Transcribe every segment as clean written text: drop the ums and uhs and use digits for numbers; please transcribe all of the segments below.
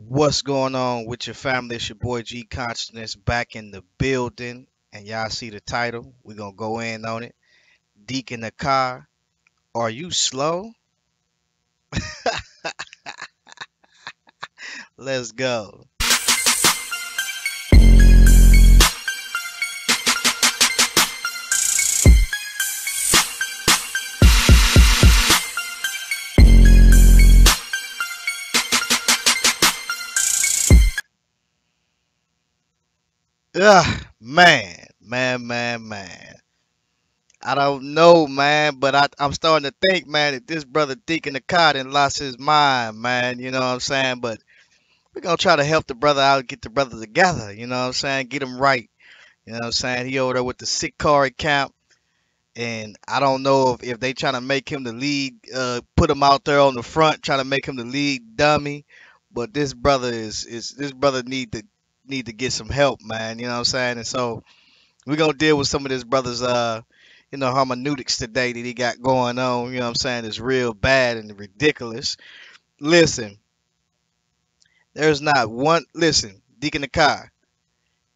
What's going on with your family? It's your boy G Consciousness back in the building. And y'all see the title. We're going to go in on it. Deacon the Car. Are you slow? Let's go. Ugh, man. I don't know, man, but I'm starting to think, man, that this brother Deacon the Car done lost his mind, man. You know what I'm saying? But we're going to try to help the brother out, get the brother together. You know what I'm saying? Get him right. You know what I'm saying? He over there with the sick car camp. And I don't know if they trying to make him the lead, put him out there on the front, trying to make him the lead dummy. But this brother is this brother need to get some help, man. You know what I'm saying? And so we're gonna deal with some of this brother's hermeneutics today that he got going on. You know what I'm saying? It's real bad and ridiculous. Listen, there's not one. Listen, Deacon the Car.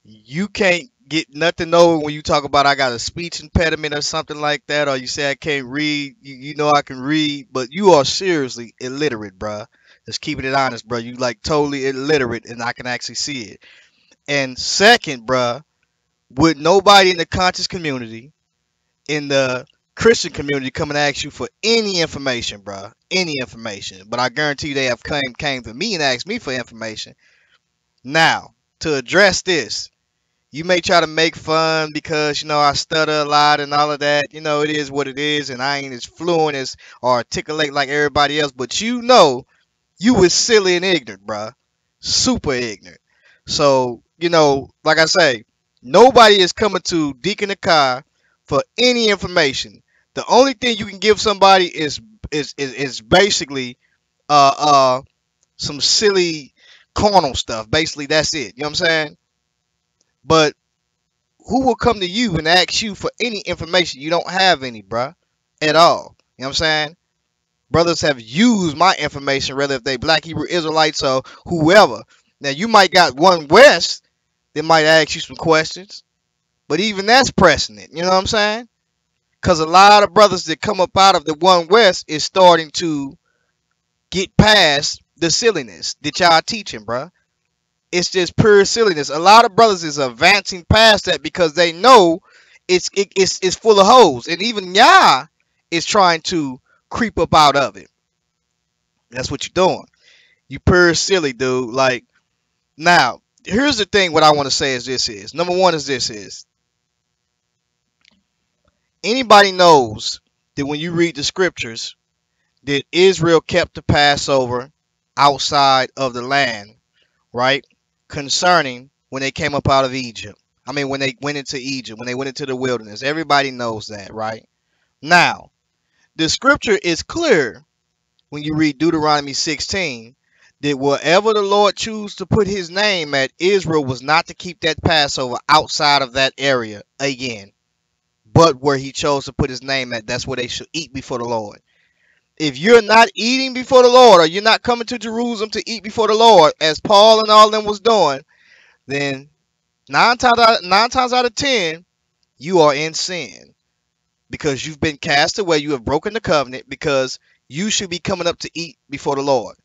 You can't get nothing over when you talk about I got a speech impediment or something like that, or you say I can't read. You know I can read, but you are seriously illiterate, bruh. Just keeping it honest, bruh. You like totally illiterate, and I can actually see it. And second, bruh, would nobody in the conscious community, in the Christian community, come and ask you for any information, bruh? Any information. But I guarantee you they have came to me and asked me for information. Now, to address this, you may try to make fun because I stutter a lot and all of that. It is what it is, and I ain't as fluent as or articulate like everybody else. But you was silly and ignorant, bruh. Super ignorant. So like I say, nobody is coming to Deacon the Car for any information. The only thing you can give somebody is basically uh uh some silly carnal stuff. Basically, that's it. You know what I'm saying? But who will come to you and ask you for any information? You don't have any, bruh, at all. You know what I'm saying? Brothers have used my information, whether if they black Hebrew Israelites or whoever. Now, you might got one West that might ask you some questions, but even that's pressing it. You know what I'm saying? Because a lot of brothers that come up out of the one West is starting to get past the silliness that y'all teaching, bruh. It's just pure silliness. A lot of brothers is advancing past that because they know it's full of holes, and even Yah is trying to creep up out of it. That's what you're doing. You pure silly, dude. Like, now, here's the thing. What I want to say is this: is number one is anybody knows that when you read the scriptures that Israel kept the Passover outside of the land, right? Concerning when they came up out of Egypt. I mean, when they went into Egypt, when they went into the wilderness. Everybody knows that, right? Now, the scripture is clear when you read Deuteronomy 16 that wherever the Lord chose to put his name at, Israel was not to keep that Passover outside of that area again. But where he chose to put his name at, that's where they should eat before the Lord. If you're not eating before the Lord, or you're not coming to Jerusalem to eat before the Lord, as Paul and all of them was doing, then nine times out of 10, you are in sin. Because you've been cast away, you have broken the covenant, because you should be coming up to eat before the Lord.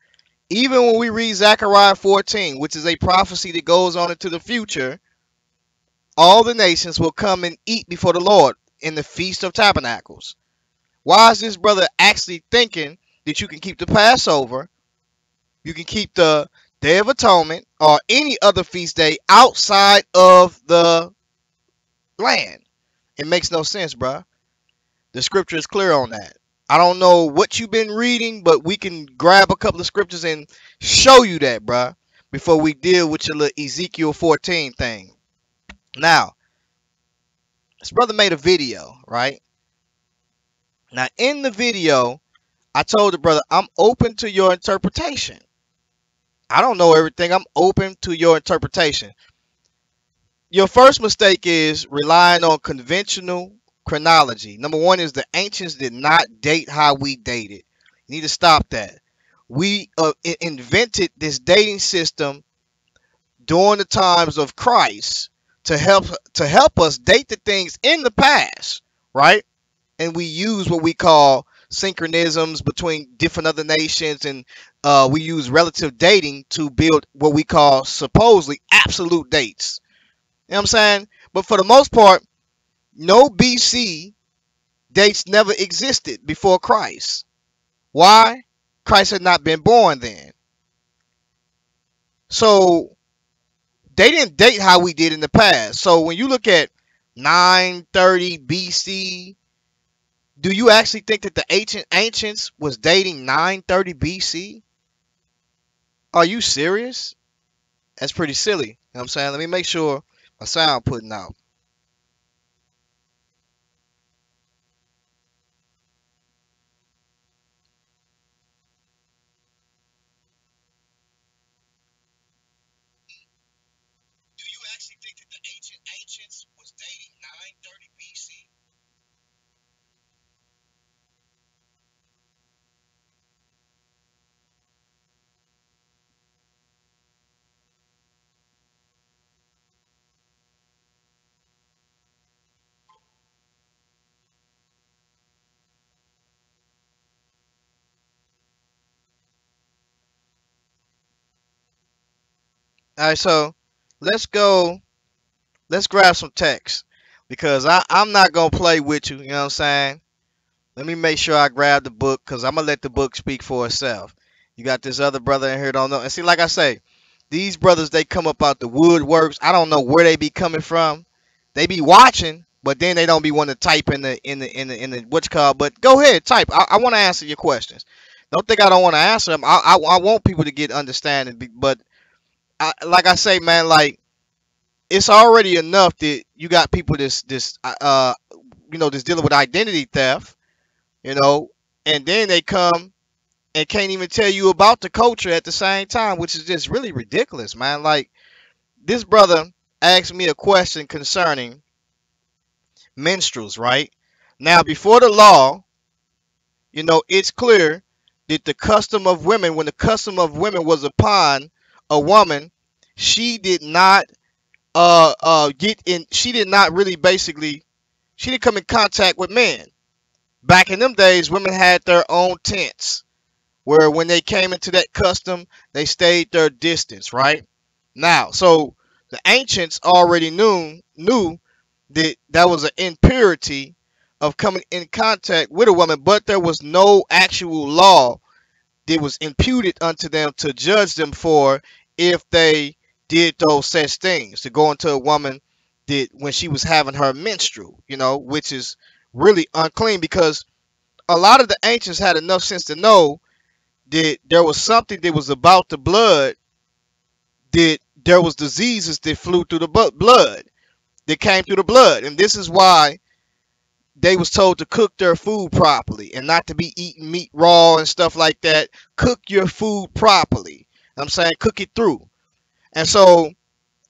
Even when we read Zechariah 14, which is a prophecy that goes on into the future, all the nations will come and eat before the Lord in the Feast of Tabernacles. Why is this brother actually thinking that you can keep the Passover, you can keep the Day of Atonement, or any other feast day outside of the land? It makes no sense, bruh. The scripture is clear on that. I don't know what you've been reading, but we can grab a couple of scriptures and show you that, bruh, before we deal with your little Ezekiel 14 thing. Now, this brother made a video, right? Now, in the video, I told the brother, I'm open to your interpretation. I don't know everything. I'm open to your interpretation. Your first mistake is relying on conventional chronology. Number one is the ancients did not date how we dated. You need to stop that. we invented this dating system during the times of Christ to help us date the things in the past, right? And we use what we call synchronisms between different other nations, and we use relative dating to build what we call supposedly absolute dates. You know what I'm saying? But for the most part, no BC dates never existed before Christ. Why? Christ had not been born then. So they didn't date how we did in the past. So when you look at 930 BC, do you actually think that the ancients was dating 930 BC? Are you serious? That's pretty silly. You know what I'm saying? Let me make sure my sound putting out. Do you actually think that the ancients was dating 930 BC? All right, so let's go. Let's grab some text because I'm not gonna play with you. You know what I'm saying? Let me make sure I grab the book because I'm gonna let the book speak for itself. You got this other brother in here don't know. And see, like I say, these brothers they come up out the woodworks. I don't know where they be coming from. They be watching, but then they don't be wanting to type in the what's called. But go ahead, type. I want to answer your questions. Don't think I don't want to answer them. I want people to get understanding. But like I say, man, like it's already enough that you got people this dealing with identity theft, you know, and then they come and can't even tell you about the culture at the same time, which is just really ridiculous, man. Like this brother asked me a question concerning menstruals, right? Now, before the law, it's clear that the custom of women, when the custom of women was upon a woman, she did not get in. She did not really basically. She didn't come in contact with men. Back in them days, women had their own tents where when they came into that custom, they stayed their distance, right? Now, so the ancients already knew that that was an impurity of coming in contact with a woman, but there was no actual law that was imputed unto them to judge them for if they did those such things, to go into a woman that when she was having her menstrual, which is really unclean because a lot of the ancients had enough sense to know that there was something that was about the blood, that there was diseases that flew through the blood, that came through the blood. And this is why they was told to cook their food properly and not to be eating meat raw and stuff like that. Cook your food properly. I'm saying cook it through. And so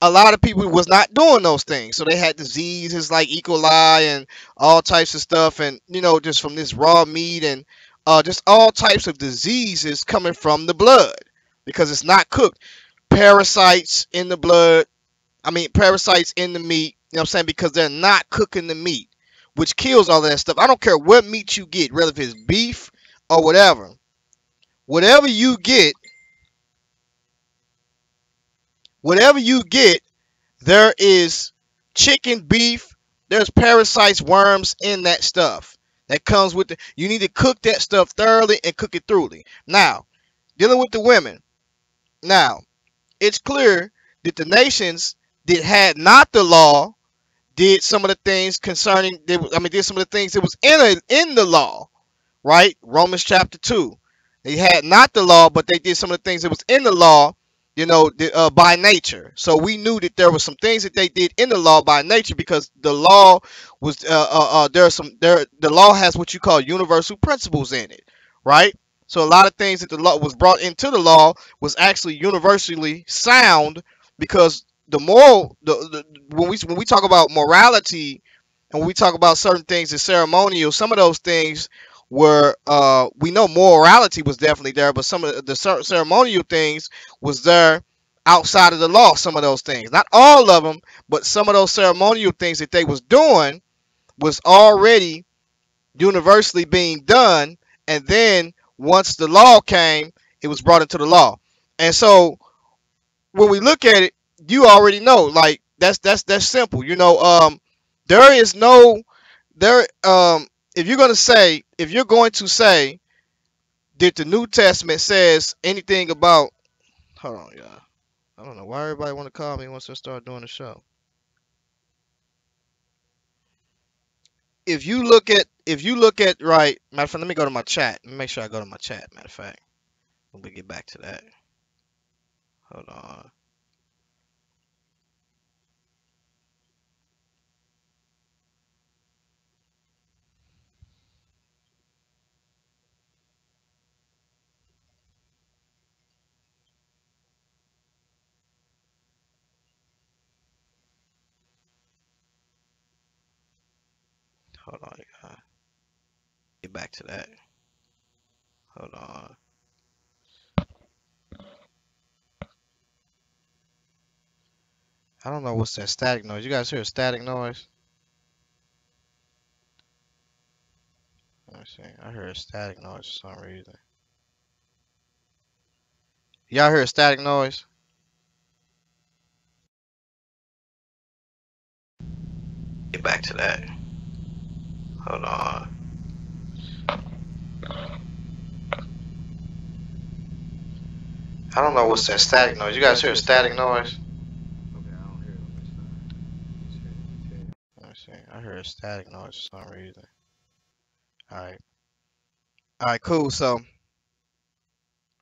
a lot of people was not doing those things. So they had diseases like E. coli and all types of stuff. And, just from this raw meat and just all types of diseases coming from the blood because it's not cooked. Parasites in the blood. Parasites in the meat. You know what I'm saying? Because they're not cooking the meat, which kills all of that stuff. I don't care what meat you get, whether it's beef or whatever. Whatever you get, there is chicken, beef, there's parasites, worms in that stuff. That comes with you need to cook that stuff thoroughly and cook it thoroughly. Now, dealing with the women. Now, it's clear that the nations that had not the law did some of the things did some of the things that was in the law, right? Romans chapter 2. They had not the law, but they did some of the things that was in the law, by nature. So we knew that there were some things that they did in the law by nature because the law was the law has what you call universal principles in it, right? So a lot of things that the law was brought into the law was actually universally sound because the moral when we talk about morality and when we talk about certain things as ceremonial, some of those things where we know morality was definitely there, but some of the ceremonial things was there outside of the law. Some of those things, not all of them, but some of those ceremonial things that they was doing was already universally being done. And then once the law came, it was brought into the law. And so when we look at it, you already know, like that's simple. There is no there. If you're going to say that the New Testament says anything about, hold on, y'all. I don't know why everybody want to call me once I start doing the show. If you look at right, matter of fact, let me go to my chat. Let me make sure I go to my chat. Matter of fact, when we get back to that, hold on, hold on, get back to that. Hold on. I don't know what's that static noise. You guys hear a static noise? Let me see. I heard a static noise for some reason. Y'all hear a static noise? Get back to that. Hold on. I don't know what's that static noise. You guys hear a static noise? Okay, I don't hear it. Let me see. I heard a static noise for some reason. Alright. Alright, cool. So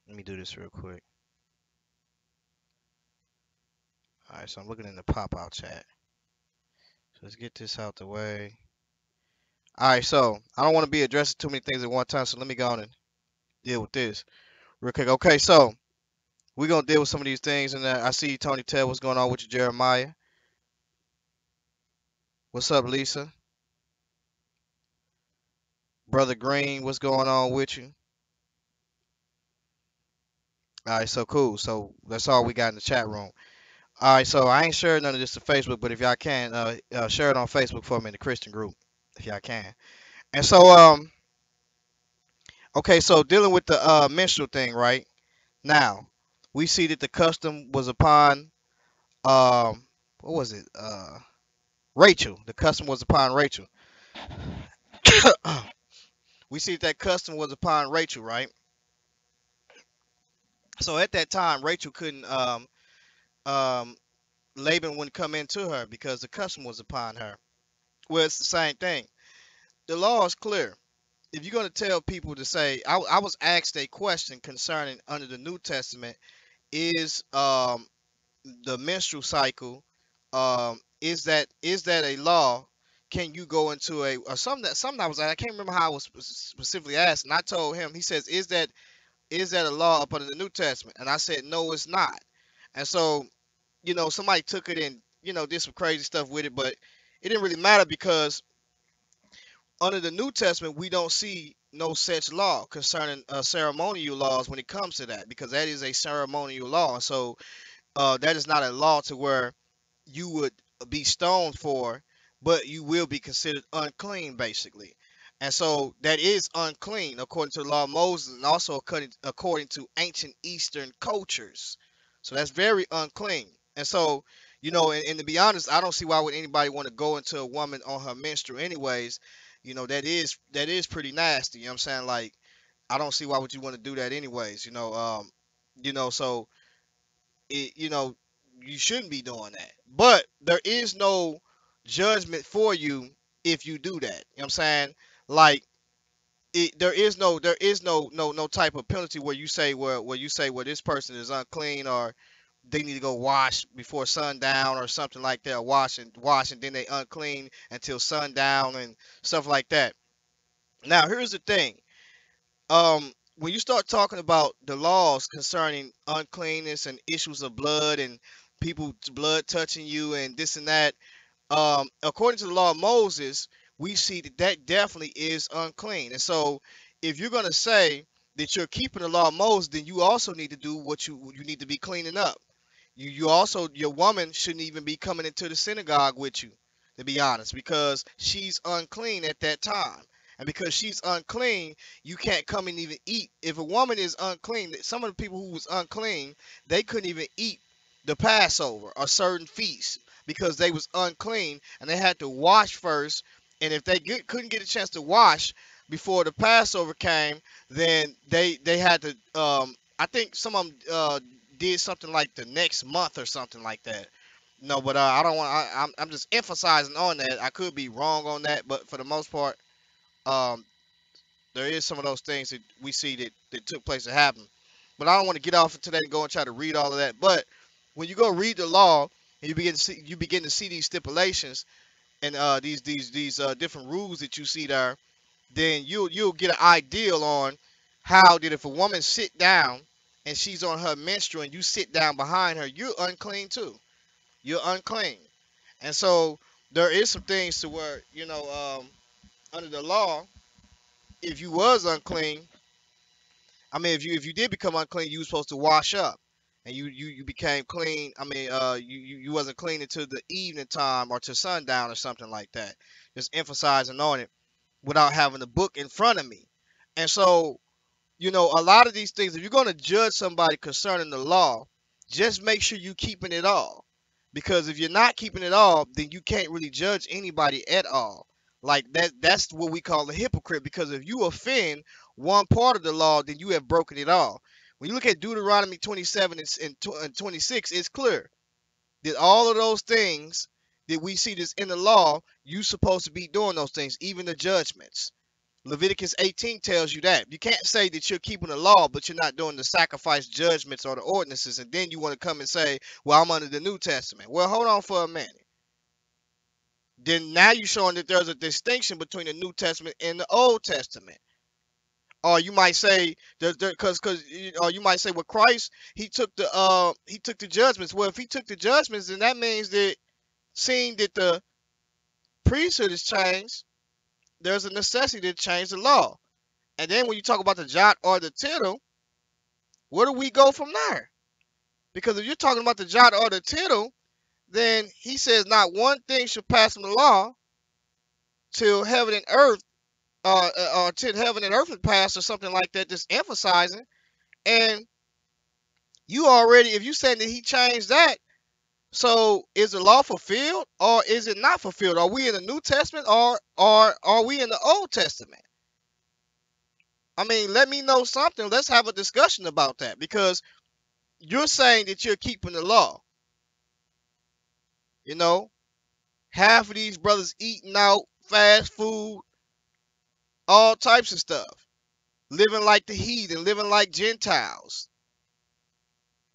let me do this real quick. Alright, so I'm looking in the pop out chat. So let's get this out the way. Alright, so I don't want to be addressing too many things at one time, so let me go on and deal with this real quick. Okay, so we're gonna deal with some of these things, and I see Tony Ted. What's going on with you, Jeremiah? What's up, Lisa? Brother Green, what's going on with you? All right, so cool. So that's all we got in the chat room. All right, so I ain't sharing none of this to Facebook, but if y'all can, share it on Facebook for me in the Christian group, if y'all can. And so, okay, so dealing with the menstrual thing, right? Now, we see that the custom was upon, what was it? Rachel. The custom was upon Rachel. We see that custom was upon Rachel, right? So at that time, Rachel couldn't, um, Laban wouldn't come into her because the custom was upon her. Well, it's the same thing. The law is clear. If you're going to tell people to say, I was asked a question concerning under the New Testament, is the menstrual cycle, is that a law? Can you go into a or something I was I can't remember how I was specifically asked, and I told him, he says, is that a law up under the New Testament? And I said, no, it's not. And so, somebody took it and, did some crazy stuff with it, but it didn't really matter because under the New Testament, we don't see no such law concerning ceremonial laws when it comes to that, because that is a ceremonial law. So that is not a law to where you would be stoned for, but you will be considered unclean, basically. And so that is unclean according to the law of Moses, and also according to ancient Eastern cultures. So that's very unclean. And so, and to be honest, I don't see why would anybody want to go into a woman on her menstrual anyways. That is pretty nasty. You know what I'm saying? Like, I don't see why would you want to do that anyways. So it, you shouldn't be doing that. But there is no judgment for you if you do that. You know what I'm saying? Like, there is no type of penalty where you say where this person is unclean, or they need to go wash before sundown or something like that, wash and then they unclean until sundown and stuff like that. Now here's the thing. When you start talking about the laws concerning uncleanness and issues of blood and people blood touching you and this and that, according to the law of Moses, we see that that definitely is unclean. And so, if you're gonna say that you're keeping the law of Moses, then you also need to do what you need to be cleaning up. You also, your woman shouldn't even be coming into the synagogue with you, to be honest, because she's unclean at that time. And because she's unclean, you can't come and even eat. If a woman is unclean, some of the people who was unclean, they couldn't even eat the Passover or certain feasts because they was unclean and they had to wash first. And if couldn't get a chance to wash before the Passover came, then they had to. I think some of them did something like the next month or something like that. No, but I don't want. I'm just emphasizing on that. I could be wrong on that, but for the most part, um, there is some of those things that we see that took place that happened. But I don't want to get off of today and go and try to read all of that. But when you go read the law and you begin to see these stipulations and these different rules that you see there, then you'll get an ideal on how that if a woman sit down and she's on her menstrual and you sit down behind her, you're unclean too. You're unclean. And so there is some things to where, under the law, if you was unclean, I mean, if you did become unclean, you were supposed to wash up, and you became clean. I mean, you wasn't clean until the evening time or to sundown or something like that. Just emphasizing on it without having the book in front of me. And so, a lot of these things, if you're going to judge somebody concerning the law, just make sure you keeping it all. Because if you're not keeping it all, then you can't really judge anybody at all. Like that's what we call a hypocrite. Because if you offend one part of the law, then you have broken it all. When you look at Deuteronomy 27 and 26, it's clear that all of those things that we see that's in the law, you supposed to be doing those things, even the judgments. Leviticus 18 tells you that. You can't say that you're keeping the law, but you're not doing the sacrifice judgments or the ordinances, and then you want to come and say, well, I'm under the New Testament. Well, hold on for a minute. Then now you're showing that there's a distinction between the New Testament and the Old Testament. Or you might say, or you might say, well, Christ, he took the judgments. Well, if he took the judgments, then that means that seeing that the priesthood is changed, there's a necessity to change the law. And then when you talk about the jot or the tittle, where do we go from there? Because if you're talking about the jot or the tittle, then he says not one thing shall pass from the law till heaven and earth, or till heaven and earth is passed, or something like that. Just emphasizing. And you already, if you saying that he changed that, so is the law fulfilled or is it not fulfilled? Are we in the New Testament or are we in the Old Testament? I mean, let me know something. Let's have a discussion about that because you're saying that you're keeping the law. You know, half of these brothers eating out, fast food, all types of stuff, living like the heathen, living like Gentiles.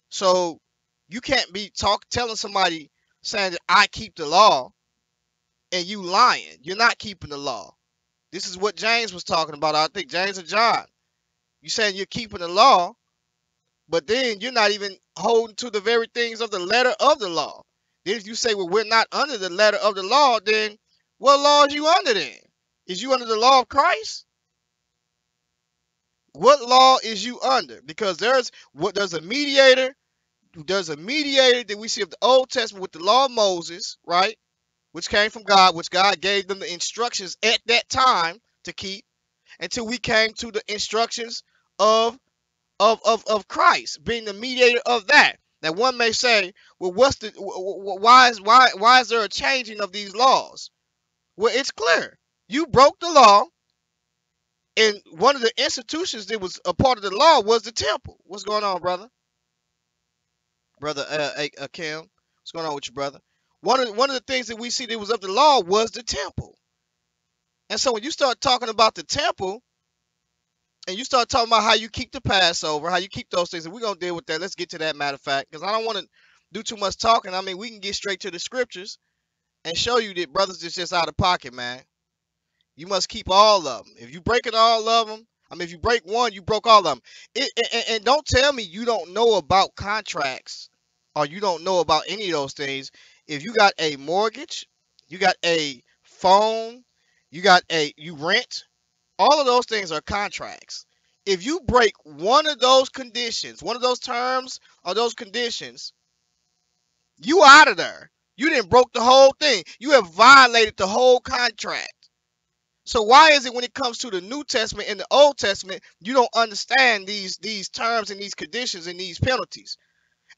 So you can't be telling somebody saying that I keep the law and you lying. You're not keeping the law. This is what James was talking about. I think James or John. You saying you're keeping the law, but then you're not even holding to the very things of the letter of the law. Then if you say, well, we're not under the letter of the law, then what law is you under then? Is you under the law of Christ? What law is you under? Because there's a mediator. There's a mediator that we see of the Old Testament with the law of Moses, right? Which came from God, which God gave them the instructions at that time to keep until we came to the instructions of Christ being the mediator of that. Now one may say, well, why is there a changing of these laws? Well, it's clear. You broke the law, and one of the institutions that was a part of the law was the temple. What's going on, brother? Brother Kim, what's going on with you, brother? One of the things that we see that was of the law was the temple. And so when you start talking about the temple, and you start talking about how you keep the Passover, how you keep those things, and we're gonna deal with that. Let's get to that, matter of fact, because I don't want to do too much talking. I mean, we can get straight to the scriptures and show you that brothers is just out of pocket, man. You must keep all of them. If you break it all of them, I mean, if you break one, you broke all of them. And don't tell me you don't know about contracts or you don't know about any of those things. If you got a mortgage, you got a phone, You rent. All of those things are contracts. If you break one of those conditions, one of those terms or those conditions, you out of there. You didn't broke the whole thing. You have violated the whole contract. So why is it when it comes to the New Testament and the Old Testament, you don't understand these terms and these conditions and these penalties?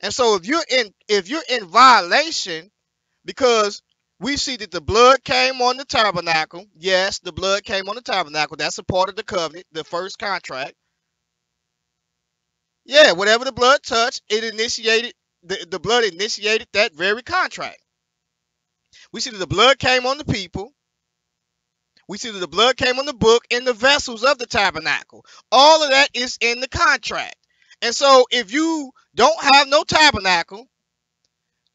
And so if you're in violation, because we see that the blood came on the tabernacle. Yes, the blood came on the tabernacle. That's a part of the covenant, the first contract. Yeah, whatever the blood touched, it initiated the blood initiated that very contract. We see that the blood came on the people. We see that the blood came on the book and the vessels of the tabernacle. All of that is in the contract. And so if you don't have no tabernacle,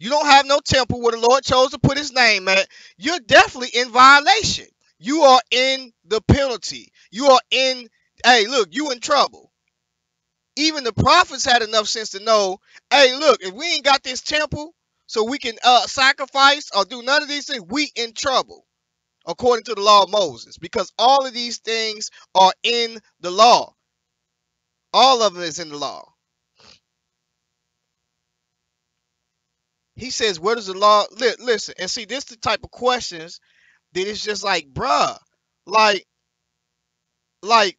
you don't have no temple where the Lord chose to put his name at, you're definitely in violation. You are in the penalty. You are in, hey, look, you in trouble. Even the prophets had enough sense to know, hey, look, if we ain't got this temple so we can sacrifice or do none of these things, we in trouble according to the law of Moses, because all of these things are in the law. All of them is in the law. He says, where does the law listen? And see, this is the type of questions that it's just like, bruh, like,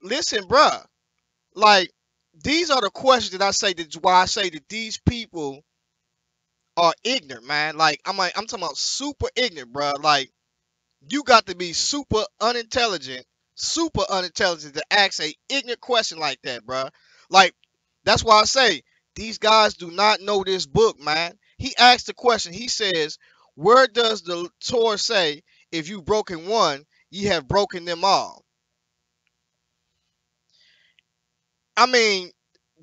listen, bruh, like, these are the questions that I say that why I say that these people are ignorant, man. Like, I'm talking about super ignorant, bruh. Like, you got to be super unintelligent to ask a ignorant question like that, bruh. Like, that's why I say these guys do not know this book, man. He asked the question. He says, where does the Torah say, if you broken one, ye have broken them all? I mean,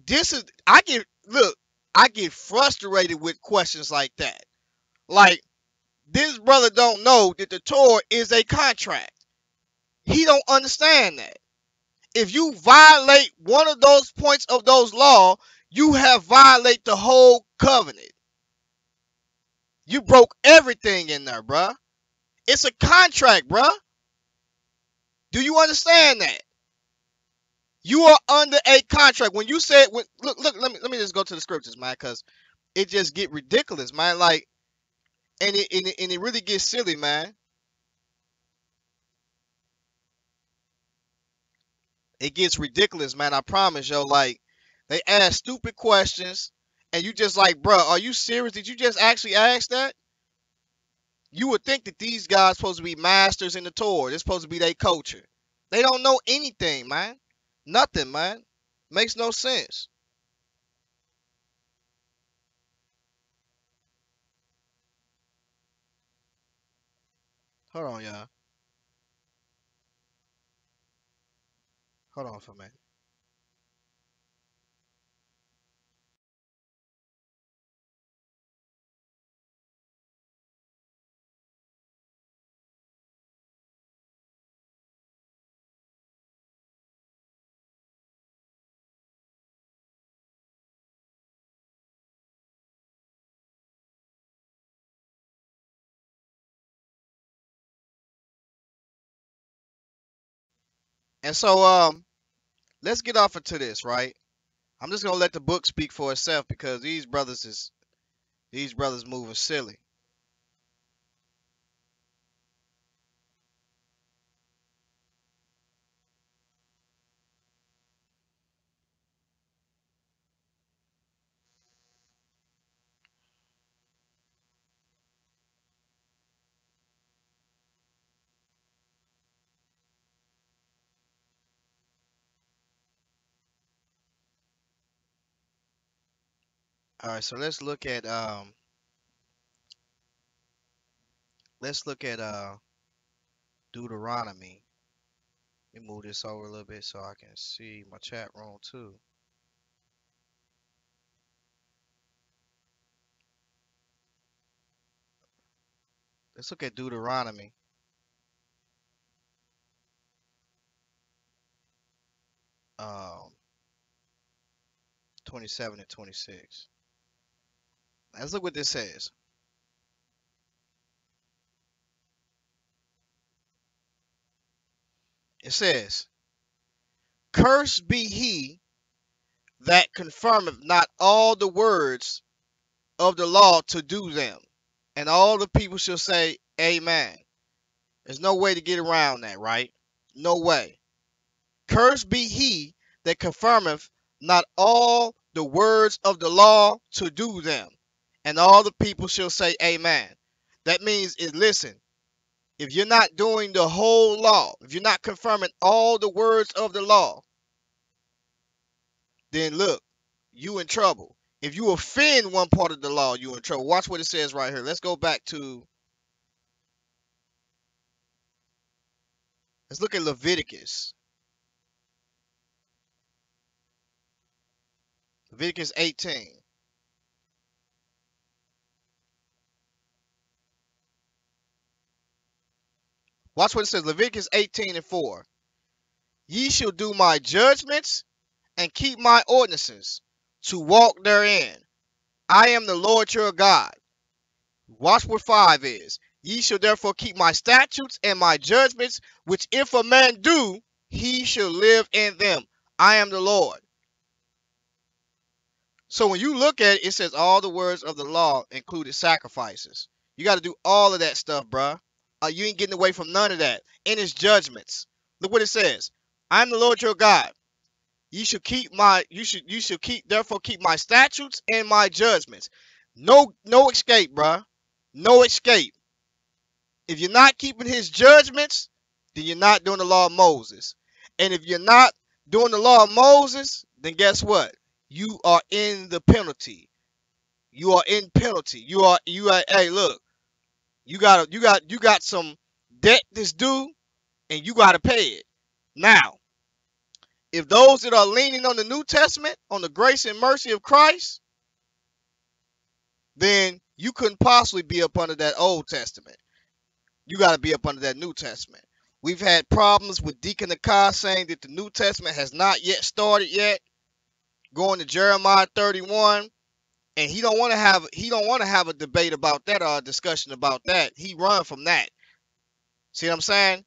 this is I get frustrated with questions like that. Like, this brother don't know that the Torah is a contract. He don't understand that. If you violate one of those points of those law, you have violated the whole covenant. You broke everything in there, bruh. It's a contract, bruh. Do you understand that? You are under a contract. When you said, look, let me just go to the scriptures, man, because it just get ridiculous, man. Like, and it really gets silly, man. It gets ridiculous, man. I promise, yo. Like, they ask stupid questions, and you just like, bruh, are you serious? Did you just actually ask that? You would think that these guys supposed to be masters in the tour. They're supposed to be their culture. They don't know anything, man. Nothing, man. Makes no sense. Hold on, y'all. Hold on for a minute. And so, let's get off into this, right? I'm just gonna let the book speak for itself because these brothers moving silly. All right, so let's look at Deuteronomy. Let me move this over a little bit so I can see my chat room too. Let's look at Deuteronomy um 27 and 26. Let's look what this says. It says, "Cursed be he that confirmeth not all the words of the law to do them." And all the people shall say, Amen. There's no way to get around that, right? No way. Cursed be he that confirmeth not all the words of the law to do them. And all the people shall say, Amen. That means, listen, if you're not doing the whole law, if you're not confirming all the words of the law, then look, you in trouble. If you offend one part of the law, you in trouble. Watch what it says right here. Let's look at Leviticus. Leviticus 18. Watch what it says. Leviticus 18 and 4. Ye shall do my judgments and keep my ordinances to walk therein. I am the Lord your God. Watch what 5 is. Ye shall therefore keep my statutes and my judgments, which if a man do, he shall live in them. I am the Lord. So when you look at it, it says all the words of the law included sacrifices. You got to do all of that stuff, bruh. You ain't getting away from none of that. And it's judgments. Look what it says. I am the Lord your God. Therefore keep my statutes and my judgments. No escape, bruh. No escape. If you're not keeping his judgments, then you're not doing the law of Moses. And if you're not doing the law of Moses, then guess what? You are in the penalty. You are in penalty. You are. Hey, look, you got some debt that's due, and you got to pay it. Now, if those that are leaning on the New Testament, on the grace and mercy of Christ, then you couldn't possibly be up under that Old Testament. You got to be up under that New Testament. We've had problems with Deacon the Car saying that the New Testament has not yet started yet. Going to Jeremiah 31, and he don't want to have a debate about that or a discussion about that. He run from that. See what I'm saying?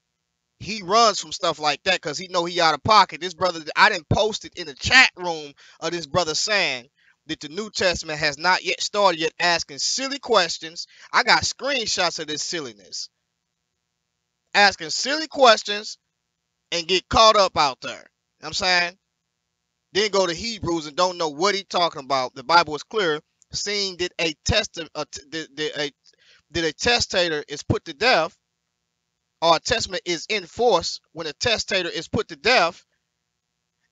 He runs from stuff like that because he know he out of pocket. This brother, I didn't post it in the chat room of this brother saying that the New Testament has not yet started yet, asking silly questions. I got screenshots of this silliness. Asking silly questions and get caught up out there. You know what I'm saying? Then go to Hebrews and don't know what he talking about. The Bible is clear, seeing that that a testator is put to death, or a testament is enforced when a testator is put to death,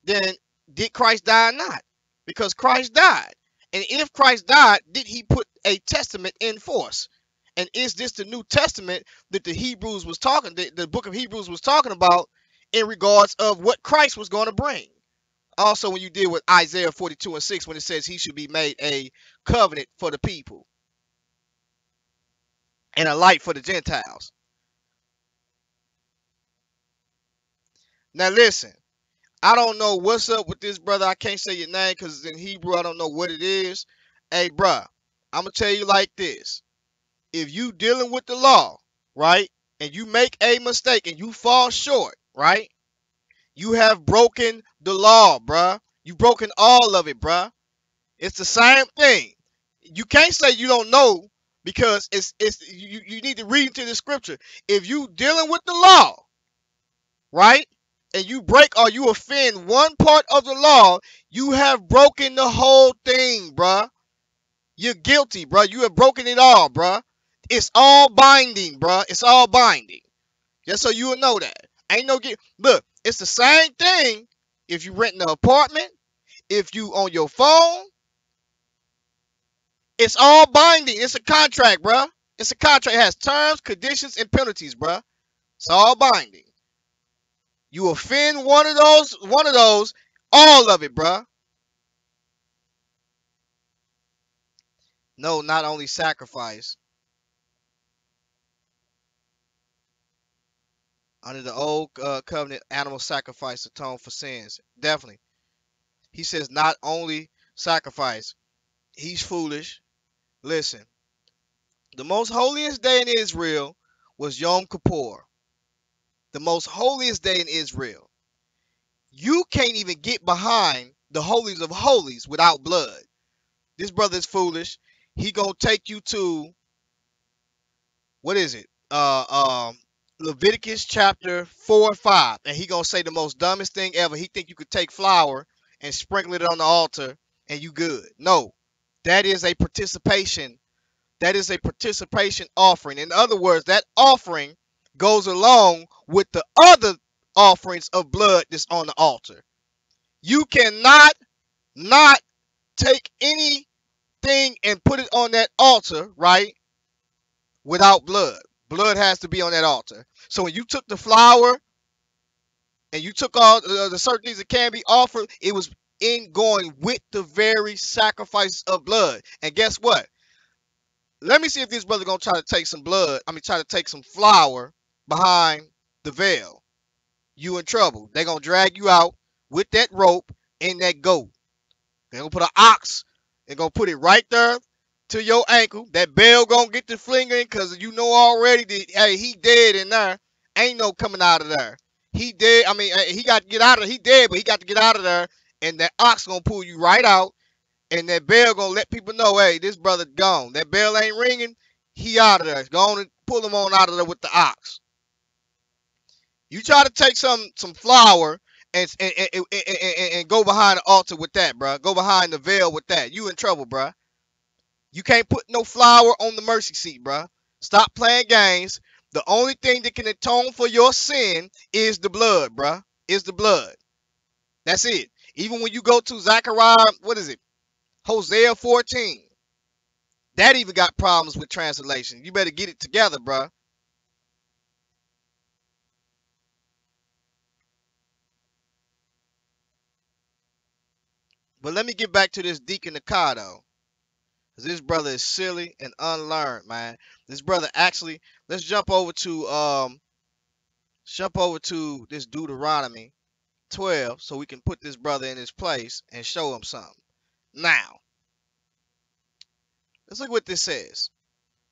then did Christ die or not? Because Christ died. And if Christ died, did he put a testament in force? And is this the New Testament that the book of Hebrews was talking about in regards of what Christ was going to bring? Also, when you deal with Isaiah 42 and 6, when it says he should be made a covenant for the people and a light for the Gentiles. Now listen, I don't know what's up with this brother. I can't say your name because it's in Hebrew. I don't know what it is. Hey, bruh, I'm going to tell you like this. If you dealing with the law, right, and you make a mistake and you fall short, right, you have broken the law, bruh. You broken all of it, bruh. It's the same thing. You can't say you don't know because you need to read into the scripture. If you dealing with the law, right, and you break or you offend one part of the law, you have broken the whole thing, bruh. You're guilty, bruh. You have broken it all, bruh. It's all binding, bruh. It's all binding. Just so you will know that. Ain't no get. Look, it's the same thing if you rent an apartment, if you on your phone. It's all binding. It's a contract, bruh. It's a contract. It has terms, conditions, and penalties, bruh. It's all binding. You offend one of those, all of it, bruh. No, not only sacrifice. Under the old covenant, animal sacrifice atone for sins. Definitely. He says not only sacrifice. He's foolish. Listen, the most holiest day in Israel was Yom Kippur. the most holiest day in Israel. You can't even get behind the holies of holies without blood. This brother is foolish. He gonna take you to, what is it? Leviticus chapter 4 and 5, and he gonna say the most dumbest thing ever. He think you could take flour and sprinkle it on the altar and you good. No, that is a participation. That is a participation offering. In other words, that offering goes along with the other offerings of blood that's on the altar. You cannot not take anything and put it on that altar, right? Without blood. Blood has to be on that altar. So when you took the flour and you took all the certain things that can be offered, it was in going with the very sacrifice of blood. And guess what? Let me see if this brother gonna try to take some blood. I mean, try to take some flour behind the veil. You in trouble. They gonna drag you out with that rope and that goat. They gonna put an ox and gonna put it right there to your ankle. That bell gonna get the flingering because you know already that, hey, he dead in there. Ain't no coming out of there. He dead. I mean, he got to get out of. He dead, but he got to get out of there. And that ox gonna pull you right out. And that bell gonna let people know, hey, this brother gone. That bell ain't ringing. He out of there. Go on and pull him on out of there with the ox. You try to take some flour and go behind the altar with that, bro. Go behind the veil with that. You in trouble, bro. You can't put no flour on the mercy seat, bro. Stop playing games. The only thing that can atone for your sin is the blood, bro. Is the blood. That's it. Even when you go to Zechariah, what is it? Hosea 14. That even got problems with translation. You better get it together, bro. But let me get back to this Deacon the Car, though. This brother is silly and unlearned, man. This brother actually, let's jump over to this Deuteronomy 12 so we can put this brother in his place and show him something. Now, let's look what this says.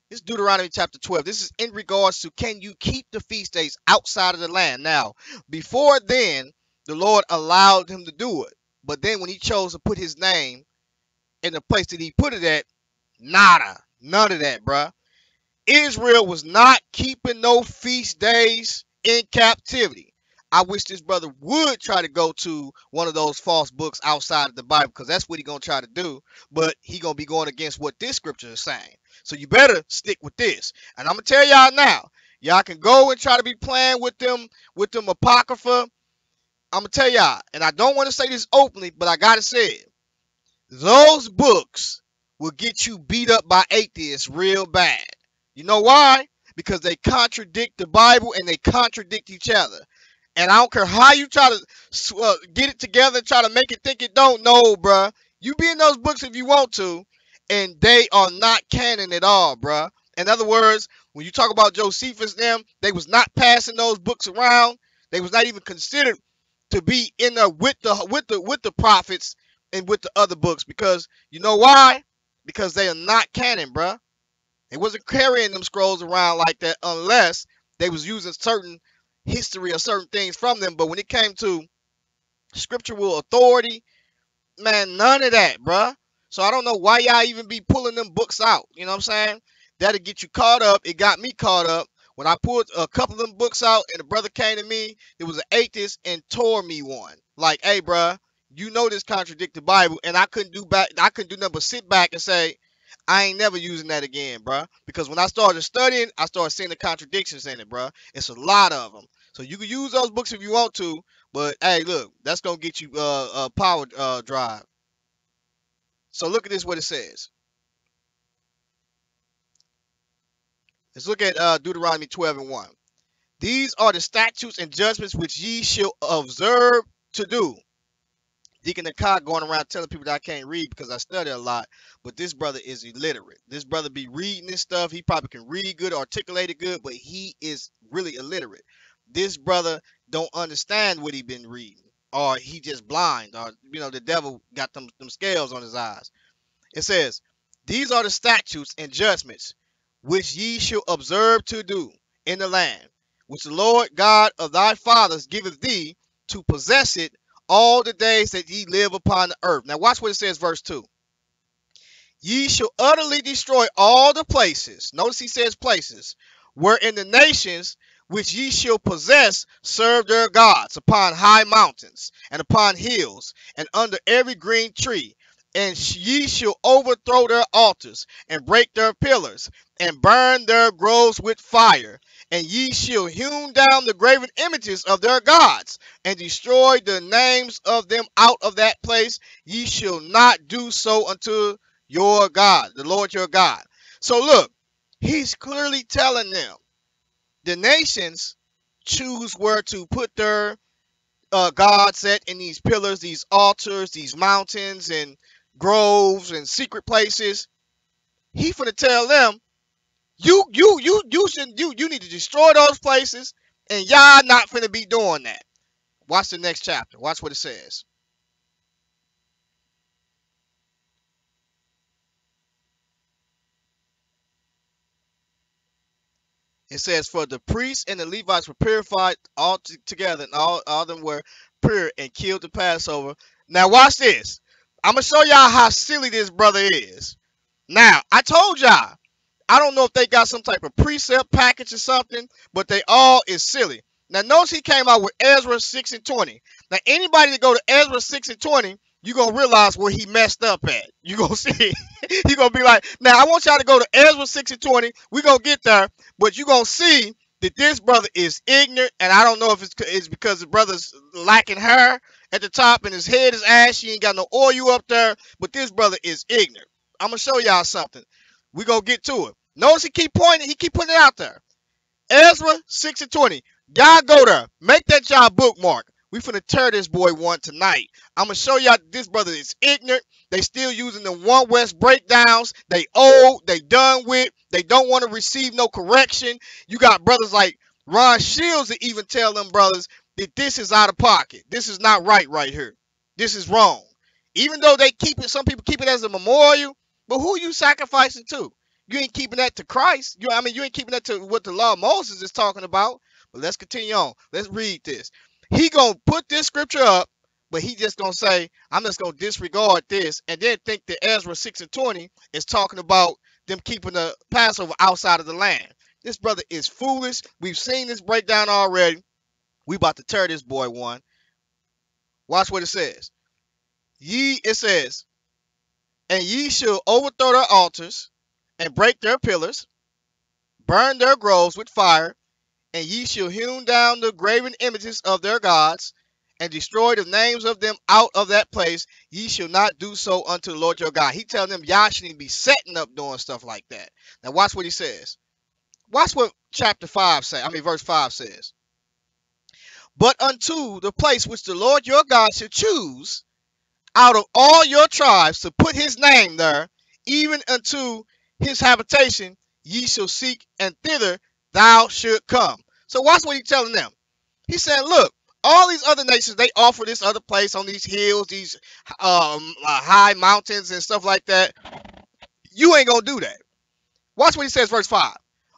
This is Deuteronomy chapter 12. This is in regards to, can you keep the feast days outside of the land? Now, before then, the Lord allowed him to do it. But then when he chose to put his name in the place that he put it at, nada. None of that, bruh. Israel was not keeping no feast days in captivity. I wish this brother would try to go to one of those false books outside of the Bible, because that's what he's going to try to do. But he going to be going against what this scripture is saying. So you better stick with this. And I'm going to tell y'all now, y'all can go and try to be playing with them apocrypha. I'm going to tell y'all, and I don't want to say this openly, but I got to say it. Those books will get you beat up by atheists real bad. You know why? Because they contradict the Bible and they contradict each other. And I don't care how you try to get it together and try to make it think it don't know, bruh. You be in those books if you want to, and they are not canon at all, bruh. In other words, when you talk about Josephus, them, they was not passing those books around. They was not even considered to be in there with the prophets and with the other books, because you know why? Because they are not canon, bruh. They wasn't carrying them scrolls around like that unless they was using certain history or certain things from them. But when it came to scriptural authority, man, none of that, bruh. So I don't know why y'all even be pulling them books out. You know what I'm saying? That'll get you caught up. It got me caught up when I pulled a couple of them books out, and a brother came to me. There was an atheist and tore me one. Like, hey, bruh, you know this contradict the Bible, and I couldn't do nothing but sit back and say, I ain't never using that again, bruh. Because when I started studying, I started seeing the contradictions in it, bruh. It's a lot of them. So you can use those books if you want to, but hey, look, that's gonna get you a power drive. So look at this, what it says. Let's look at Deuteronomy 12 and 1. These are the statutes and judgments which ye shall observe to do. Deacon the Car going around telling people that I can't read because I study a lot, but this brother is illiterate. This brother be reading this stuff. He probably can read good, articulate it good, but he is really illiterate. This brother don't understand what he been reading, or he just blind, or the devil got them scales on his eyes. It says, these are the statutes and judgments which ye shall observe to do in the land which the Lord God of thy fathers giveth thee to possess it all the days that ye live upon the earth. Now watch what it says, verse 2. Ye shall utterly destroy all the places. Notice he says places. Wherein the nations which ye shall possess serve their gods upon high mountains and upon hills and under every green tree. And ye shall overthrow their altars and break their pillars and burn their groves with fire. And ye shall hew down the graven images of their gods and destroy the names of them out of that place. Ye shall not do so unto your God, the Lord your God. So look, he's clearly telling them the nations choose where to put their gods at in these pillars, these altars, these mountains and groves and secret places. He finna tell them, you need to destroy those places, and y'all not finna be doing that. Watch the next chapter. Watch what it says. It says, for the priests and the Levites were purified all together, and all of them were pure and killed the Passover. Now watch this. I'm going to show y'all how silly this brother is. Now, I told y'all, I don't know if they got some type of precept package or something, but they all is silly. Now, notice he came out with Ezra 6 and 20. Now, anybody that go to Ezra 6 and 20, you're going to realize where he messed up at. You're going to see. You're going to be like, now, I want y'all to go to Ezra 6 and 20. We're going to get there, but you're going to see that this brother is ignorant, and I don't know if it's because the brother's lacking hair at the top and his head is ashy. He ain't got no oil up there, but this brother is ignorant. I'm going to show y'all something. We're going to get to it. Notice he keep pointing, he keep putting it out there. Ezra 6 and 20. Y'all go there. Make that y'all bookmark. We finna tear this boy one tonight. I'm gonna show y'all this brother is ignorant. They still using the One West breakdowns. They old, they done with. They don't want to receive no correction. You got brothers like Ron Shields that even tell them brothers that this is out of pocket. This is not right here. This is wrong. Even though they keep it, some people keep it as a memorial, but who are you sacrificing to? You ain't keeping that to Christ. You ain't keeping that to what the law of Moses is talking about. But let's continue on. Let's read this. He gonna put this scripture up, but he just gonna say, I'm just gonna disregard this, and then think that Ezra 6 and 20 is talking about them keeping the Passover outside of the land. This brother is foolish. We've seen this breakdown already. We about to tear this boy one. Watch what it says. It says, and ye shall overthrow their altars and break their pillars, burn their groves with fire, and ye shall hew down the graven images of their gods, and destroy the names of them out of that place. Ye shall not do so unto the Lord your God. He telling them y'all shouldn't be setting up doing stuff like that. Now watch what he says. Watch what verse 5 says. But unto the place which the Lord your God shall choose out of all your tribes to put his name there, even unto his habitation, ye shall seek, and thither thou should come. So watch what he's telling them. He said, look, all these other nations, they offer this other place on these hills, these high mountains and stuff like that. You ain't going to do that. Watch what he says, verse 5.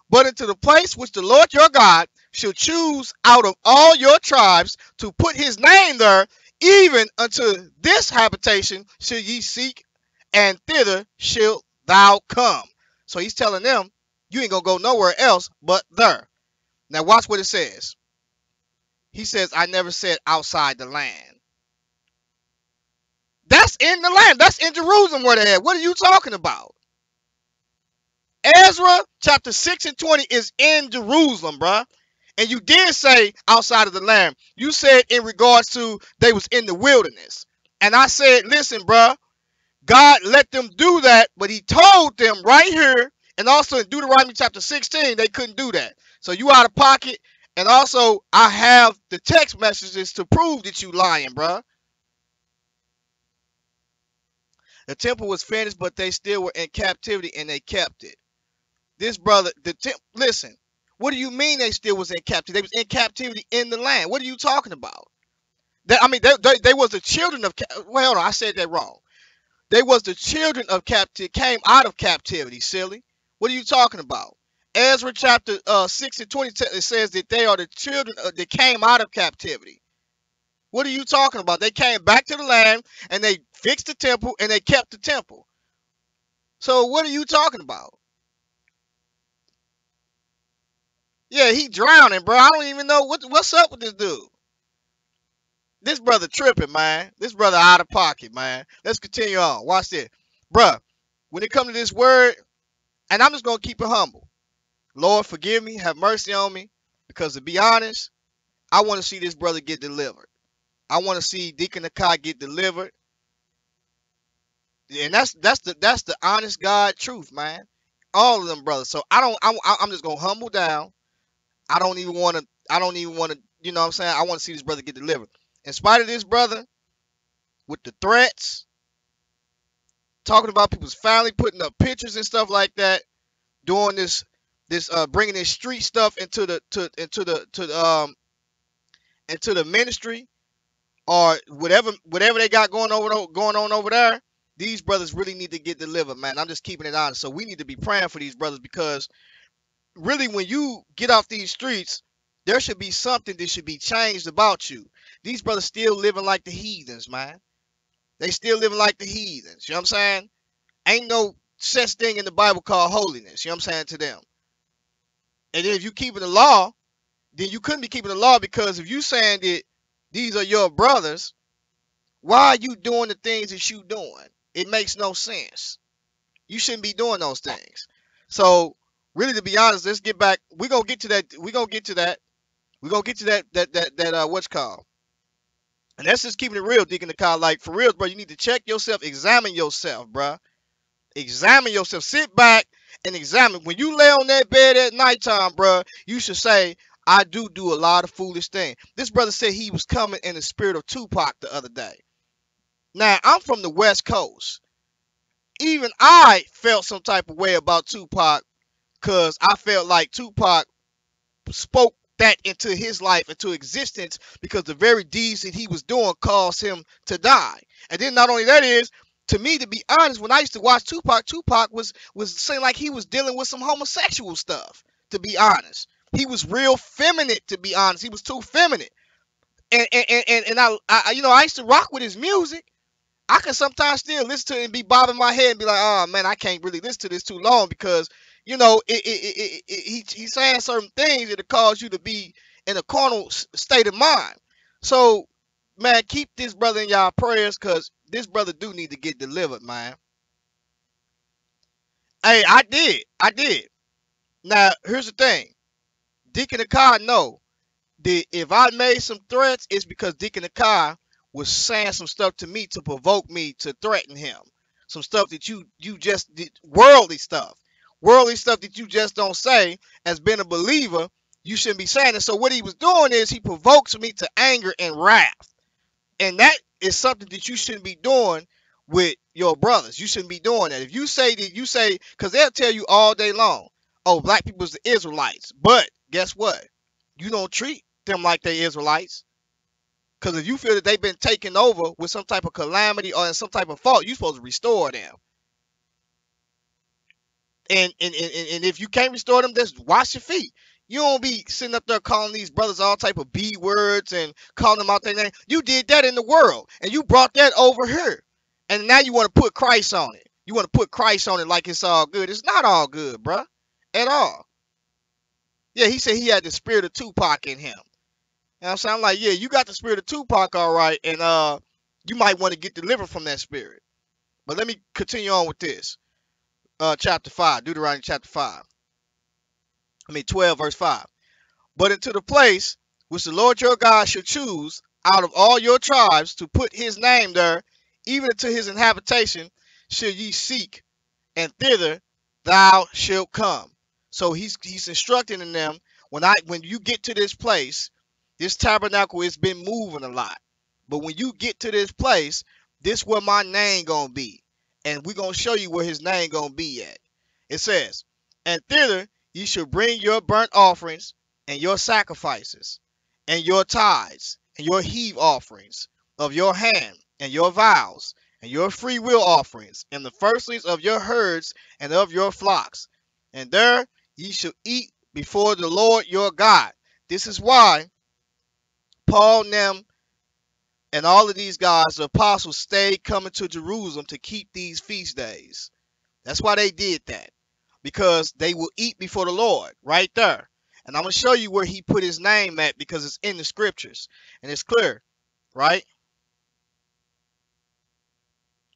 But into the place which the Lord your God shall choose out of all your tribes to put his name there, even unto this habitation shall ye seek, and thither shalt thou come. So he's telling them, you ain't going to go nowhere else but there. Now watch what it says. He says, I never said outside the land. That's in the land. That's in Jerusalem where they at. What are you talking about? Ezra chapter 6 and 20 is in Jerusalem, bruh. And you did say outside of the land. You said in regards to they was in the wilderness. And I said, listen, bruh, God let them do that, but he told them right here, and also in Deuteronomy chapter 16, they couldn't do that. So you out of pocket. And also, I have the text messages to prove that you lying, bruh. The temple was finished, but they still were in captivity, and they kept it. This brother, listen, what do you mean they still was in captivity? They was in captivity in the land. What are you talking about? They was the children of, well, hold on, I said that wrong. They was the children of captivity, came out of captivity, silly. What are you talking about? Ezra chapter 6 and 20, it says that they are the children that came out of captivity. What are you talking about? They came back to the land and they fixed the temple and they kept the temple. So what are you talking about? Yeah, he drowning, bro. I don't even know what's up with this dude. This brother tripping, man. This brother out of pocket, man. Let's continue on. Watch this. Bruh, when it comes to this word, and I'm just going to keep it humble. Lord, forgive me. Have mercy on me. Because to be honest, I want to see this brother get delivered. I want to see Deacon the Car get delivered. And that's the honest God truth, man. All of them brothers. So I'm just going to humble down. I don't even want to, you know what I'm saying? I want to see this brother get delivered. In spite of this brother, with the threats, talking about people's family, putting up pictures and stuff like that, doing this bringing this street stuff into the ministry or whatever they got going on over there. These brothers really need to get delivered, man. I'm just keeping it honest. So we need to be praying for these brothers because really when you get off these streets, there should be something that should be changed about you. These brothers still living like the heathens, man. They still living like the heathens. You know what I'm saying? Ain't no such thing in the Bible called holiness. You know what I'm saying to them? And then if you keeping the law, then you couldn't be keeping the law because if you saying that these are your brothers, why are you doing the things that you doing? It makes no sense. You shouldn't be doing those things. So really, to be honest, let's get back. We're gonna get to that. We're gonna get to that. We're gonna get to that what's called. And that's just keeping it real, Deacon the Car. Like for real, bro. You need to check yourself, examine yourself, bro. Examine yourself. Sit back and examine. When you lay on that bed at nighttime, bro, you should say, I do a lot of foolish things. This brother said he was coming in the spirit of Tupac the other day. Now, I'm from the West Coast. Even I felt some type of way about Tupac because I felt like Tupac spoke that into his life, into existence, because the very deeds that he was doing caused him to die. And then not only that is, to me, to be honest, when I used to watch Tupac, Tupac was saying like he was dealing with some homosexual stuff, to be honest. He was real feminine, to be honest. He was too feminine. And I used to rock with his music. I can sometimes still listen to it and be bobbing my head and be like, oh man, I can't really listen to this too long because he's saying certain things that'll cause you to be in a carnal state of mind. So man, keep this brother in y'all prayers because this brother do need to get delivered, man. Hey, I did. Now here's the thing, Deacon the Car, no. If I made some threats, it's because Deacon the Car was saying some stuff to me to provoke me to threaten him. Some stuff that you just did, worldly stuff that you just don't say. As being a believer, you shouldn't be saying it. So what he was doing is he provokes me to anger and wrath, and that is something that you shouldn't be doing with your brothers. You shouldn't be doing that. If you say that, you say because they'll tell you all day long, oh, black people's the Israelites, but guess what? You don't treat them like they Israelites. Because if you feel that they've been taken over with some type of calamity or in some type of fault, you're supposed to restore them. And if you can't restore them, just wash your feet. You don't be sitting up there calling these brothers all type of B words and calling them out their name. You did that in the world, and you brought that over here. And now you want to put Christ on it. You want to put Christ on it like it's all good. It's not all good, bruh. At all. Yeah, he said he had the spirit of Tupac in him. You know what I'm saying? I'm like, yeah, you got the spirit of Tupac, all right, and you might want to get delivered from that spirit. But let me continue on with this. Chapter 5, Deuteronomy chapter 5. 12, verse 5. But into the place which the Lord your God shall choose out of all your tribes to put his name there, even to his habitation, shall ye seek, and thither thou shalt come. So he's instructing in them, when you get to this place, this tabernacle has been moving a lot. But when you get to this place, this where my name gonna be. And we're gonna show you where his name gonna be at. It says, and thither ye shall bring your burnt offerings and your sacrifices, and your tithes, and your heave offerings of your hand, and your vows, and your freewill offerings, and the firstlings of your herds and of your flocks. And there ye shall eat before the Lord your God. This is why Paul and them and all of these guys, the apostles, stayed coming to Jerusalem to keep these feast days. That's why they did that. Because they will eat before the Lord right there. And I'm going to show you where he put his name at because it's in the scriptures. And it's clear, right?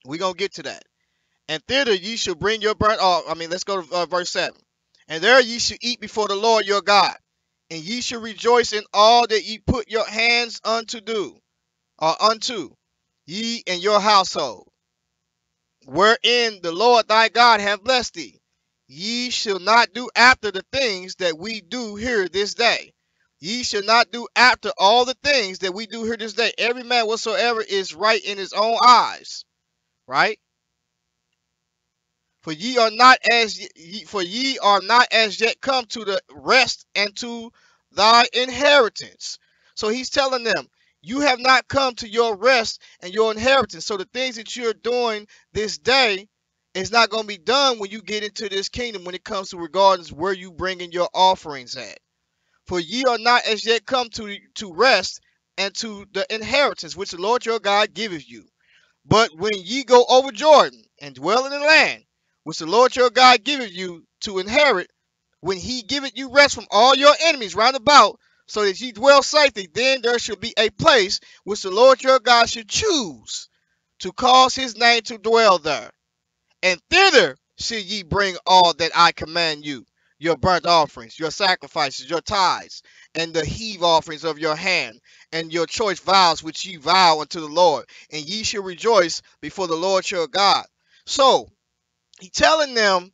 We're going to get to that. And thither ye shall bring your burnt offering. Let's go to verse 7. And there ye shall eat before the Lord your God. And ye shall rejoice in all that ye put your hands unto do, or unto, ye and your household, wherein the Lord thy God hath blessed thee. Ye shall not do after the things that we do here this day. Ye shall not do after all the things that we do here this day. Every man whatsoever is right in his own eyes, right? For ye are not as for ye are not as yet come to the rest and to thy inheritance. So he's telling them, you have not come to your rest and your inheritance. So the things that you're doing this day is not going to be done when you get into this kingdom when it comes to regardless where you bringing your offerings at. For ye are not as yet come to rest and to the inheritance which the Lord your God giveth you. But when ye go over Jordan and dwell in the land which the Lord your God giveth you to inherit, when he giveth you rest from all your enemies round about, so that ye dwell safely, then there shall be a place which the Lord your God should choose to cause his name to dwell there. And thither shall ye bring all that I command you, your burnt offerings, your sacrifices, your tithes, and the heave offerings of your hand, and your choice vows which ye vow unto the Lord, and ye shall rejoice before the Lord your God. So he telling them,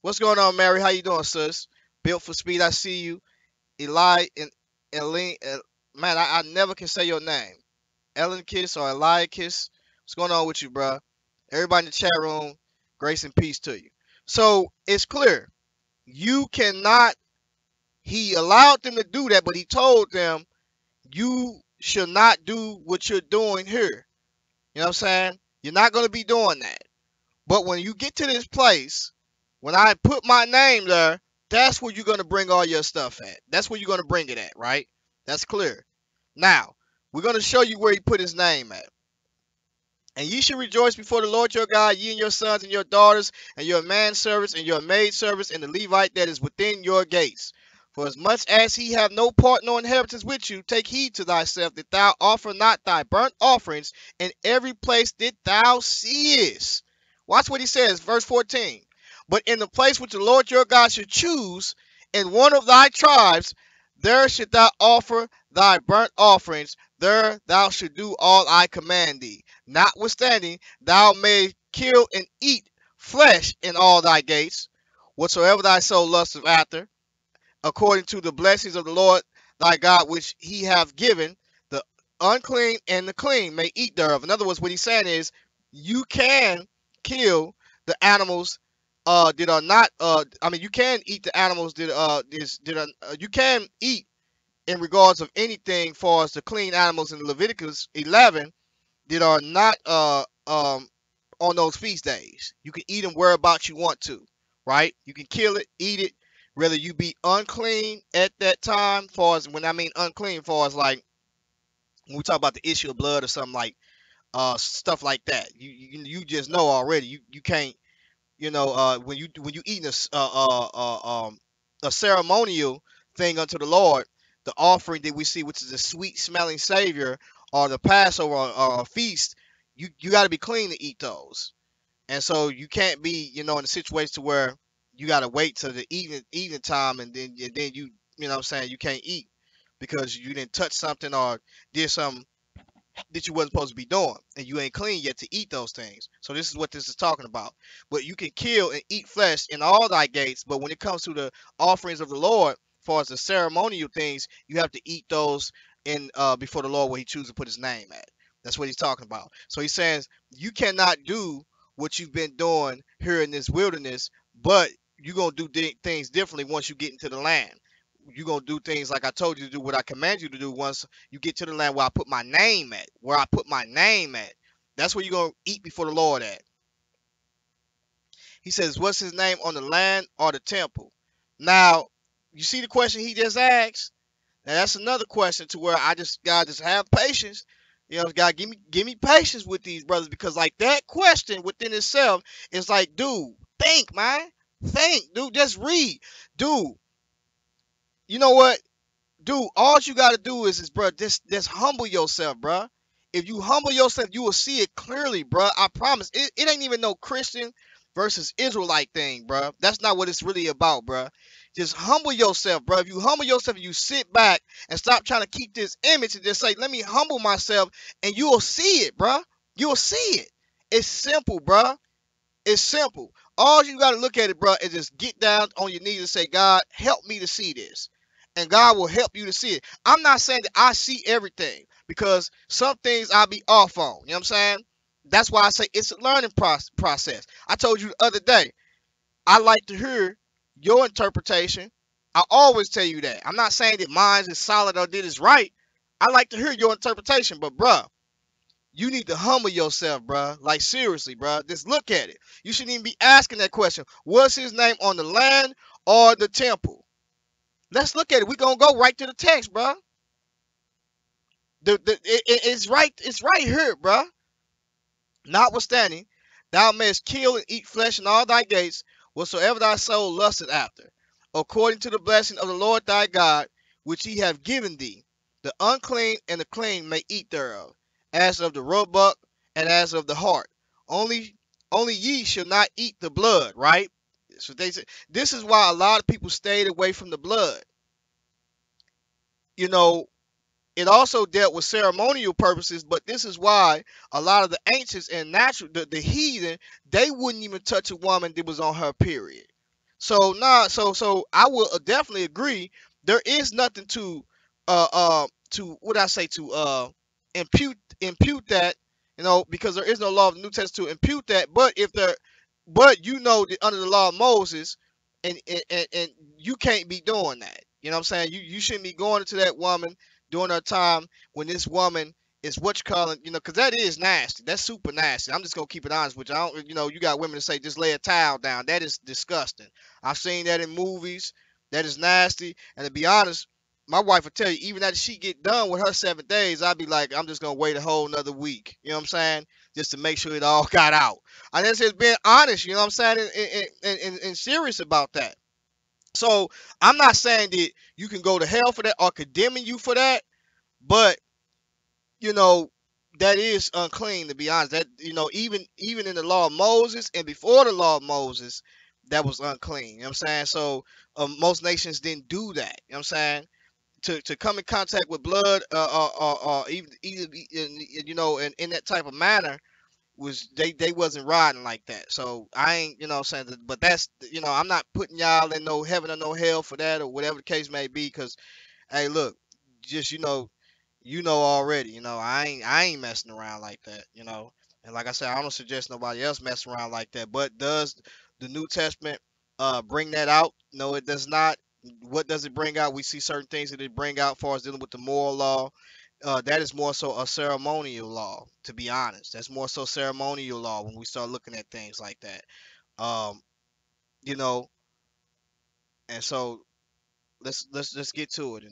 what's going on, Mary? How you doing, sis? Built for speed, I see you. Eli and Ellen, man, I never can say your name. Ellen Kiss or Eliakis. What's going on with you, bro? Everybody in the chat room, grace and peace to you. So it's clear. You cannot, he allowed them to do that, but he told them, you should not do what you're doing here. You know what I'm saying? You're not going to be doing that. But when you get to this place, when I put my name there, that's where you're going to bring all your stuff at. That's where you're going to bring it at, right? That's clear. Now, we're going to show you where he put his name at. And ye shall rejoice before the Lord your God, ye and your sons and your daughters, and your manservants and your maidservants, and the Levite that is within your gates. For as much as he have no part nor inheritance with you, take heed to thyself that thou offer not thy burnt offerings in every place that thou seest. Watch what he says, verse 14. But in the place which the Lord your God should choose, in one of thy tribes, there should thou offer thy burnt offerings, there thou should do all I command thee. Notwithstanding, thou mayest kill and eat flesh in all thy gates, whatsoever thy soul lusteth after, according to the blessings of the Lord thy God, which he hath given. The unclean and the clean may eat thereof. In other words, what he's saying is, you can kill the animals that are not. You can eat the animals you can eat in regards of anything, far as the clean animals in Leviticus 11 that are not on those feast days. You can eat them whereabouts you want to, right? You can kill it, eat it, whether you be unclean at that time, far as when I mean unclean, far as like when we talk about the issue of blood or something like stuff like that. You just know already. You can't, when you eating a ceremonial thing unto the Lord, the offering that we see, which is a sweet smelling savior, or the Passover or a feast, you got to be clean to eat those. And so you can't be, in a situation to where you got to wait till the evening time, and then you know what I'm saying, you can't eat because you didn't touch something or did something that you wasn't supposed to be doing, and you ain't clean yet to eat those things. So this is what this is talking about. But you can kill and eat flesh in all thy gates, but when it comes to the offerings of the Lord, as far as the ceremonial things, you have to eat those in before the Lord where he chooses to put his name at. That's what he's talking about. So he says you cannot do what you've been doing here in this wilderness, but you're gonna do things differently once you get into the land. You're gonna do things like I told you to do, what I command you to do once you get to the land where I put my name at. Where I put my name at. That's where you're gonna eat before the Lord at. He says, what's his name, on the land or the temple? Now, you see the question he just asked? Now that's another question to where I just gotta just have patience. You know, God give me patience with these brothers because like that question within itself is like, dude, think, man. Think, dude, just read. Dude, you know what? Dude, all you gotta do is bro, just humble yourself, bro. If you humble yourself, you will see it clearly, bro. I promise. It ain't even no Christian versus Israelite thing, bro. That's not what it's really about, bro. Just humble yourself, bro. If you humble yourself, you sit back and stop trying to keep this image and just say, "Let me humble myself," and you will see it, bro. You'll see it. It's simple, bro. It's simple. All you got to look at it, bro, is just get down on your knees and say, God, help me to see this. And God will help you to see it. I'm not saying that I see everything because some things I'll be off on. You know what I'm saying? That's why I say it's a learning process. I told you the other day, I like to hear your interpretation. I always tell you that. I'm not saying that mine is solid or that is right. I like to hear your interpretation, but bruh, you need to humble yourself, bro. Like seriously, bro. Just look at it. You shouldn't even be asking that question. Was his name on the land or the temple? Let's look at it. We're gonna go right to the text, bro. It's right. It's right here, bro. Notwithstanding, thou mayest kill and eat flesh in all thy gates, whatsoever thy soul lusteth after, according to the blessing of the Lord thy God, which he hath given thee. The unclean and the clean may eat thereof, as of the roebuck and as of the hart. Only, only ye shall not eat the blood. Right? So they say this is why a lot of people stayed away from the blood. You know, it also dealt with ceremonial purposes, but this is why a lot of the ancients and the heathen, they wouldn't even touch a woman that was on her period. So so I will definitely agree. There is nothing to what I say to impute that, because there is no law of the New Testament to impute that. But if there, but that under the law of Moses, and you can't be doing that. You know what I'm saying? You shouldn't be going into that woman during her time when this woman is what you call it, because that is nasty. That's super nasty. I'm just gonna keep it honest with you. I don't, you got women that say just lay a towel down. That is disgusting. I've seen that in movies. That is nasty. And to be honest, my wife will tell you, even after she get done with her 7 days, I'd be like, I'm just gonna wait a whole another week. You know what I'm saying? Just to make sure it all got out. I just being honest. You know what I'm saying? And serious about that. So I'm not saying that you can go to hell for that or condemning you for that, but you know that is unclean, to be honest. That, even in the law of Moses and before the law of Moses, that was unclean. You know what I'm saying? So most nations didn't do that. You know what I'm saying? To come in contact with blood, or even in that type of manner, was they wasn't riding like that. So I ain't, what I'm saying, but that's, I'm not putting y'all in no heaven or no hell for that or whatever the case may be, because hey, look, just already, I ain't messing around like that. And like I said, I don't suggest nobody else mess around like that. But does the New Testament bring that out? No, it does not. What does it bring out? We see certain things that it bring out as far as dealing with the moral law. That is more so a ceremonial law, to be honest. That's more so ceremonial law when we start looking at things like that. Um, you know, and so let's just get to it.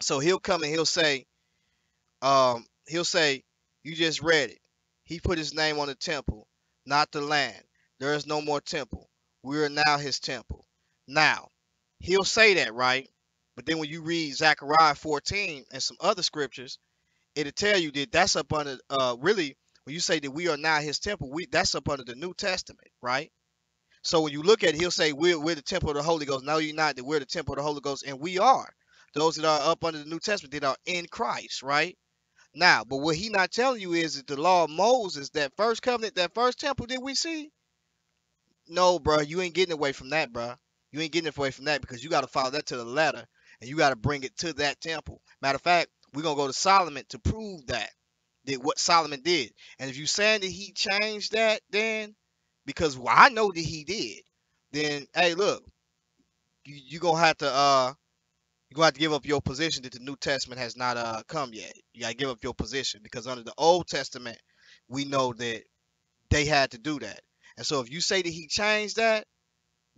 So he'll come and he'll say, you just read it. He put his name on the temple, not the land. There is no more temple. We are now his temple. Now, he'll say that, right? But then when you read Zechariah 14 and some other scriptures, it'll tell you that that's up under, really, when you say that we are now his temple, that's up under the New Testament, right? So when you look at it, he'll say, we're the temple of the Holy Ghost. No, you're not, that we're the temple of the Holy Ghost, and we are. Those that are up under the New Testament that are in Christ, right? Now, but what he not telling you is that the law of Moses, that first covenant, that first temple that we see, no, bro, you ain't getting away from that, bro. You ain't getting away from that because you got to follow that to the letter, and you got to bring it to that temple. Matter of fact, we're gonna go to Solomon to prove that what Solomon did. And if you saying that he changed that, then because I know that he did, then hey, look, you gonna have to you're gonna have to give up your position that the New Testament has not come yet. You gotta give up your position because under the Old Testament, we know that they had to do that. And so if you say that he changed that,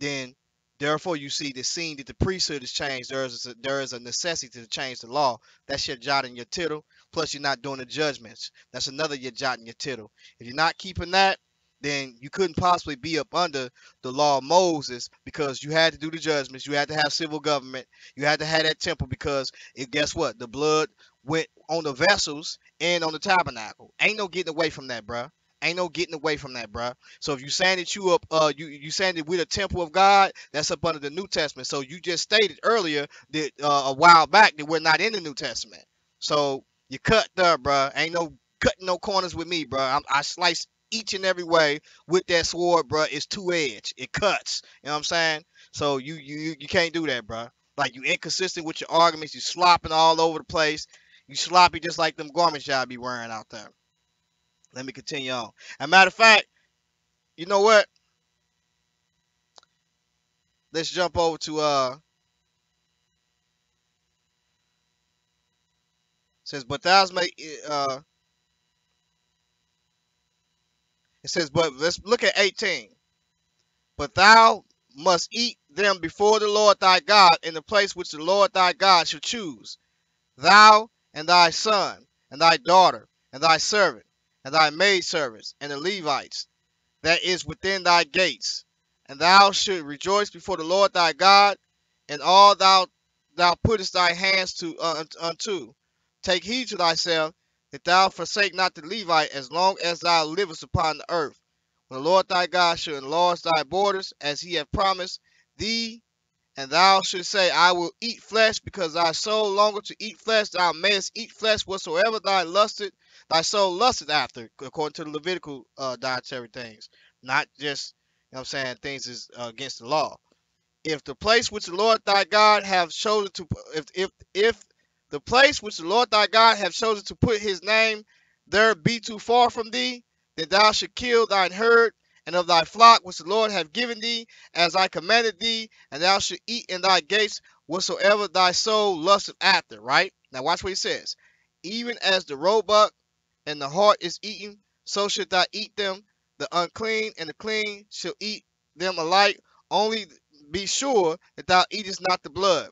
then therefore you see the scene that the priesthood has changed. There is a necessity to change the law. That's your jot and your tittle. Plus, you're not doing the judgments. That's another your jot and your tittle. If you're not keeping that, then you couldn't possibly be up under the law of Moses because you had to do the judgments. You had to have civil government. You had to have that temple because guess what? The blood went on the vessels and on the tabernacle. Ain't no getting away from that, bruh. Ain't no getting away from that, bruh. So if you saying that you up, you saying that we're the temple of God, that's up under the New Testament. So you just stated earlier that a while back that we're not in the New Testament. So you cut there, bruh. Ain't no cutting no corners with me, bruh. I slice each and every way with that sword, bruh. It's two edged. It cuts. You know what I'm saying? So you can't do that, bruh. Like you inconsistent with your arguments. You slopping all over the place. You sloppy just like them garments y'all be wearing out there. Let me continue on. As a matter of fact, you know what? Let's jump over to says but thou may it says but let's look at 18. But thou must eat them before the Lord thy God in the place which the Lord thy God shall choose. Thou and thy son and thy daughter and thy servant and thy maidservants and the Levites that is within thy gates, and thou should rejoice before the Lord thy God, and all thou puttest thy hands to unto. Take heed to thyself that thou forsake not the Levite as long as thou livest upon the earth. When the Lord thy God shall enlarge thy borders, as he hath promised thee, and thou shouldst say, I will eat flesh, because thy soul longeth to eat flesh. Thou mayest eat flesh whatsoever thy soul lusted after, according to the Levitical dietary things. Not just, you know what I'm saying, things is against the law. If the place which the Lord thy God have chosen to if the place which the Lord thy God have chosen to put his name there be too far from thee, then thou shalt kill thine herd and of thy flock which the Lord hath given thee, as I commanded thee, and thou shalt eat in thy gates whatsoever thy soul lusteth after. Right? Now watch what he says. Even as the roebuck and the hart is eaten, so should thou eat them. The unclean and the clean shall eat them alike. Only be sure that thou eatest not the blood.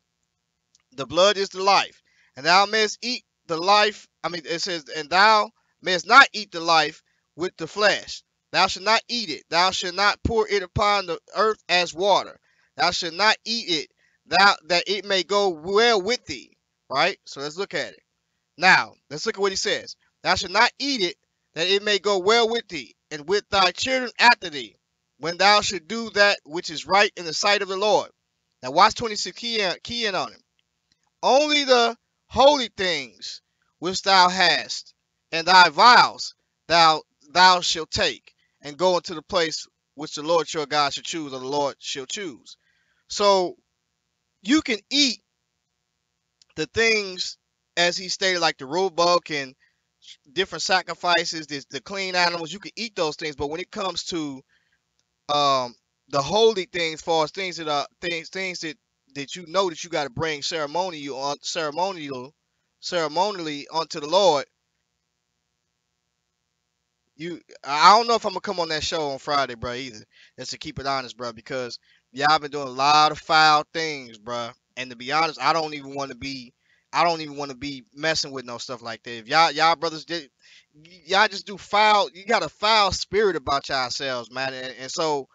The blood is the life. And thou mayest eat the life. It says, and thou mayest not eat the life with the flesh. Thou shalt not eat it. Thou shalt not pour it upon the earth as water. Thou shalt not eat it, that it may go well with thee. Right? So let's look at it. Now, let's look at what he says. Thou shalt not eat it, that it may go well with thee, and with thy children after thee, when thou shalt do that which is right in the sight of the Lord. Now, watch 26, key in on him. Only the holy things which thou hast, and thy vows thou shalt take, and go into the place which the Lord your God shall choose, or the Lord shall choose. So, you can eat the things, as he stated, like the roebuck and different sacrifices, the clean animals, you can eat those things. But when it comes to the holy things, as far as things that are things that you know that you got to bring ceremonially onto the Lord, I don't know if I'm gonna come on that show on Friday, bro, either. Just to keep it honest, bro, because y'all been doing a lot of foul things, bro. And to be honest, I don't even want to be messing with no stuff like that. If y'all brothers did, y'all just do foul. You got a foul spirit about yourselves, man. And so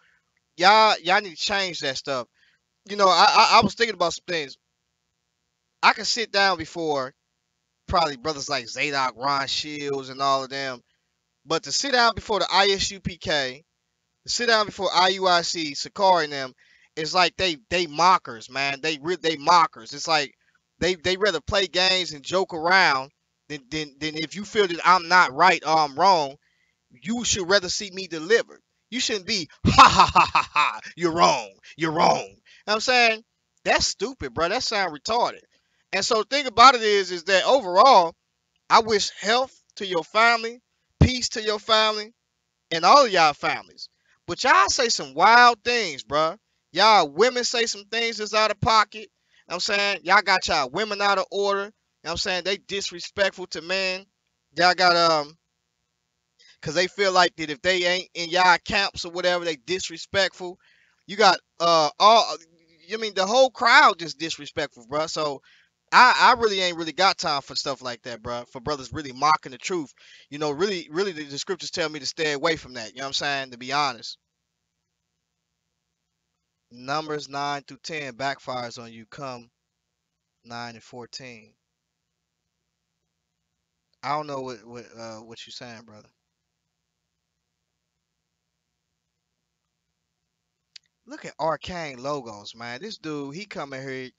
y'all need to change that stuff. I was thinking about some things. I can sit down before probably brothers like Zadok, Ron Shields, and all of them, but to sit down before the ISUPK, to sit down before IUIC, Sakari and them, it's like they mockers, man. They mockers. It's like they rather play games and joke around than if you feel that I'm not right or I'm wrong, you should rather see me delivered. You shouldn't be ha ha ha ha ha. You're wrong. You're wrong. You know what I'm saying? That's stupid, bro. That sounds retarded. And so the thing about it is that overall, I wish health to your family, peace to your family, and all of y'all families. But y'all say some wild things, bro. Y'all women say some things that's out of pocket. You know what I'm saying? Y'all got y'all women out of order. You know what I'm saying? They disrespectful to men. Y'all got Cause they feel like that if they ain't in y'all camps or whatever, they disrespectful. You got all I mean the whole crowd just disrespectful, bro. So I really ain't really got time for stuff like that, bro. For brothers really mocking the truth. You know, really the scriptures tell me to stay away from that. You know what I'm saying? To be honest. Numbers 9 through 10 backfires on you come 9 and 14. I don't know what you saying, brother. Look at Arcane logos, man. This dude, he coming here.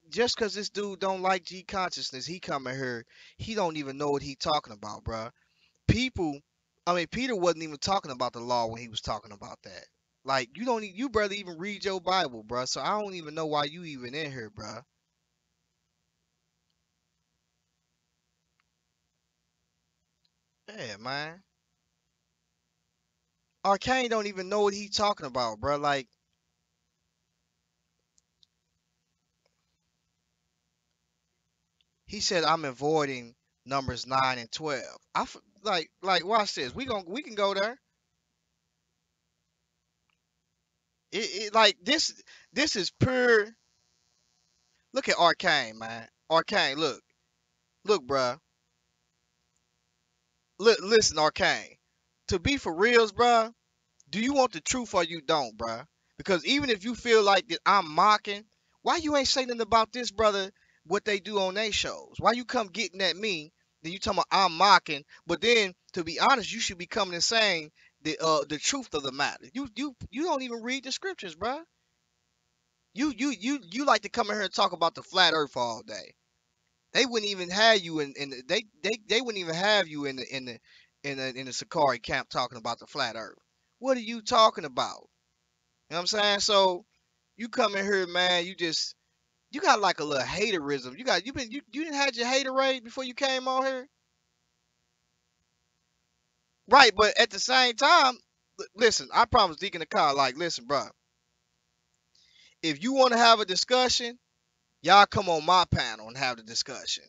Just cause this dude don't like G consciousness, he coming here. He don't even know what he talking about, bruh. People, I mean, Peter wasn't even talking about the law when he was talking about that. Like you don't, you barely even read your Bible, bruh. So I don't even know why you even in here, bruh. Yeah, man. Arcane don't even know what he talking about, bruh. Like he said, I'm avoiding numbers 9 and 12. Like watch this. We can go there. It like this is pure. Look at Arcane, man. Arcane, look, bruh. Listen, Arcane. To be for reals, bruh. Do you want the truth or you don't, bruh? Because even if you feel like that I'm mocking, why you ain't saying nothing about this, brother? What they do on their shows? Why you come getting at me? Then you talking about I'm mocking, but then to be honest, you should be coming and saying the truth of the matter. You don't even read the scriptures, bruh. You like to come in here and talk about the flat earth all day. They wouldn't even have you they wouldn't even have you in the Sakari camp talking about the flat earth. What are you talking about? You know what I'm saying? So you come in here, man, you got like a little haterism. You didn't had your haterade before you came on here. Right, but at the same time, listen, I promise Deacon the Car, like, listen, bro, if you want to have a discussion, y'all come on my panel and have the discussion.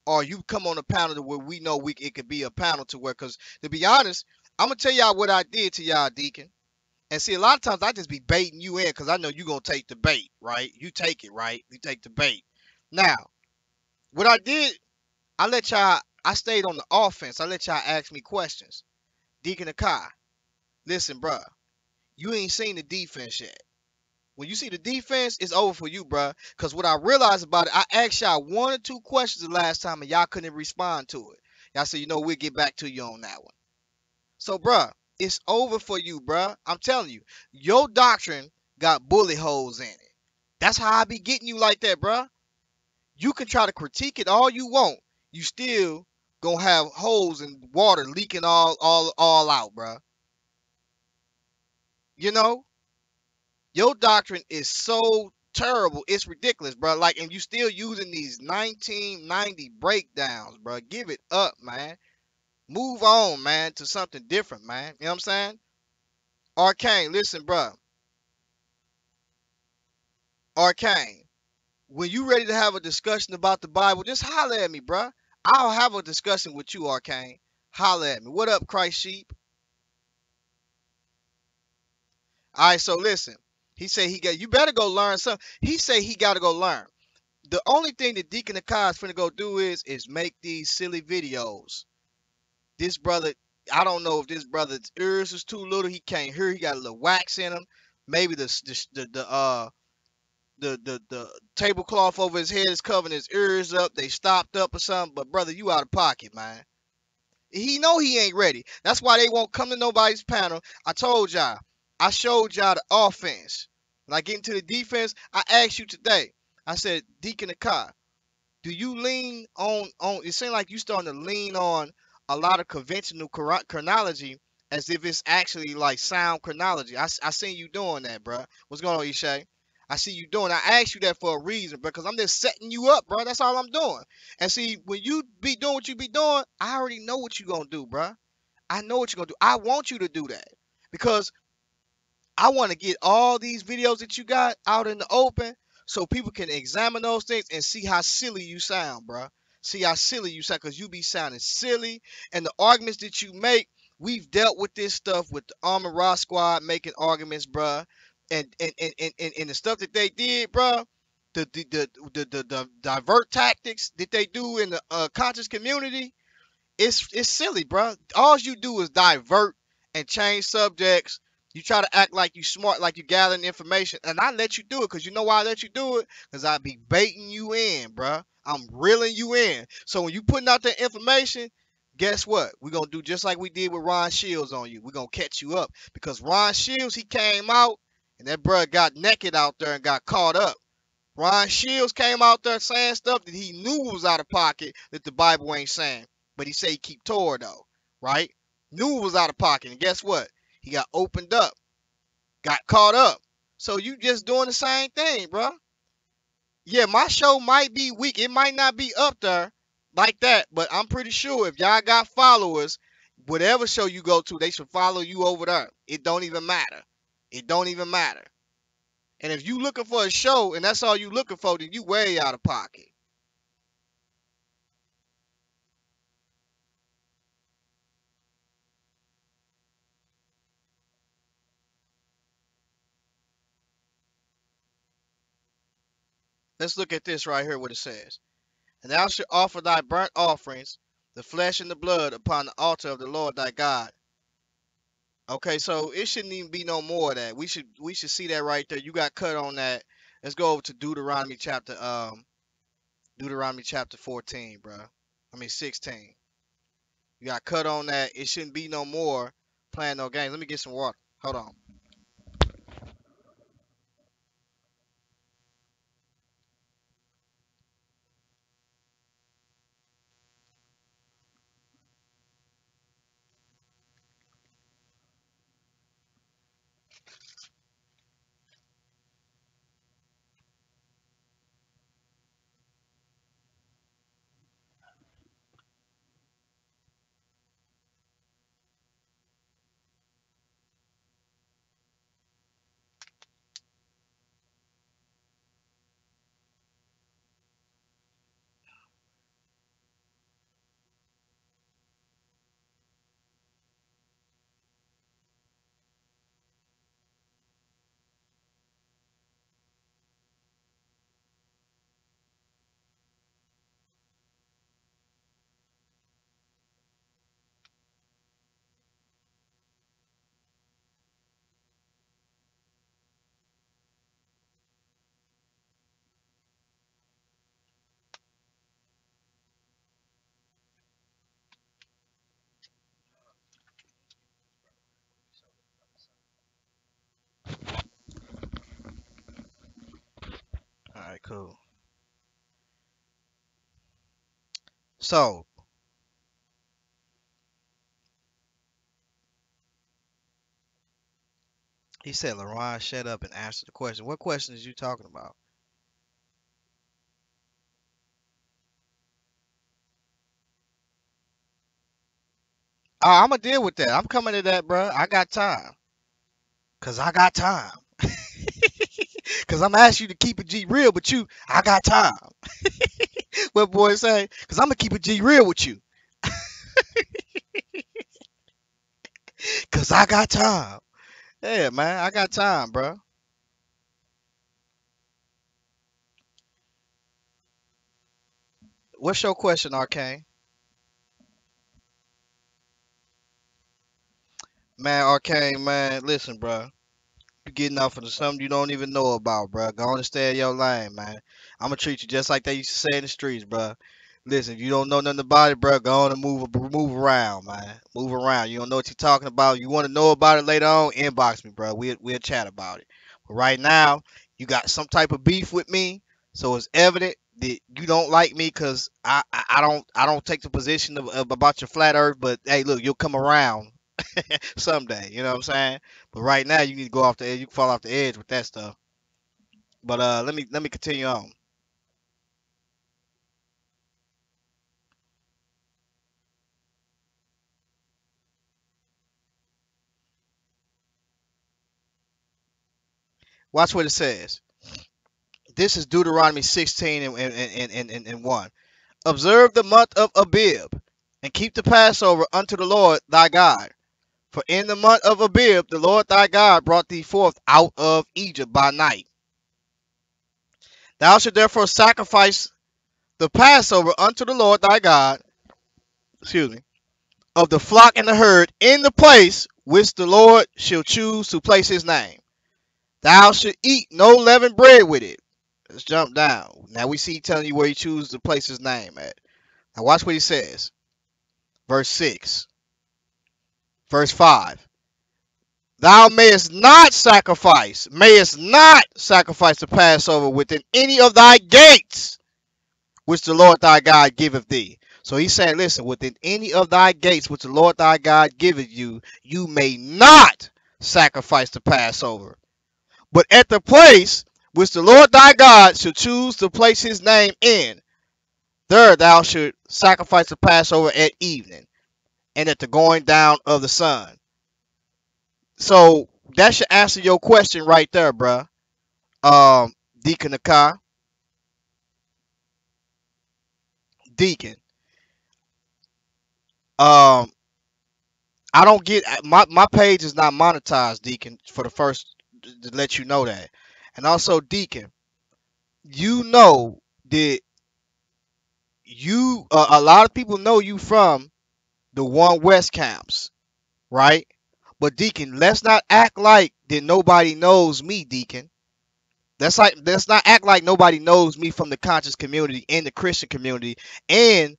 Or you come on a panel to where we know it could be a panel to where, because to be honest, I'm gonna tell y'all what I did to y'all, Deacon. And see, a lot of times I just be baiting you in because I know you gonna take the bait, right? You take it, right? You take the bait. Now, what I did, I stayed on the offense. I let y'all ask me questions. Deacon Akai, listen, bruh, you ain't seen the defense yet. When you see the defense, it's over for you, bruh. Because what I realized about it, I asked y'all one or two questions the last time and y'all couldn't respond to it. Y'all said, we'll get back to you on that one. So, bruh, it's over for you, bruh. I'm telling you, your doctrine got bullet holes in it. That's how I be getting you like that, bruh. You can try to critique it all you want. You still gonna have holes and water leaking all out, bruh. You know, your doctrine is so terrible, it's ridiculous, bro. Like, and you still using these 1990 breakdowns, bro. Give it up, man. Move on, man, to something different, man. You know what I'm saying? Arcane, listen, bro. Arcane, when you ready to have a discussion about the Bible, just holler at me, bro. I'll have a discussion with you, Arcane. Holler at me. What up, Christ Sheep? All right, so listen. He said you better go learn something. He say he got to go learn. The only thing that Deacon Akai is finna go do is make these silly videos. This brother, I don't know if this brother's ears is too little. He can't hear. He got a little wax in him. Maybe the tablecloth over his head is covering his ears up. They stopped up or something. But brother, you out of pocket, man. He know he ain't ready. That's why they won't come to nobody's panel. I told y'all. I showed y'all the offense. When I get into the defense, I asked you today. I said, Deacon Akai, do you lean on it seems like you starting to lean on a lot of conventional chronology as if it's actually like sound chronology. I seen you doing that, bro. What's going on, Ishay? I see you doing. I asked you that for a reason, because I'm just setting you up, bro. That's all I'm doing. And see, when you be doing what you be doing, I already know what you gonna do, bro. I know what you're gonna do. I want you to do that because I want to get all these videos that you got out in the open so people can examine those things and see how silly you sound, bro. See how silly you sound, because you be sounding silly. And the arguments that you make, we've dealt with this stuff with the Armor Raw Squad making arguments, bruh. And the stuff that they did, bruh, the divert tactics that they do in the conscious community, it's silly, bro. All you do is divert and change subjects. You try to act like you smart, like you gathering information, and I let you do it because you know why I let you do it? Because I be baiting you in, bro. I'm reeling you in. So when you putting out that information, guess what? We're gonna do just like we did with Ron Shields on you. We're gonna catch you up because Ron Shields, he came out and that bro got naked out there and got caught up. Ron Shields came out there saying stuff that he knew was out of pocket that the Bible ain't saying. But he said he keep Torah though, right? Knew it was out of pocket. And guess what? He got opened up, got caught up. So you just doing the same thing, bro. Yeah, my show might be weak. It might not be up there like that, but I'm pretty sure if y'all got followers, whatever show you go to, they should follow you over there. It don't even matter. It don't even matter. And if you looking for a show and that's all you looking for, then you way out of pocket. Let's look at this right here, what it says. And thou shalt offer thy burnt offerings, the flesh and the blood, upon the altar of the Lord thy God. Okay, so it shouldn't even be no more of that. We should see that right there. You got cut on that. Let's go over to Deuteronomy chapter 14, bro. I mean 16. You got cut on that. It shouldn't be no more playing no games. Let me get some water. Hold on. All right, cool. So he said, LaRon, shut up and answer the question. What question is you talking about? I'm gonna deal with that. I'm coming to that, bro. I got time. Cause I got time. Cause I'm asking you to keep it G real, but I got time. What boy say? Cause I'm gonna keep it G real with you. Cause I got time. Yeah, man, I got time, bro. What's your question, Arcane? Man, Arcane, man, listen, bro. You getting off into something you don't even know about, bro. Go on and stay in your lane, man. I'm gonna treat you just like they used to say in the streets, bro. Listen, if you don't know nothing about it, bro, go on and move around, man. Move around. You don't know what you're talking about. You want to know about it later on? Inbox me, bro. We'll chat about it. But right now, you got some type of beef with me, so it's evident that you don't like me because I don't take the position of about your flat Earth. But hey, look, you'll come around someday. You know what I'm saying? But right now, you need to go off the edge. You can fall off the edge with that stuff. But let me continue on. Watch what it says. This is Deuteronomy 16 and 1. Observe the month of Abib, and keep the Passover unto the Lord thy God. For in the month of Abib the Lord thy God brought thee forth out of Egypt by night. Thou shalt therefore sacrifice the Passover unto the Lord thy God, excuse me, of the flock and the herd in the place which the Lord shall choose to place his name. Thou shalt eat no leavened bread with it. Let's jump down. Now we see telling you where he chooses to place his name at. Now watch what he says. Verse 6. Verse 5. Mayest not sacrifice the Passover within any of thy gates, which the Lord thy God giveth thee. So he's saying, listen, within any of thy gates, which the Lord thy God giveth you, you may not sacrifice the Passover. But at the place which the Lord thy God shall choose to place his name in, there thou shalt sacrifice the Passover at evening, and at the going down of the sun. So that should answer your question right there, bruh. Deacon the Car, Deacon. Um, I don't get my page is not monetized, Deacon. For the first to let you know that, and also Deacon, you know that you a lot of people know you from the One West camps, right? But Deacon, let's not act like that nobody knows me, Deacon. Let's not act like nobody knows me from the conscious community and the Christian community, and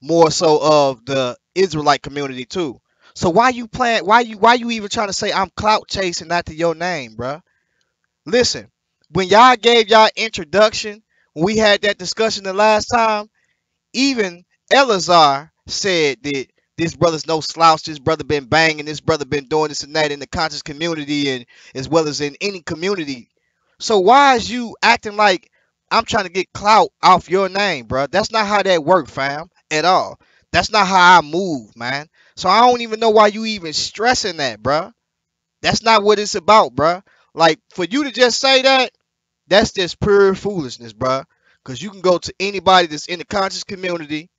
more so of the Israelite community too. So why you playing? Why you even trying to say I'm clout chasing after your name, bruh? Listen, when y'all gave y'all introduction, when we had that discussion the last time, even Elazar said that this brother's no slouch. This brother been banging. This brother been doing this and that in the conscious community and as well as in any community. So why is you acting like I'm trying to get clout off your name, bro? That's not how that work, fam, at all. That's not how I move, man. So I don't even know why you even stressing that, bro. That's not what it's about, bro. Like for you to just say that, that's just pure foolishness, bro. Because you can go to anybody that's in the conscious community,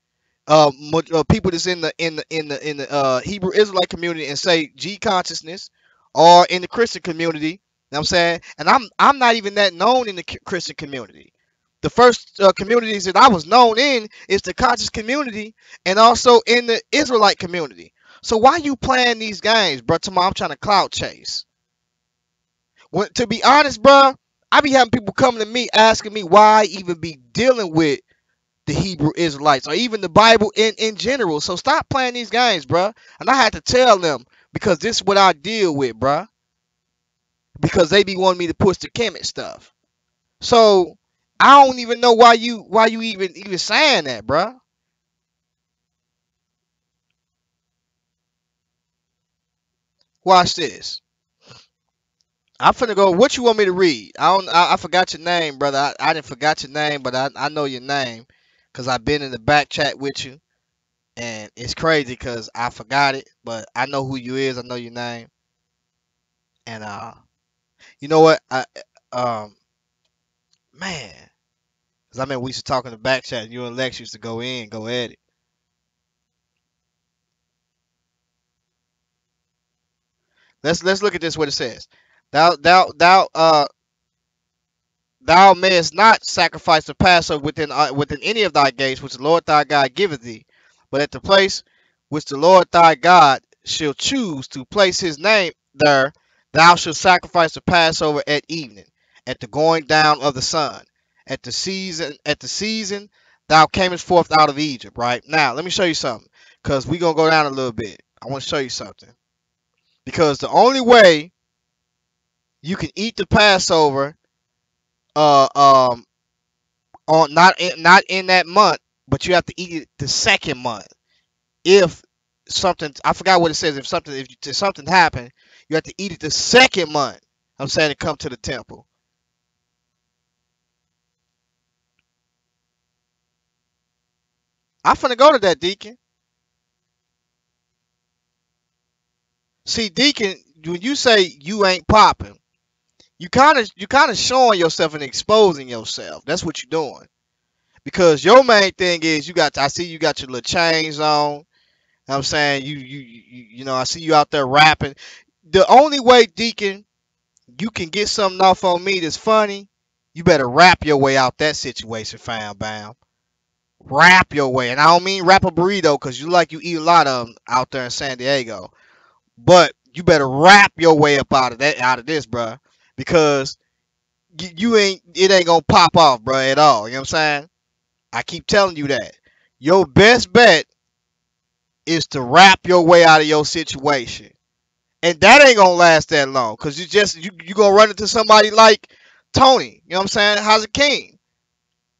people that's in the Hebrew Israelite community and say G consciousness, or in the Christian community. You know what I'm saying, and I'm not even that known in the Christian community. The first communities that I was known in is the conscious community and also in the Israelite community. So why you playing these games, bro? Tomorrow I'm trying to cloud chase. When, to be honest, bro, I be having people coming to me asking me why I even be dealing with the Hebrew Israelites or even the Bible in general. So stop playing these games, bruh. And I had to tell them because this is what I deal with, bruh. Because they be wanting me to push the Kemet stuff. So I don't even know why you even saying that, bruh. Watch this. I'm finna go. What you want me to read? I forgot your name, brother. I didn't forgot your name, but I know your name because I've been in the back chat with you, and it's crazy because I forgot it, but I know who you is. I know your name, and you know what? Um, man, because I mean, we used to talk in the back chat. And you and Lex used to go at it. Let's look at this. What it says. Thou mayest not sacrifice the Passover within any of thy gates, which the Lord thy God giveth thee, but at the place which the Lord thy God shall choose to place his name there, thou shalt sacrifice the Passover at evening, at the going down of the sun, at the season thou camest forth out of Egypt. Right now, let me show you something, because we're gonna go down a little bit. I want to show you something, because the only way you can eat the Passover, uh, um, on not in that month, but you have to eat it the second month. If something, I forgot what it says. If something happened, you have to eat it the second month. I'm saying to come to the temple. I'm finna go to that, Deacon. See, Deacon, when you say you ain't popping, you kind of showing yourself and exposing yourself. That's what you're doing. Because your main thing is I see you got your little chains on. You know what I'm saying? You know, I see you out there rapping. The only way, Deacon, you can get something off on me that's funny, you better rap your way out that situation, fam bam. Rap your way. And I don't mean rap a burrito because you eat a lot of them out there in San Diego. But you better rap your way up out of this, bruh. Because it ain't gonna pop off, bruh, at all. You know what I'm saying? I keep telling you that. Your best bet is to rap your way out of your situation. And that ain't gonna last that long. Cause you gonna run into somebody like Tony, you know what I'm saying? How's a king?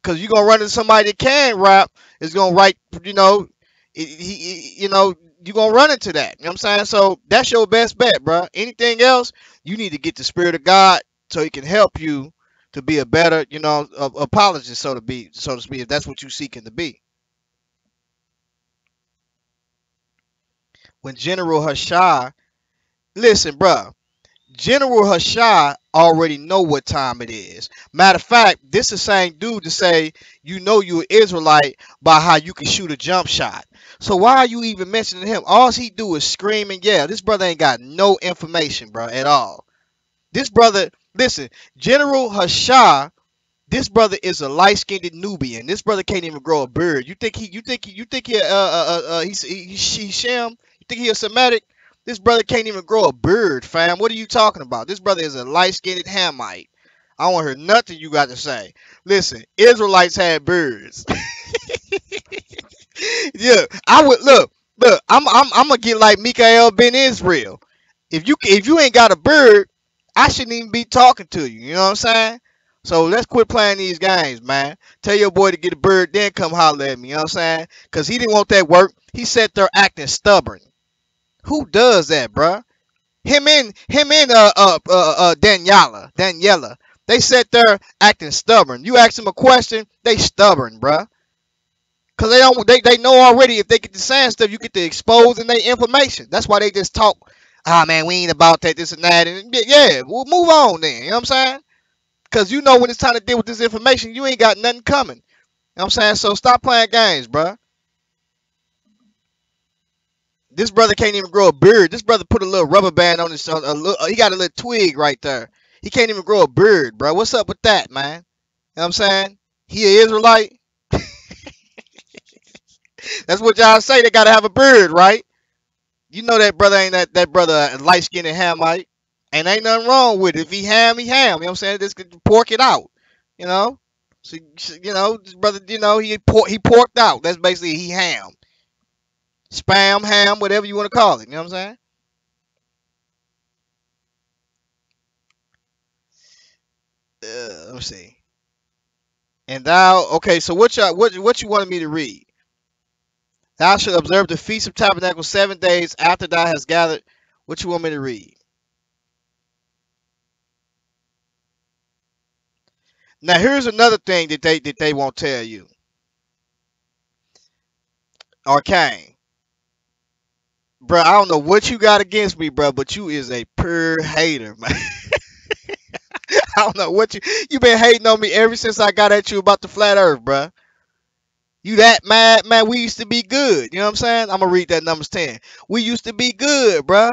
Cause you gonna run into somebody that can rap, is gonna write, you know, you know, you gonna run into that. You know what I'm saying? So that's your best bet, bro. Anything else, you need to get the spirit of God so he can help you to be a better, you know, apologist, so to speak, if that's what you're seeking to be. When General Hashai, listen, bro, General Hashai already know what time it is. Matter of fact, this the same dude to say you know you an Israelite by how you can shoot a jump shot. So why are you even mentioning him? All he do is scream and yell. This brother ain't got no information, bro, at all. This brother, listen, General Hashai, this brother is a light-skinned Nubian. This brother can't even grow a beard. You think he he's Shem? You think he a Semitic? This brother can't even grow a beard, fam. What are you talking about? This brother is a light-skinned Hamite. I don't want to hear nothing you got to say. Listen, Israelites had beards. Yeah, I would look. I'm gonna get like Mikael Ben Israel. If you ain't got a bird, I shouldn't even be talking to you. You know what I'm saying? So let's quit playing these games, man. Tell your boy to get a bird, then come holler at me. You know what I'm saying? Cause he didn't want that work. He sat there acting stubborn. Who does that, bruh? Him and Daniela. They sat there acting stubborn. You ask them a question, they stubborn, bruh. Cause they know already if they get the sand stuff, you get to expose and they information. That's why they just talk. Ah man, we ain't about that, this and that. And yeah, we'll move on then. You know what I'm saying? Cause you know when it's time to deal with this information, you ain't got nothing coming. You know what I'm saying? So stop playing games, bruh. This brother can't even grow a beard. This brother put a little rubber band on his. He got a little twig right there. He can't even grow a beard, bro. What's up with that, man? You know what I'm saying? He an Israelite. That's what y'all say. They gotta have a beard, right? You know that brother ain't that brother light skinned Hamite. And ain't nothing wrong with it. If he ham, he ham. You know what I'm saying? Just pork it out. You know? So you know, this brother, you know, he porked out. That's basically he ham. Spam, ham, whatever you want to call it. You know what I'm saying? Let me see. And thou, okay, so what you wanted me to read? Thou shalt observe the feast of tabernacles 7 days after thou hast gathered. What you want me to read? Now here's another thing that they won't tell you. Arcane. Bro, I don't know what you got against me, bro, but you is a pure hater, man. I don't know what you been hating on me ever since I got at you about the flat earth, bro. You that mad, man? We used to be good. You know what I'm saying? I'm gonna read that Numbers 10. We used to be good, bro.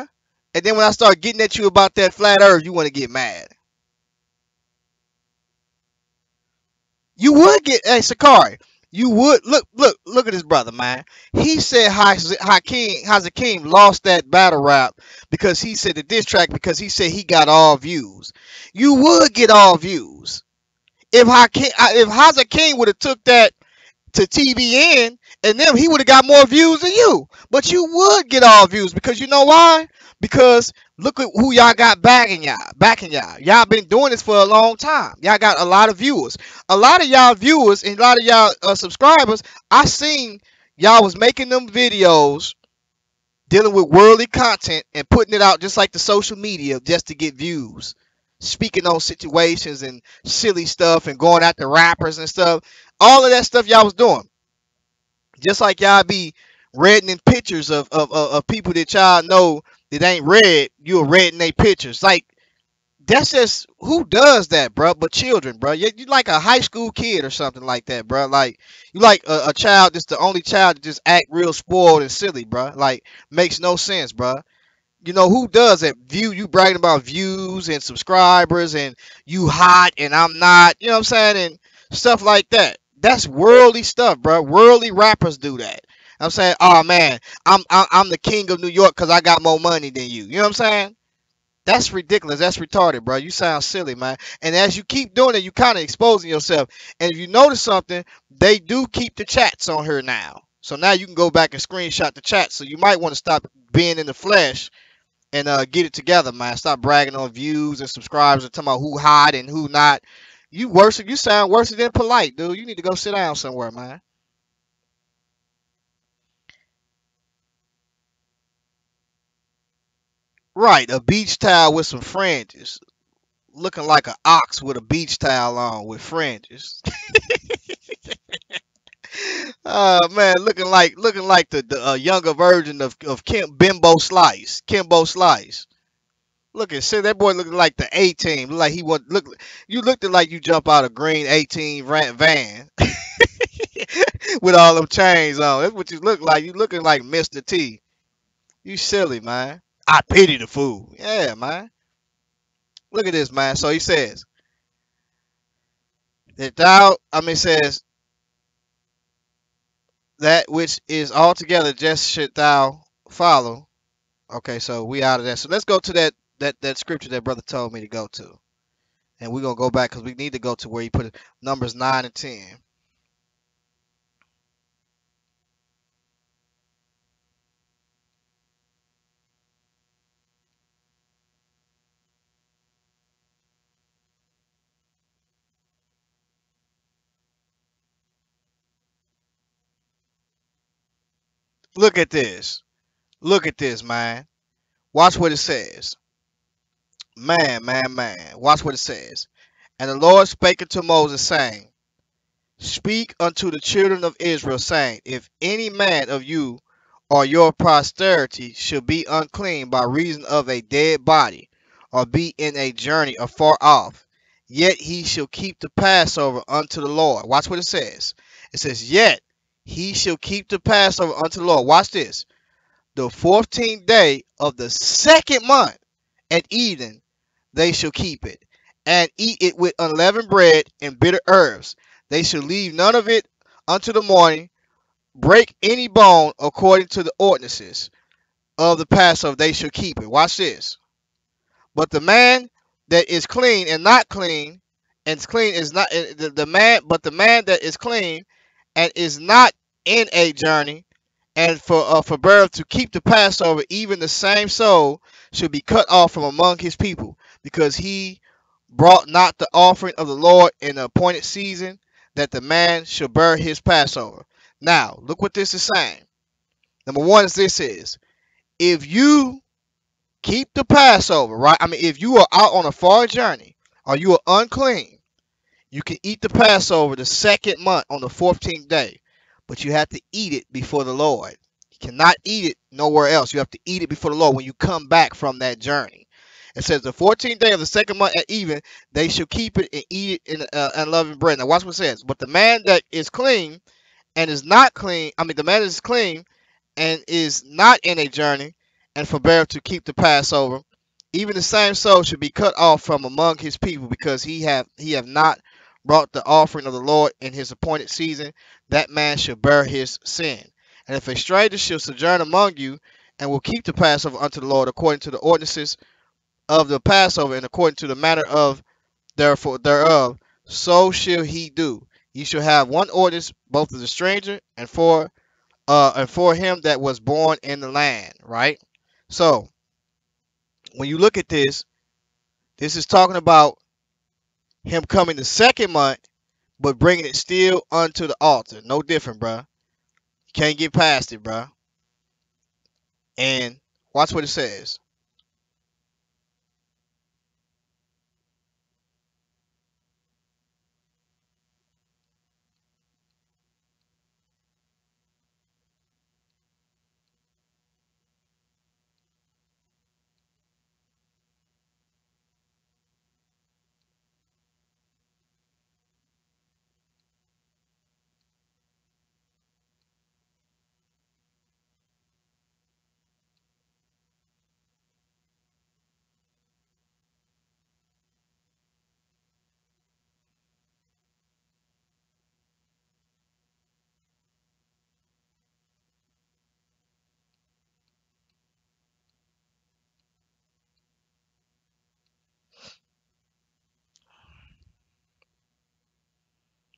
And then when I start getting at you about that flat earth, you want to get mad. You would get, hey, Sakari, you would look at this brother, man. He said Hakeem lost that battle rap because he said the diss track because he said he got all views. You would get all views if Hakeem would have took that to TBN and then he would have got more views than you. But you would get all views because you know why? Because look at who y'all got backing y'all. Y'all been doing this for a long time. Y'all got a lot of viewers. A lot of y'all viewers and a lot of y'all subscribers, I seen y'all was making them videos dealing with worldly content and putting it out just like the social media just to get views. Speaking on situations and silly stuff and going after rappers and stuff. All of that stuff y'all was doing. Just like y'all be reddening pictures of people that y'all know that ain't red, you'll redden their pictures. Like That's just who does that, bro? But children, bro. You like a high school kid or something like that, bro. Like you like a child that's the only child that just act real spoiled and silly, bro. Like makes no sense, bro. You know who does it? You bragging about views and subscribers and you hot and I'm not. You know what I'm saying? And stuff like that. That's worldly stuff, bro. Worldly rappers do that. I'm saying, oh man, I'm the king of New York because I got more money than you. You know what I'm saying? That's ridiculous. That's retarded, bro. You sound silly, man. And as you keep doing it, you kind of exposing yourself. And if you notice something, they do keep the chats on her now. So now you can go back and screenshot the chat. So you might want to stop being in the flesh and get it together, man. Stop bragging on views and subscribers and talking about who hot and who not. You worse. You sound worse than polite, dude. You need to go sit down somewhere, man. Right, a beach towel with some fringes, looking like an ox with a beach towel on with fringes. Man, looking like the younger version of Bimbo Slice, Kimbo Slice. Look at that boy looking like the A team. Look like he was look. You looked like you jump out of green 18 van with all them chains on. That's what you look like. You looking like Mr. T. You silly man. I pity the fool. Yeah, man. Look at this man. So he says that it says that which is altogether just should thou follow. Okay, so we out of that. So let's go to that scripture that brother told me to go to, and we're gonna go back because we need to go to where he put it, Numbers 9 and 10. Look at this. Look at this, man. Watch what it says. Man, man, man. Watch what it says. And the Lord spake unto Moses, saying, Speak unto the children of Israel, saying, If any man of you or your posterity should be unclean by reason of a dead body, or be in a journey afar off, yet he shall keep the Passover unto the Lord. Watch what it says. It says, Yet he shall keep the Passover unto the Lord. Watch this. The 14th day of the second month at even they shall keep it, and eat it with unleavened bread and bitter herbs. They shall leave none of it unto the morning. Break any bone according to the ordinances of the Passover, they shall keep it. Watch this. But the man that is clean and not clean, and clean is not the man, but the man that is clean and is not in a journey, and for birth to keep the Passover, even the same soul should be cut off from among his people, because he brought not the offering of the Lord in the appointed season, that the man should bear his Passover. Now, look what this is saying. Number one is this is, if you keep the Passover, right? I mean, if you are out on a far journey or you are unclean, you can eat the Passover the second month on the 14th day, but you have to eat it before the Lord. You cannot eat it nowhere else. You have to eat it before the Lord when you come back from that journey. It says the 14th day of the second month at even, they shall keep it and eat it in unleavened bread. Now watch what it says. But the man that is clean and is not clean, the man is clean and is not in a journey, and forbear to keep the Passover, even the same soul should be cut off from among his people, because he have not brought the offering of the Lord in his appointed season. That man shall bear his sin. And if a stranger shall sojourn among you, and will keep the Passover unto the Lord according to the ordinances of the Passover, and according to the manner of therefore thereof, so shall he do. Ye shall have one ordinance both of the stranger and for him that was born in the land, right? So when you look at this, this is talking about him coming the second month, but bringing it still unto the altar. No different, bro. You can't get past it, bro. And watch what it says.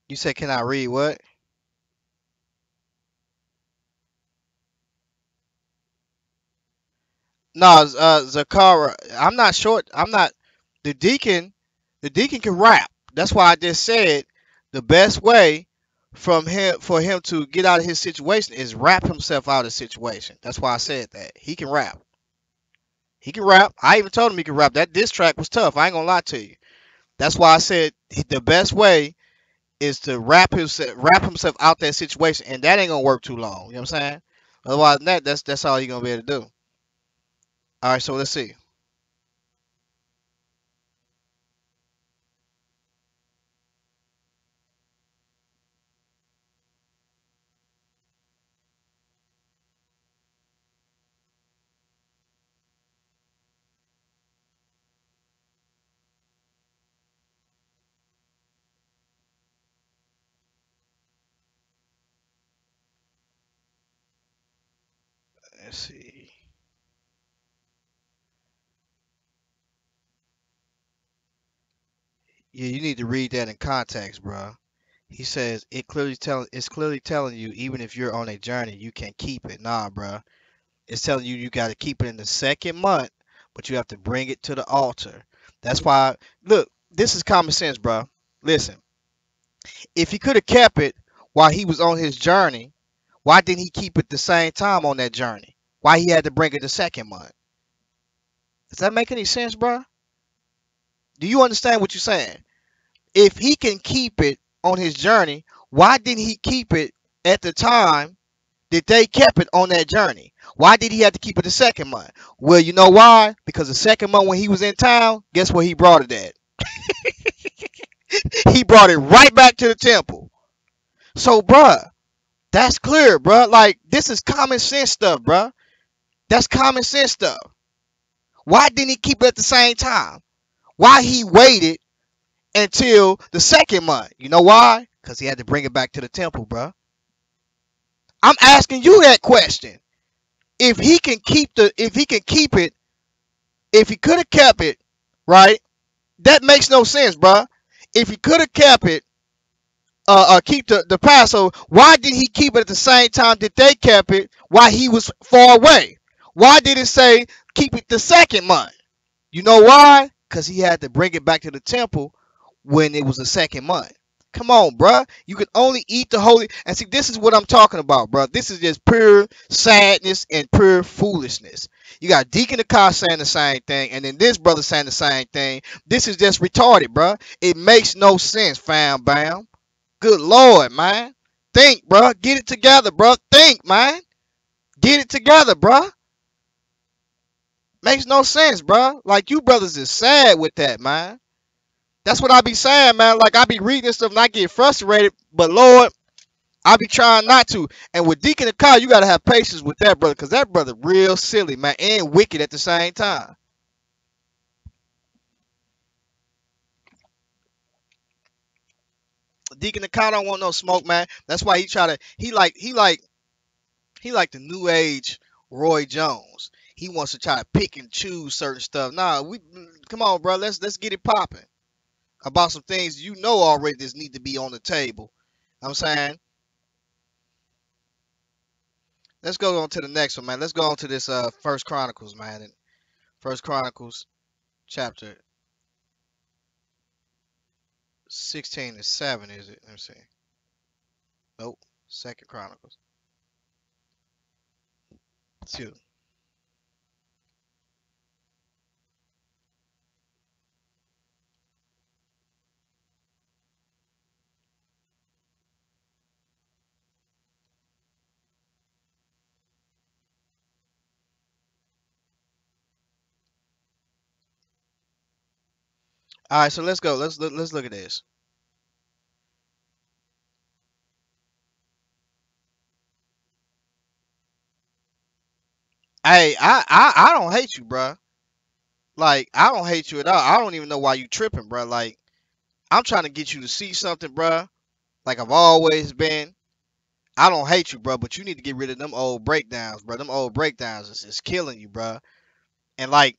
You said, can I read what? No, Zakara. I'm not short. I'm not. The deacon. The deacon can rap. That's why I just said the best way from him for him to get out of his situation is rap himself out of the situation. That's why I said that. He can rap. He can rap. I even told him he can rap. That diss track was tough. I ain't gonna lie to you. That's why I said the best way is to rap himself out that situation, and that ain't gonna work too long. You know what I'm saying? Otherwise than that, that's all you're gonna be able to do. All right, so let's see. Let's see. Yeah, you need to read that in context, bro. He says it's clearly telling you even if you're on a journey, you can keep it. Nah, bro. It's telling you you got to keep it in the second month, but you have to bring it to the altar. That's why. Look, this is common sense, bro. Listen, if he could have kept it while he was on his journey, why didn't he keep it the same time on that journey? Why he had to bring it the second month? Does that make any sense, bro? Do you understand what you're saying? If he can keep it on his journey, why didn't he keep it at the time that they kept it on that journey? Why did he have to keep it the second month? Well, you know why? Because the second month when he was in town, guess where he brought it at? He brought it right back to the temple. So, bruh, that's clear, bruh. Like, this is common sense stuff, bruh. That's common sense stuff. Why didn't he keep it at the same time? Why he waited until the second month? You know why? Because he had to bring it back to the temple, bruh. I'm asking you that question. If he can keep it, if he could have kept it, right? That makes no sense, bruh. If he could have kept it, keep the Passover, why did he keep it at the same time that they kept it while he was far away? Why did it say keep it the second month? You know why? Because he had to bring it back to the temple when it was the second month. Come on, bruh. You can only eat the holy. And see, this is what I'm talking about, bruh. This is just pure sadness and pure foolishness. You got Deacon the Car saying the same thing, and then this brother saying the same thing. This is just retarded, bruh. It makes no sense, fam bam. Good Lord, man. Think, bruh. Get it together, bruh. Think, man. Get it together, bruh. Makes no sense, bruh. Like, you brothers is sad with that, man. That's what I be saying, man. Like, I be reading this stuff and I get frustrated, but Lord, I be trying not to. And with Deacon the Car, you gotta have patience with that brother, cause that brother real silly, man, and wicked at the same time. Deacon the Car don't want no smoke, man. That's why he try to. He like the new age Roy Jones. He wants to try to pick and choose certain stuff. Nah, we come on, bro. Let's get it popping about some things you know already that need to be on the table. I'm saying, let's go on to the next one, man. Let's go on to this First Chronicles, man. And First Chronicles chapter 16 and 7, is it? Let me see. Nope. Second Chronicles 2. All right, so let's go. Let's look at this. Hey, I don't hate you, bro. Like, I don't hate you at all. I don't even know why you tripping, bro. Like, I'm trying to get you to see something, bro. Like I've always been. I don't hate you, bro, but you need to get rid of them old breakdowns, bro. Them old breakdowns is killing you, bro. And like,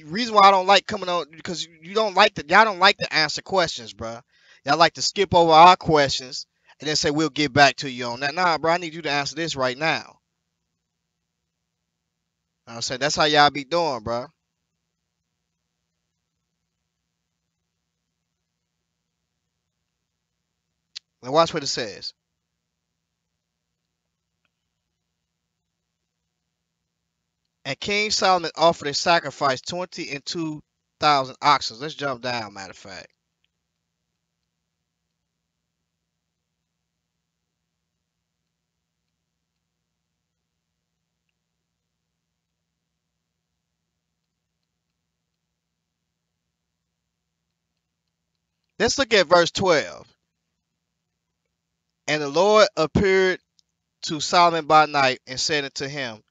reason why I don't like coming on because you don't like y'all don't like to answer questions, bro. Y'all like to skip over our questions and then say we'll get back to you on that. Nah, bro, I need you to answer this right now. You know what I'm saying? That's how y'all be doing, bro. And watch what it says. And King Solomon offered a sacrifice 22,000 oxen. Let's jump down, matter of fact. Let's look at verse 12. And the Lord appeared to Solomon by night and said unto him,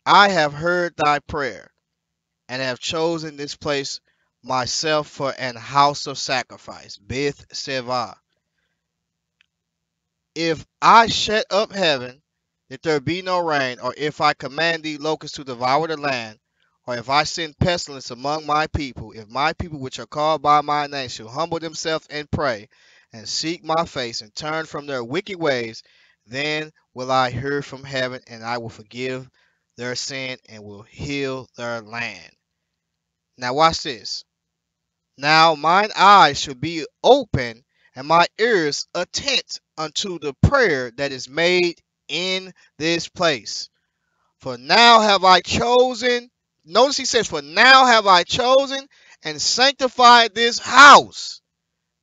I have heard thy prayer, and have chosen this place myself for an house of sacrifice. Beth Sevah. If I shut up heaven, that there be no rain, or if I command these locusts to devour the land, or if I send pestilence among my people, if my people which are called by my name shall humble themselves and pray, and seek my face, and turn from their wicked ways, then will I hear from heaven, and I will forgive their sin, and will heal their land. Now watch this. Now mine eyes shall be open, and my ears attent unto the prayer that is made in this place. For now have I chosen, notice he says, for now have I chosen and sanctified this house,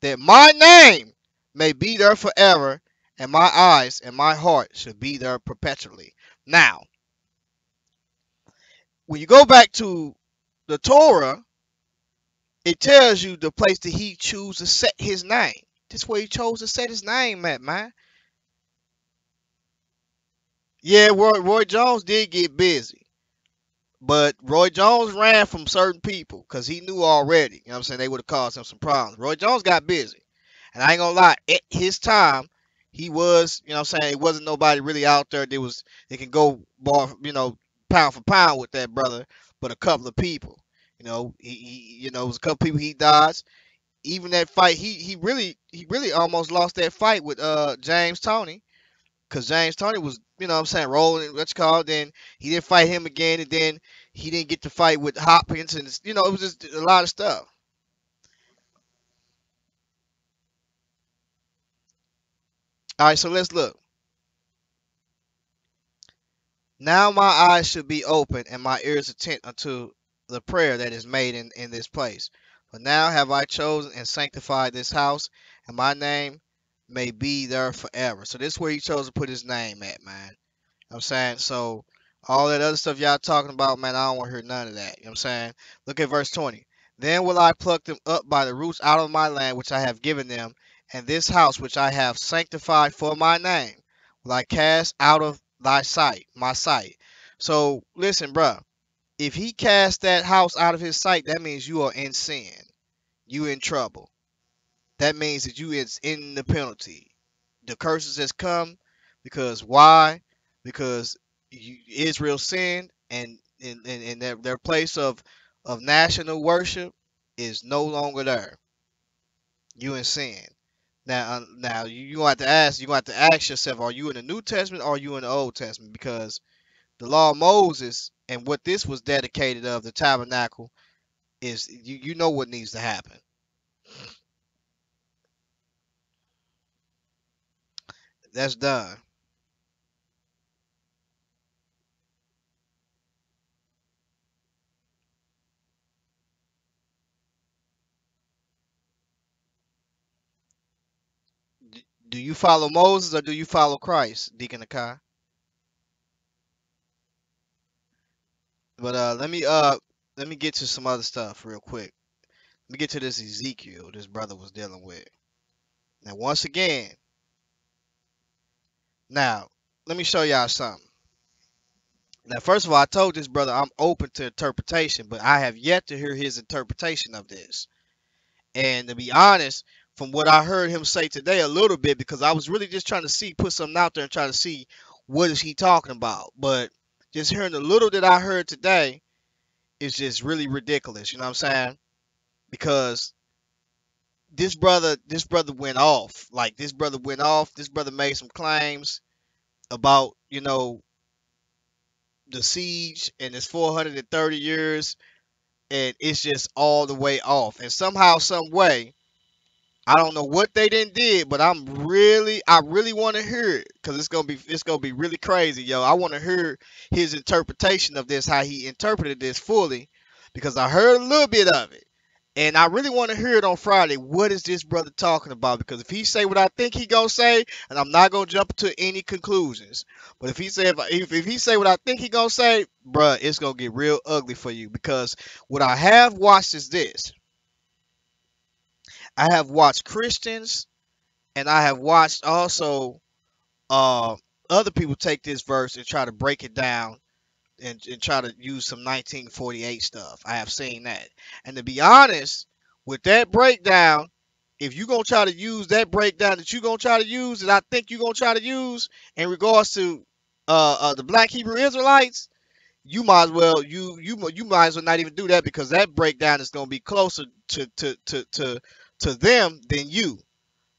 that my name may be there forever, and my eyes and my heart shall be there perpetually. Now, when you go back to the Torah, it tells you the place that he chose to set his name. This where he chose to set his name at, man. Yeah, Roy Jones did get busy. But Roy Jones ran from certain people because he knew already. You know what I'm saying? They would have caused him some problems. Roy Jones got busy. And I ain't gonna lie, at his time, he was, you know what I'm saying, it wasn't nobody really out there that can go bar, pound for pound with that brother, but a couple of people. It was a couple people he dodged. Even that fight, he really almost lost that fight with James Toney, because James Toney was, what I'm saying, rolling, what's called. Then he didn't fight him again, and then he didn't get to fight with Hopkins, and it was just a lot of stuff. All right, so let's look. Now my eyes should be open and my ears attent unto the prayer that is made in this place. For now have I chosen and sanctified this house, and my name may be there forever. So this is where he chose to put his name at, man. I'm saying? So all that other stuff y'all talking about, man, I don't want to hear none of that. You know what I'm saying? Look at verse 20. Then will I pluck them up by the roots out of my land which I have given them, and this house which I have sanctified for my name will I cast out of thy sight, my sight. So listen, bruh. If he cast that house out of his sight, that means you are in sin. You in trouble. That means that you is in the penalty. The curses has come because why? Because Israel sinned, and their place of national worship is no longer there. You in sin. Now you gonna have to ask. You gonna have to ask yourself: Are you in the New Testament or are you in the Old Testament? Because the law of Moses and what this was dedicated of, the tabernacle, is you know what needs to happen. That's done. Do you follow Moses or do you follow Christ, Deacon the Car? But let me get to some other stuff real quick. Let me get to this Ezekiel this brother was dealing with. Now once again, now let me show y'all something. Now first of all, I told this brother I'm open to interpretation, but I have yet to hear his interpretation of this. And to be honest, from what I heard him say today a little bit, because I was really just trying to see, put something out there and try to see what is he talking about. But just hearing the little that I heard today is just really ridiculous. You know what I'm saying? Because this brother went off. Like this brother went off. This brother made some claims about, the siege and it's 430 years, and it's just all the way off. And somehow, some way, I don't know what they did, but I really want to hear it because it's gonna be really crazy, yo. I want to hear his interpretation of this, how he interpreted this fully, because I heard a little bit of it, and I really want to hear it on Friday. What is this brother talking about? Because if he say what I think he gonna say, and I'm not gonna jump to any conclusions, but if he say what I think he gonna say, bruh, it's gonna get real ugly for you. Because what I have watched is this: I have watched Christians and I have watched also uh, other people take this verse and try to break it down and try to use some 1948 stuff. I have seen that. And to be honest, with that breakdown, if you're going to try to use that breakdown that you're going to try to use, that I think you're going to try to use in regards to the black Hebrew Israelites, you might as well you might as well not even do that, because that breakdown is going to be closer to them than you.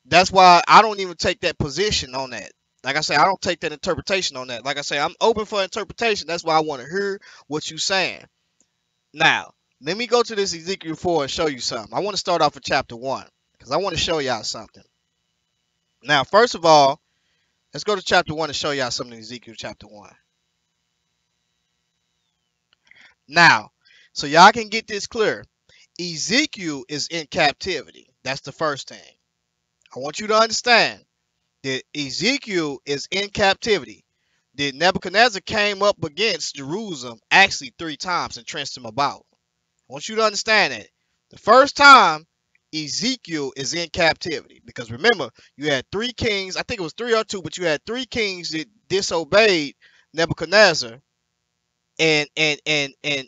That's why I don't even take that position on that. Like I say, I don't take that interpretation on that. Like I say, I'm open for interpretation. That's why I want to hear what you're saying. Now, let me go to this Ezekiel 4 and show you something. I want to start off with chapter 1 because I want to show y'all something. Now, first of all, let's go to chapter 1 and show y'all something in Ezekiel chapter 1. Now, so y'all can get this clear. Ezekiel is in captivity. That's the first thing. I want you to understand that Ezekiel is in captivity. That Nebuchadnezzar came up against Jerusalem actually 3 times and trenched him about. I want you to understand that. The first time, Ezekiel is in captivity. Because remember, you had 3 kings, I think it was 3 or 2, but you had 3 kings that disobeyed Nebuchadnezzar, and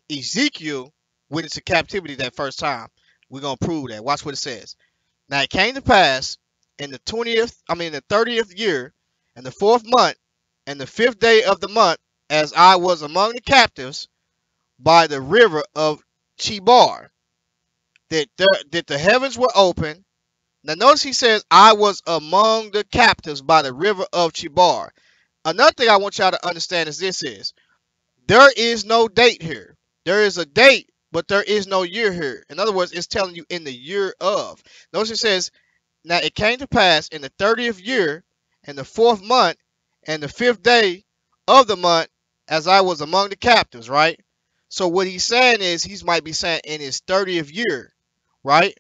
Ezekiel went into captivity that first time. We're gonna prove that. Watch what it says. Now it came to pass in the 30th year, and the 4th month, and the 5th day of the month, as I was among the captives by the river of Chebar, that the heavens were open. Now notice he says, I was among the captives by the river of Chebar. Another thing I want y'all to understand is this: is there is no date here. There is a date, but there is no year here. In other words, it's telling you in the year of. Notice it says, now it came to pass in the 30th year, and the 4th month, and the 5th day of the month, as I was among the captives, right? So what he's saying is, he might be saying in his 30th year, right?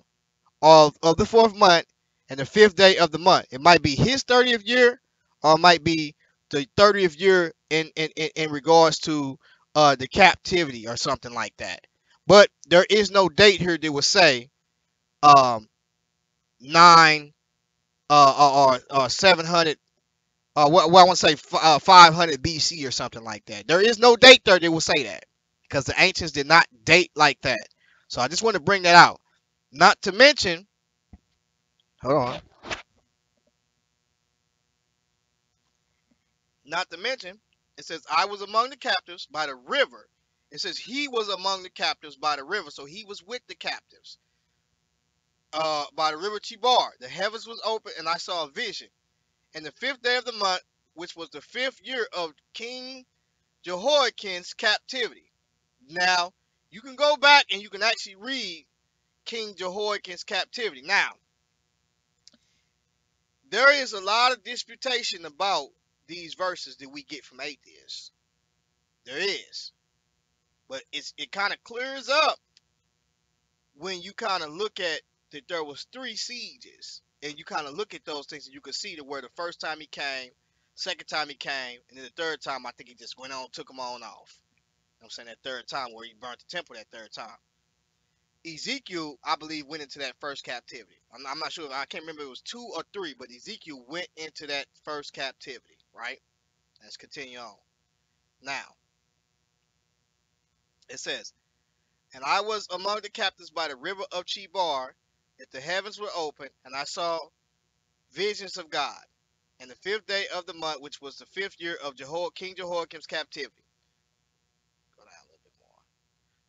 Of the 4th month and the 5th day of the month. It might be his 30th year, or it might be the 30th year in regards to the captivity or something like that. But there is no date here that would say um, 9 or 700, well, I want to say 500 BC or something like that. There is no date there that will say that, because the ancients did not date like that. So I just want to bring that out. Not to mention, hold on. Not to mention, it says, I was among the captives by the river. It says he was among the captives by the river. So he was with the captives by the river Chebar. The heavens was open, and I saw a vision. And the 5th day of the month, which was the 5th year of King Jehoiakim's captivity. Now, you can go back and you can actually read King Jehoiakim's captivity. Now, there is a lot of disputation about these verses that we get from atheists. There is. But it kind of clears up when you kind of look at that there was 3 sieges, and you kind of look at those things, and you can see that where the first time he came, second time he came, and then the third time I think he just went on, took them on off. You know what I'm saying? That third time where he burnt the temple that third time. Ezekiel, I believe, went into that first captivity. I'm not sure. I can't remember if it was 2 or 3, but Ezekiel went into that first captivity, right? Let's continue on. Now, it says, and I was among the captives by the river of Chebar, that the heavens were open, and I saw visions of God. And the 5th day of the month, which was the 5th year of King Jehoiakim's captivity. Go down a little bit more.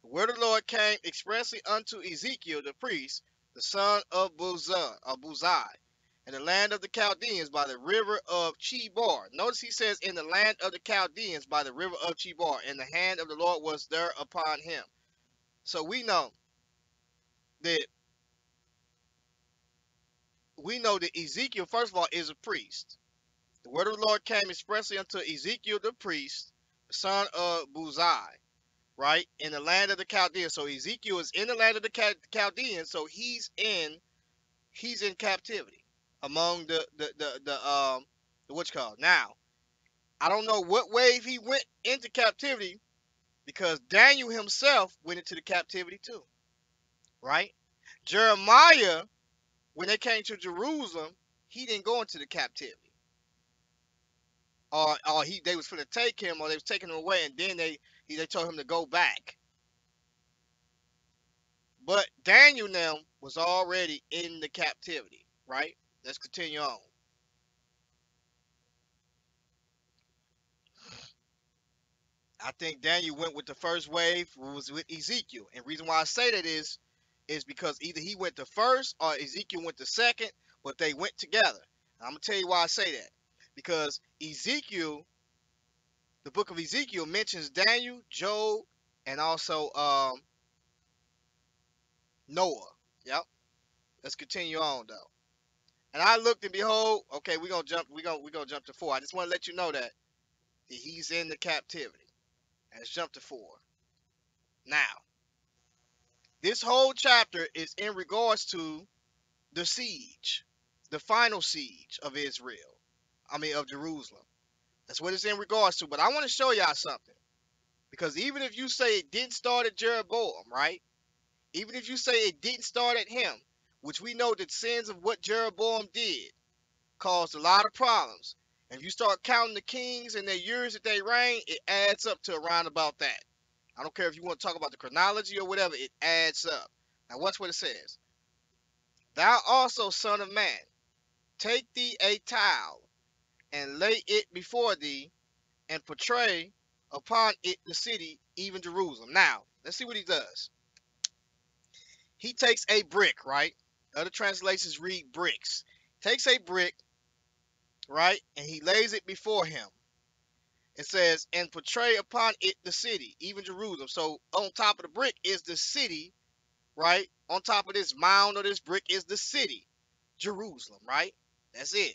The word of the Lord came expressly unto Ezekiel the priest, the son of Buzai, in the land of the Chaldeans by the river of Chebar. Notice he says, in the land of the Chaldeans by the river of Chebar, and the hand of the Lord was there upon him. So that we know that Ezekiel, first of all, is a priest. The word of the Lord came expressly unto Ezekiel the priest, the son of Buzai, right, in the land of the Chaldeans. So Ezekiel is in the land of the Chaldeans, so he's in captivity among the what's called. Now, I don't know what wave he went into captivity, because Daniel himself went into the captivity too, right? Jeremiah, when they came to Jerusalem, he didn't go into the captivity. Or they was finna take him, or they was taking him away, and then they told him to go back. But Daniel now was already in the captivity, right? Let's continue on. I think Daniel went with the first wave, was with Ezekiel. And reason why I say that is because either he went the first or Ezekiel went the second, but they went together. And I'm gonna tell you why I say that. Because Ezekiel, the book of Ezekiel mentions Daniel, Job, and also Noah. Yep. Let's continue on though. And I looked and behold, okay, we're gonna jump to 4. I just want to let you know that he's in the captivity. Let's jump to 4. Now, this whole chapter is in regards to the siege, the final siege of Israel. I mean, of Jerusalem. That's what it's in regards to. But I want to show y'all something. Because even if you say it didn't start at Jeroboam, right? Even if you say it didn't start at him, which we know that sins of what Jeroboam did caused a lot of problems. And if you start counting the kings and their years that they reigned, it adds up to around about that. I don't care if you want to talk about the chronology or whatever, it adds up. Now, watch what it says. Thou also, son of man, take thee a towel, and lay it before thee, and portray upon it the city, even Jerusalem. Now, let's see what he does. He takes a brick, right? Other translations read bricks. Takes a brick, right? And he lays it before him. It says, and portray upon it the city, even Jerusalem. So on top of the brick is the city, right? On top of this mound or this brick is the city, Jerusalem, right? That's it.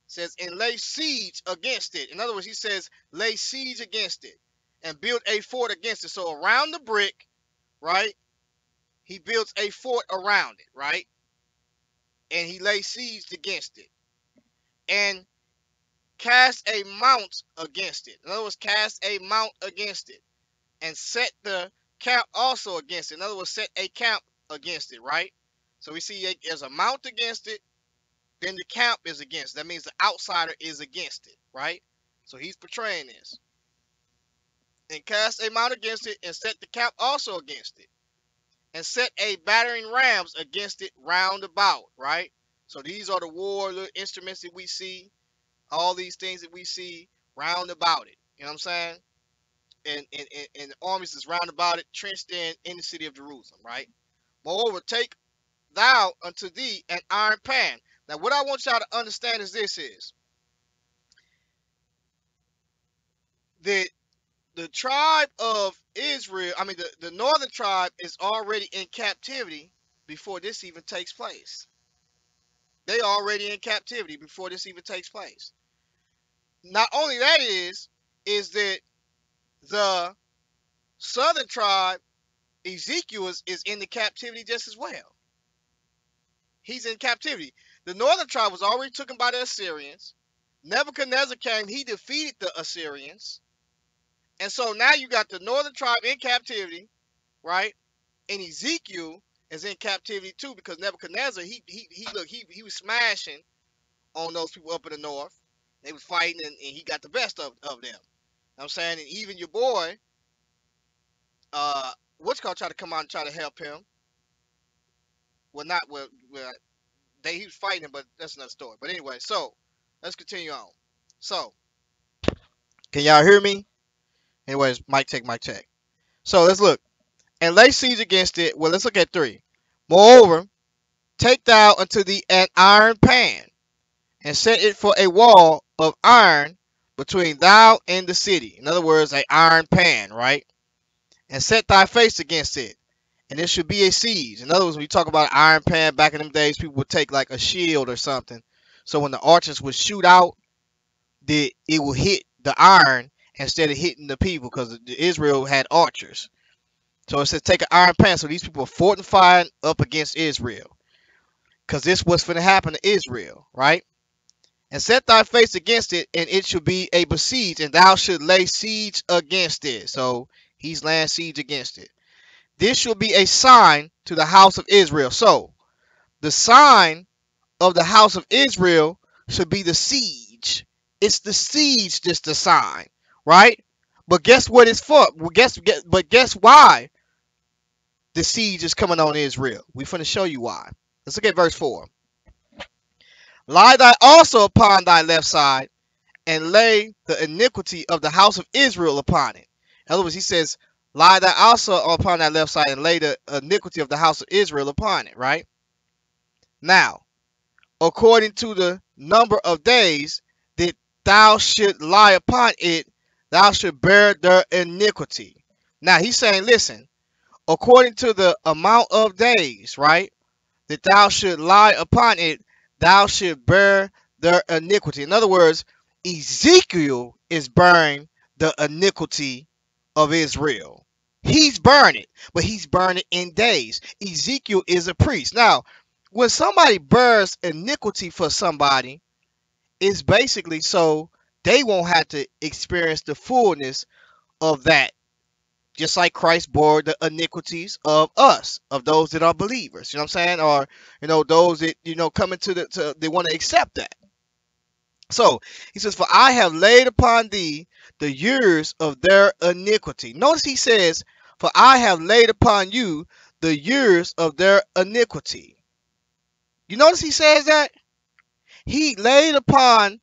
Says, and lay siege against it. In other words, he says, lay siege against it and build a fort against it. So around the brick, right? He builds a fort around it, right? And he lays siege against it. And cast a mount against it. In other words, cast a mount against it. And set the camp also against it. In other words, set a camp against it, right? So we see there's a mount against it, then the camp is against it. That means the outsider is against it, right? So he's portraying this. And cast a mount against it, and set the camp also against it. And set a battering rams against it round about, right? So these are the war instruments that we see, all these things that we see round about it. You know what I'm saying? And the armies is round about it, trenched in the city of Jerusalem, right? Moreover, take thou unto thee an iron pan. Now, what I want y'all to understand is this is that the tribe of Israel, I mean the northern tribe is already in captivity before this even takes place. They already in captivity before this even takes place. Not only that is that the southern tribe, Ezekiel is in the captivity just as well. He's in captivity. The northern tribe was already taken by the Assyrians. Nebuchadnezzar came, he defeated the Assyrians. And so now you got the northern tribe in captivity, right? And Ezekiel is in captivity too, because Nebuchadnezzar, he was smashing on those people up in the north. They was fighting, and he got the best of them. You know what I'm saying? And even your boy, what's called, try to come out and try to help him. Well, not well, he was fighting, but that's another story. But anyway, so let's continue on. So, can y'all hear me? Anyways, mic check, mic check. So let's look. And lay siege against it. Well, let's look at 3. Moreover, Take thou unto thee an iron pan, and set it for a wall of iron between thou and the city. In other words, an iron pan, right? And set thy face against it, and it should be a siege. In other words, when you talk about an iron pan back in them days, people would take like a shield or something. So when the archers would shoot out, it will hit the iron instead of hitting the people, because Israel had archers. So it says take an iron pan. So these people are fortifying up against Israel, because this was going to happen to Israel, right? And set thy face against it, and it shall be a besiege, and thou should lay siege against it. So he's laying siege against it. This shall be a sign to the house of Israel. So the sign of the house of Israel should be the siege. It's the siege that's the sign, right? But guess what it's for? Well, guess why the siege is coming on Israel? We're finna show you why. Let's look at verse 4. Lie thou also upon thy left side, and lay the iniquity of the house of Israel upon it. In other words, he says, lie thou also upon thy left side, and lay the iniquity of the house of Israel upon it, right? Now, according to the number of days that thou should lie upon it, thou should bear their iniquity. Now, he's saying, listen, according to the amount of days, right, that thou should lie upon it, thou should bear their iniquity. In other words, Ezekiel is bearing the iniquity of Israel. He's bearing it, but he's bearing it in days. Ezekiel is a priest. Now, when somebody bears iniquity for somebody, it's basically so they won't have to experience the fullness of that, just like Christ bore the iniquities of us, of those that are believers. You know what I'm saying? Or, those that, come into they want to accept that. So he says, for I have laid upon thee the years of their iniquity. Notice he says, for I have laid upon you the years of their iniquity. You notice he says that? He laid upon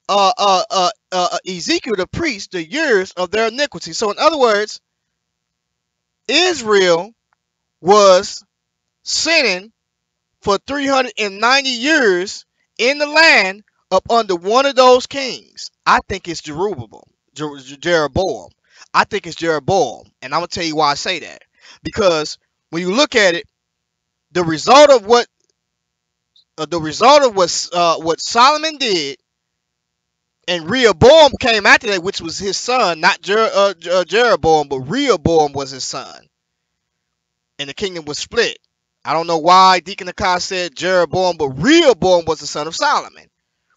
Ezekiel the priest the years of their iniquity. So in other words, Israel was sinning for 390 years in the land up under one of those kings. I think it's Jeroboam. I think it's Jeroboam, and I'm gonna tell you why I say that. Because when you look at it, the result of what Solomon did, and Rehoboam came after that, which was his son, not Jeroboam, but Rehoboam was his son, and the kingdom was split. I don't know why Deacon the Car said Jeroboam, but Rehoboam was the son of Solomon.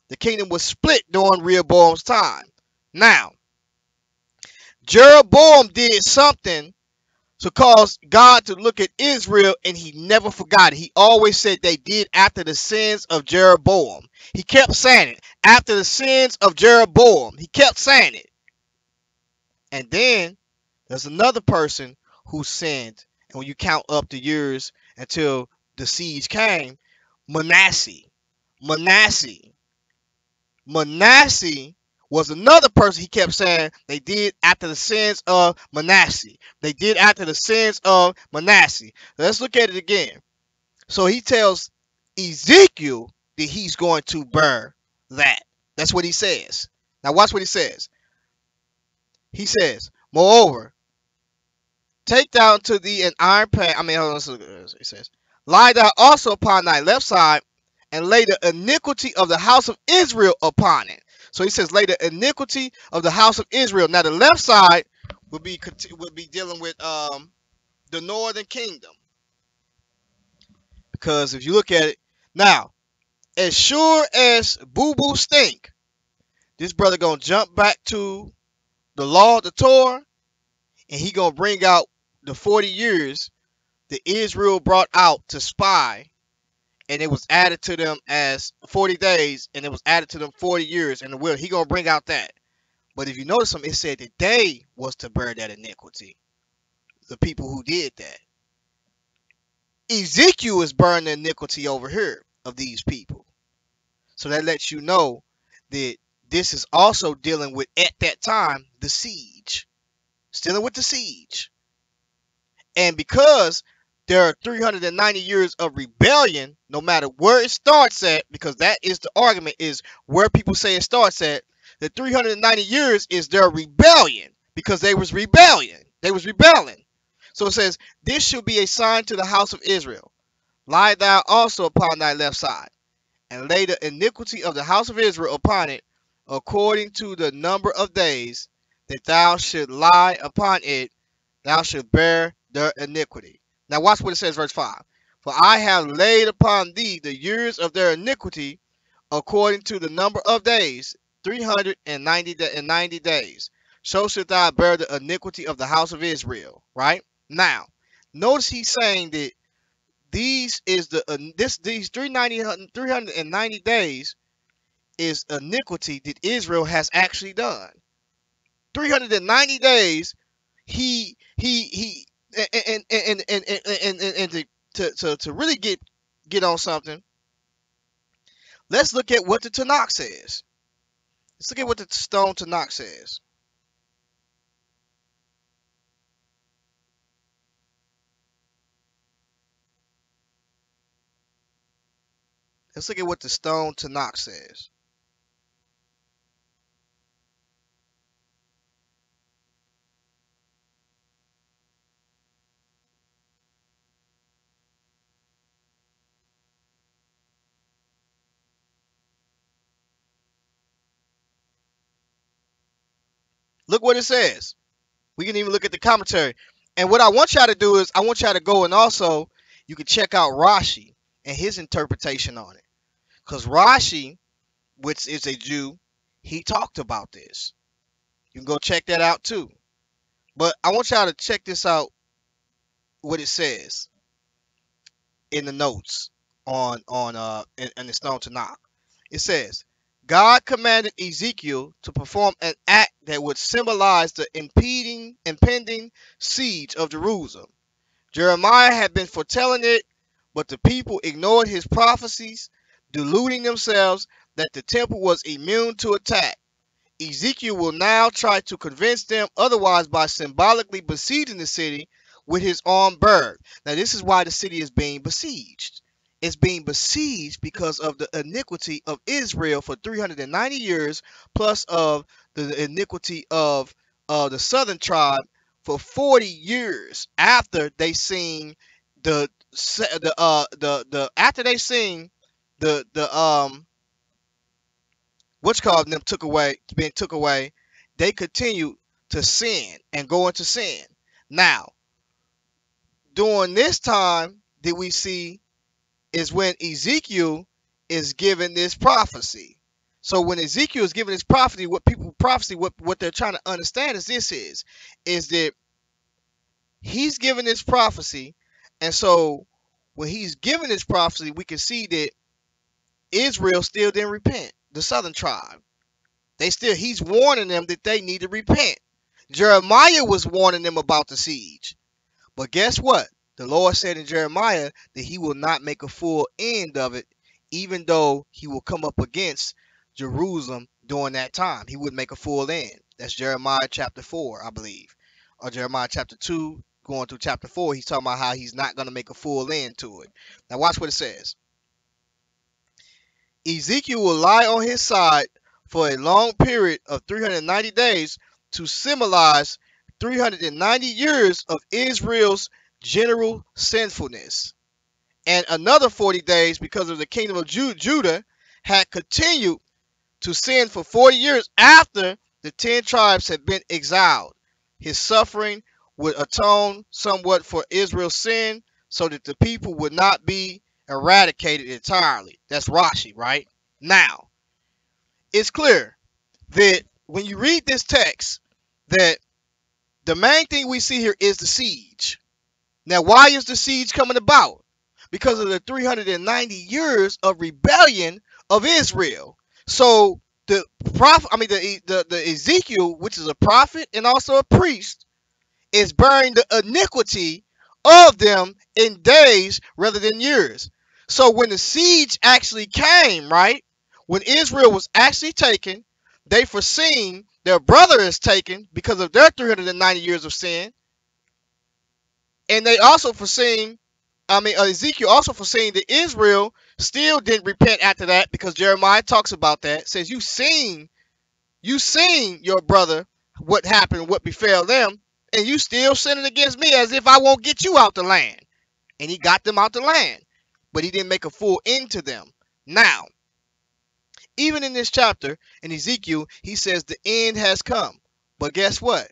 The kingdom was split during Rehoboam's time. Now, Jeroboam did something to cause God to look at Israel, and he never forgot it. He always said they did after the sins of Jeroboam. He kept saying it. After the sins of Jeroboam. He kept saying it. And then there's another person who sinned. And when you count up the years until the siege came, Manasseh. Manasseh was another person. He kept saying they did after the sins of Manasseh. They did after the sins of Manasseh. Let's look at it again. So he tells Ezekiel that he's going to bear that. That's what he says. Now watch what he says. He says, moreover, take thou to thee an iron pan. Hold on. He says, lie thou also upon thy left side, and lay the iniquity of the house of Israel upon it. So he says, lay the iniquity of the house of Israel. Now the left side would be dealing with the northern kingdom, because if you look at it now, as sure as boo boo stink, this brother gonna jump back to the law of the Torah, and he gonna bring out the 40 years that Israel brought out to spy, and it was added to them as 40 days, and it was added to them 40 years in the will. He gonna bring out that. But if you notice them, it said that they was to bear that iniquity. The people who did that. Ezekiel is bearing the iniquity over here of these people. So that lets you know that this is also dealing with, at that time, the siege. It's dealing with the siege. And because there are 390 years of rebellion, no matter where it starts at, because that is the argument, is where people say it starts at. The 390 years is their rebellion, because they was rebellion. They was rebelling. So it says, this shall be a sign to the house of Israel. Lie thou also upon thy left side, and lay the iniquity of the house of Israel upon it, according to the number of days that thou should lie upon it, thou shalt bear their iniquity. Now watch what it says, verse 5. For I have laid upon thee the years of their iniquity according to the number of days, 390 days. So shalt thou bear the iniquity of the house of Israel. Right? Now, notice he's saying that these 390 days is iniquity that Israel has actually done. 390 days he and to really get on something, let's look at what the Tanakh says. Let's look at what the stone Tanakh says. Let's look at what the stone Tanakh says. Look what it says. We can even look at the commentary. And what I want y'all to do is I want y'all to go and also you can check out Rashi and his interpretation on it. Because Rashi, which is a Jew, he talked about this. You can go check that out too. But I want y'all to check this out, what it says in the notes in the Stone Tanakh. It says, God commanded Ezekiel to perform an act that would symbolize the impending siege of Jerusalem. Jeremiah had been foretelling it, but the people ignored his prophecies, deluding themselves that the temple was immune to attack. Ezekiel will now try to convince them otherwise by symbolically besieging the city with his armed bird. Now, this is why the city is being besieged. It's being besieged because of the iniquity of Israel for 390 years, plus of the iniquity of the southern tribe for 40 years after they seen after they seen the what's called them took away, they continue to sin and go into sin. Now, during this time that we see is when Ezekiel is given this prophecy. So when Ezekiel is given this prophecy, what they're trying to understand is is that he's given this prophecy, and so when he's given this prophecy, we can see that Israel still didn't repent, the southern tribe. He's warning them that they need to repent. Jeremiah was warning them about the siege. But guess what? The Lord said in Jeremiah that he will not make a full end of it, even though he will come up against Jerusalem during that time. He would make a full end. That's Jeremiah chapter 4, I believe. Or Jeremiah chapter 2, going through chapter 4. He's talking about how he's not going to make a full end to it. Now watch what it says. Ezekiel will lie on his side for a long period of 390 days to symbolize 390 years of Israel's general sinfulness. And another 40 days because of the kingdom of Judah had continued to sin for 40 years after the 10 tribes had been exiled. His suffering would atone somewhat for Israel's sin so that the people would not be eradicated entirely. That's Rashi, right? Now, it's clear that when you read this text, that the main thing we see here is the siege. Now, why is the siege coming about? Because of the 390 years of rebellion of Israel. So the prophet, the Ezekiel, which is a prophet and also a priest, is bearing the iniquity of them in days rather than years. So when the siege actually came, right, when Israel was actually taken, they foreseen their brother is taken because of their 390 years of sin, and they also foreseen Ezekiel also foreseeing that Israel still didn't repent after that, because Jeremiah talks about that. Says you seen your brother what happened, what befell them, and you still sinning against me, as if I won't get you out the land. And he got them out the land, but he didn't make a full end to them. Now, even in this chapter in Ezekiel, he says the end has come. But guess what?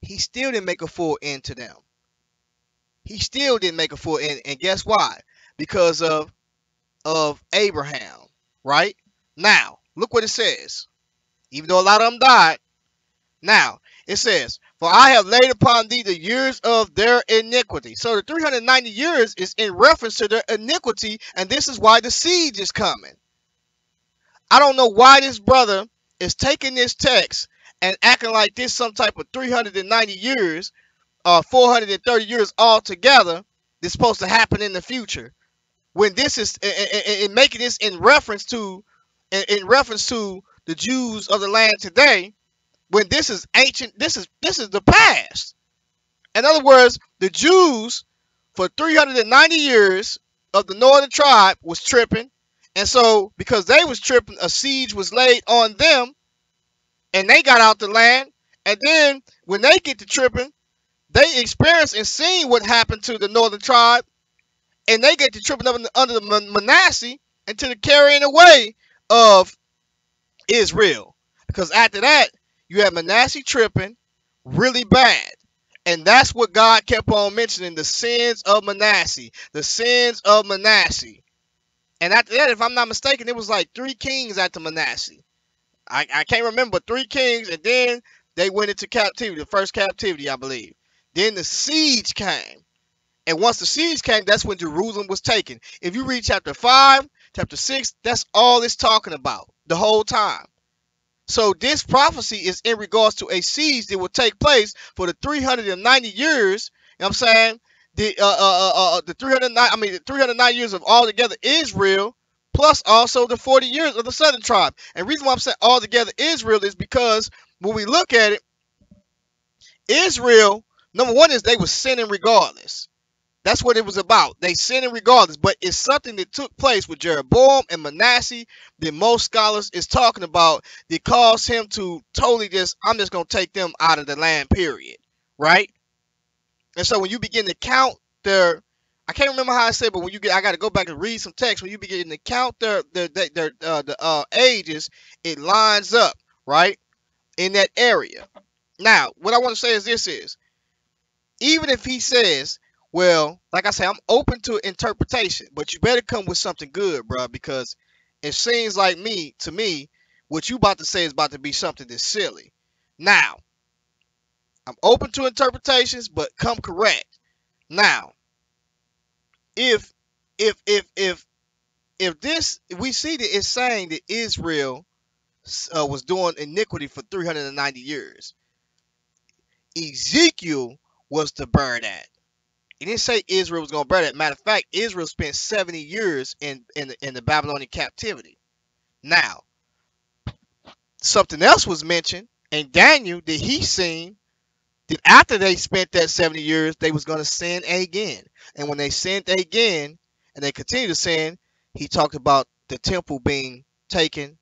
He still didn't make a full end to them. He still didn't make a full end. And guess why? Because of Abraham, right? Now, look what it says. Even though a lot of them died, now it says, "For I have laid upon thee the years of their iniquity." So the 390 years is in reference to their iniquity, and this is why the siege is coming. I don't know why this brother is taking this text and acting like this some type of 390 years or 430 years altogether that's supposed to happen in the future, when this is and making this in reference to the Jews of the land today, when this is ancient, this is the past. In other words, the Jews for 390 years of the northern tribe was tripping. And so, because they was tripping, a siege was laid on them, and they got out the land. And then, when they get to tripping, they experience and seen what happened to the northern tribe, and they get to tripping up under the Manasseh and to the carrying away of Israel. Because after that, you have Manasseh tripping really bad. And that's what God kept on mentioning, the sins of Manasseh. The sins of Manasseh. And after that, if I'm not mistaken, it was like 3 kings after Manasseh. I can't remember, 3 kings, and then they went into captivity, the first captivity, I believe. Then the siege came. And once the siege came, that's when Jerusalem was taken. If you read chapter 5, chapter 6, that's all it's talking about the whole time. So this prophecy is in regards to a siege that will take place for the 390 years. You know what I'm saying? The 309 years of altogether Israel, plus also the 40 years of the southern tribe. And the reason why I'm saying altogether Israel is because when we look at it, Israel, number one, is they were sinning regardless. That's what it was about. They sinning regardless. But it's something that took place with Jeroboam and Manasseh that most scholars is talking about that caused him to totally I'm just going to take them out of the land, period. Right? And so when you begin to count I can't remember how I said, but I got to go back and read some text. When you begin to count their ages, it lines up, right, in that area. Now, what I want to say is this is, even if he says, well, like I say, I'm open to interpretation, but you better come with something good, bro, because it seems like to me, what you about to say is about to be something that's silly. Now, I'm open to interpretations, but come correct. Now, if this, we see that it's saying that Israel was doing iniquity for 390 years. Ezekiel was to bear that. He didn't say Israel was going to bear that. Matter of fact, Israel spent 70 years in the Babylonian captivity. Now, something else was mentioned, and Daniel, that he seen, that after they spent that 70 years, they was going to sin again. And when they sinned again, and they continued to sin, he talked about the temple being taken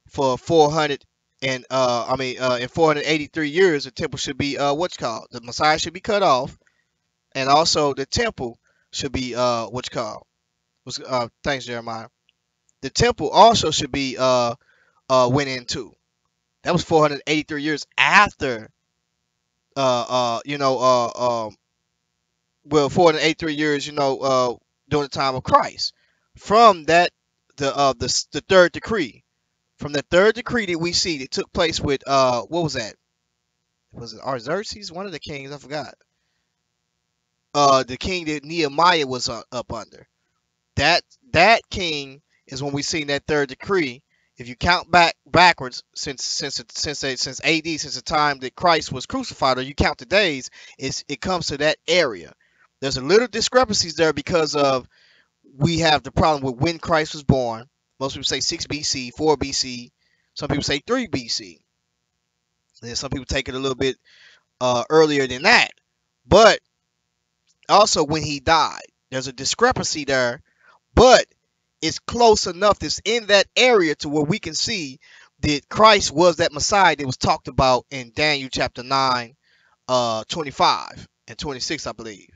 for 483 years. The temple should be the Messiah should be cut off, and also the temple should be thanks Jeremiah. The temple also should be went into. That was 483 years after 483 years, during the time of Christ. From that, the third decree. From the third decree that we see that took place with what was that? Was it Artaxerxes? One of the kings, I forgot. The king that Nehemiah was up under. That king is when we seen that third decree. If you count backwards since AD, since the time that Christ was crucified, or you count the days, it comes to that area. There's a little discrepancies there because of we have the problem with when Christ was born. Most people say 6 BC, 4 BC. Some people say 3 BC. And some people take it a little bit earlier than that. But also when he died. There's a discrepancy there, but it's close enough. It's in that area to where we can see that Christ was that Messiah that was talked about in Daniel chapter 9, 25 and 26, I believe.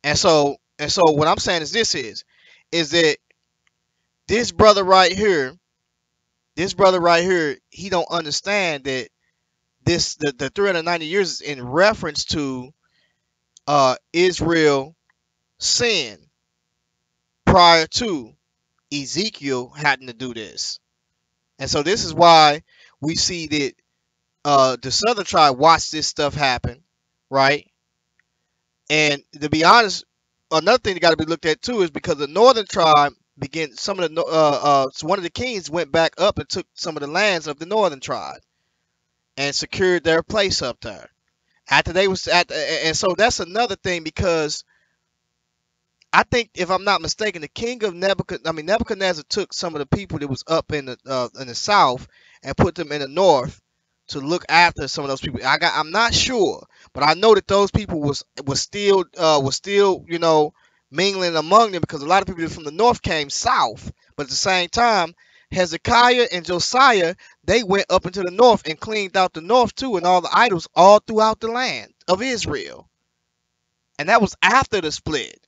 And so what I'm saying is is that this brother right here, he don't understand that the 390 years is in reference to Israel sin prior to Ezekiel having to do this. And so this is why we see that the southern tribe watched this stuff happen, right? And to be honest, another thing that got to be looked at too is because the northern tribe began some of the so one of the kings went back up and took some of the lands of the northern tribe and secured their place up there. After they was at, and so that's another thing because I think if I'm not mistaken, the king of Nebuchadnezzar took some of the people that was up in the south and put them in the north to look after some of those people. I'm not sure, but I know that those people was still mingling among them because a lot of people from the north came south, but at the same time, Hezekiah and Josiah they went up into the north and cleaned out the north too and all the idols all throughout the land of Israel, and that was after the split.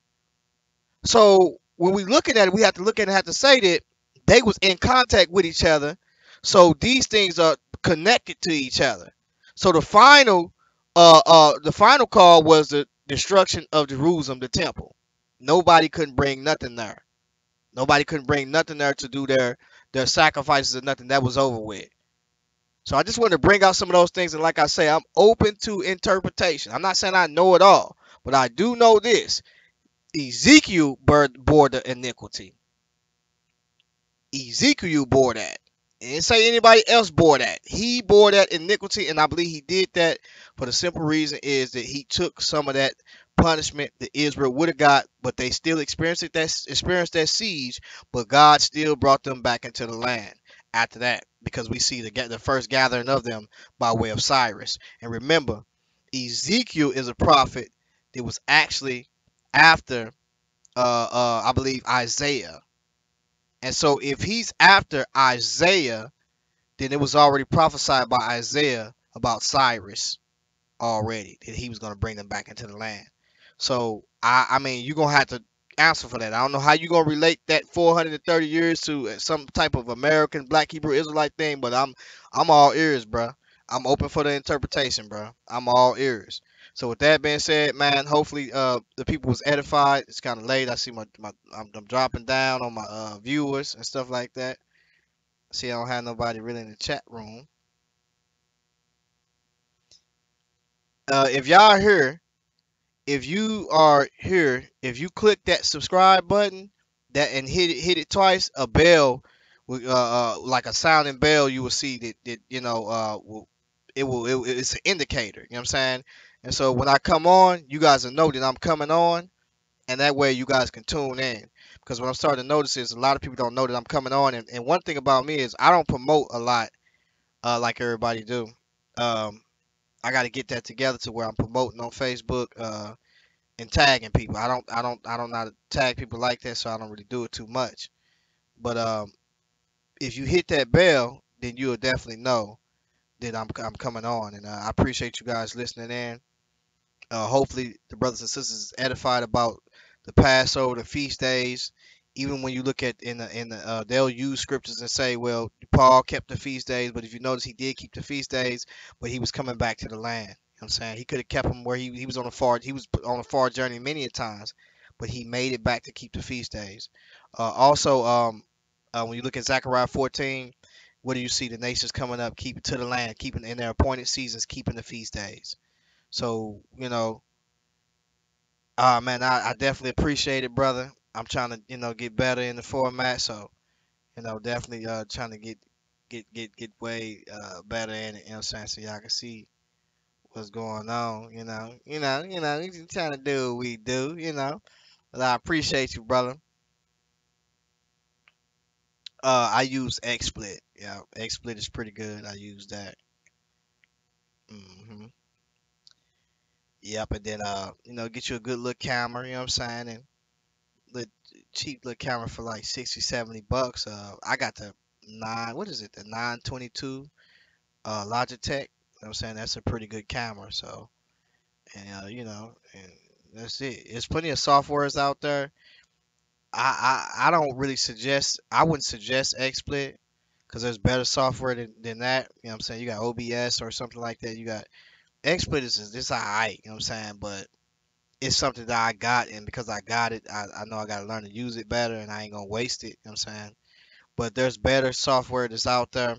So when we looking at it, we have to look at it and have to say that they was in contact with each other. So these things are connected to each other. So the final call was the destruction of Jerusalem, the temple. Nobody couldn't bring nothing there. Nobody couldn't bring nothing there to do their sacrifices or nothing. That was over with. So I just wanted to bring out some of those things, and like I say, I'm open to interpretation. I'm not saying I know it all, but I do know this. Ezekiel bore the iniquity. Ezekiel bore that. It didn't say anybody else bore that. He bore that iniquity, and I believe he did that for the simple reason is that he took some of that punishment that Israel would have got, but they still experienced that siege, but God still brought them back into the land after that because we see the first gathering of them by way of Cyrus. And remember, Ezekiel is a prophet that was actually after I believe Isaiah. And so if he's after Isaiah, then it was already prophesied by Isaiah about Cyrus already that he was going to bring them back into the land. So I mean you're gonna have to answer for that. I don't know how you're gonna relate that 430 years to some type of American Black Hebrew Israelite thing, but I'm all ears, bro. I'm open for the interpretation, bro. I'm all ears. So with that being said, man, hopefully the people was edified. It's kind of late. I see I'm dropping down on my viewers and stuff like that. See, I don't have nobody really in the chat room. If y'all are here, if you click that subscribe button, that and hit it twice, a bell, like a sounding bell, you will see that it's an indicator. You know what I'm saying? And so when I come on, you guys will know that I'm coming on, and that way you guys can tune in. Because what I'm starting to notice is a lot of people don't know that I'm coming on, and one thing about me is I don't promote a lot, like everybody do. Um, I got to get that together to where I'm promoting on Facebook. And tagging people. I don't know how to tag people like that, so I don't really do it too much. But if you hit that bell, then you'll definitely know that I'm coming on, and I appreciate you guys listening in. Hopefully, the brothers and sisters is edified about the Passover, the feast days. Even when you look at in the they'll use scriptures and say, well, Paul kept the feast days, but if you notice, he did keep the feast days, but he was coming back to the land. You know what I'm saying? He could have kept them where he was on a far journey many a times, but he made it back to keep the feast days. Also, when you look at Zechariah 14, what do you see? The nations coming up, keeping to the land, keeping in their appointed seasons, keeping the feast days. So, man, I definitely appreciate it, brother. I'm trying to, get better in the format. So, definitely trying to get way better in it, you know what I'm saying? So y'all can see what's going on, we just trying to do what we do. But I appreciate you, brother. I use XSplit. Yeah, XSplit is pretty good. I use that. hmm Yep, and then get you a good look camera, you know what I'm saying? the cheap little camera for like 60, $70. I got the what is it? The 922 Logitech. You know what I'm saying? That's a pretty good camera. So, and and that's it. There's plenty of softwares out there. I don't really suggest. I wouldn't suggest XSplit because there's better software than that. You know what I'm saying? You got OBS or something like that. You got XSplit is just alright. You know what I'm saying? But it's something that I got, and because I got it, I know I got to learn to use it better, and I ain't gonna waste it. You know what I'm saying? But there's better software that's out there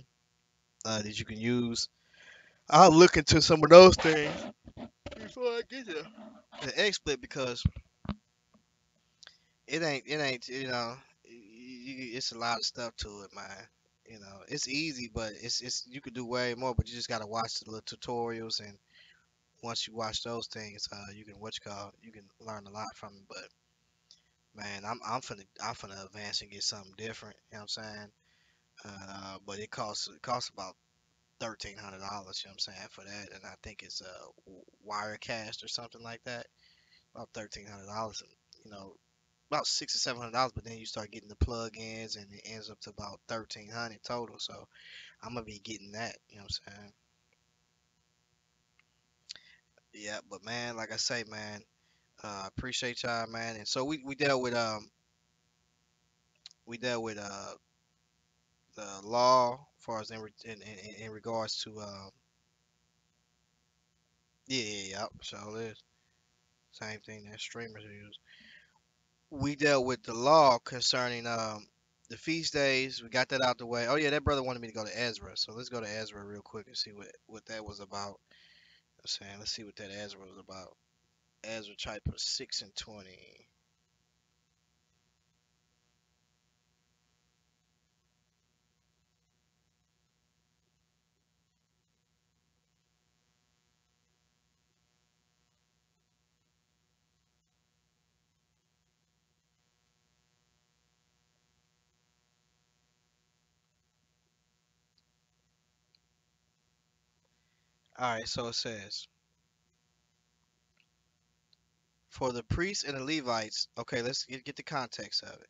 that you can use. I'll look into some of those things before I get there. The XSplit because it ain't it's a lot of stuff to it, man. It's easy, but it's you could do way more, but you just gotta watch the little tutorials, and once you watch those things, you can you can learn a lot from it. But man, I'm finna advance and get something different. You know what I'm saying? But it costs about $1,300. You know what I'm saying, for that, and I think it's a Wirecast or something like that. About $1,300. You know, about $600 or $700. But then you start getting the plug-ins, and it ends up to about 1,300 total. So I'm gonna be getting that. You know what I'm saying? Yeah, but man, like I say, man, appreciate y'all, man. And so we dealt with the law as far as in regards to yeah, so it is same thing that streamers use. We dealt with the law concerning the feast days. We got that out the way. Oh yeah, that brother wanted me to go to Ezra, so let's go to Ezra real quick and see what that was about. I'm saying, let's see what that Ezra was about. Ezra chapter 6 and 20. All right, so it says, for the priests and the Levites. Okay, let's get the context of it.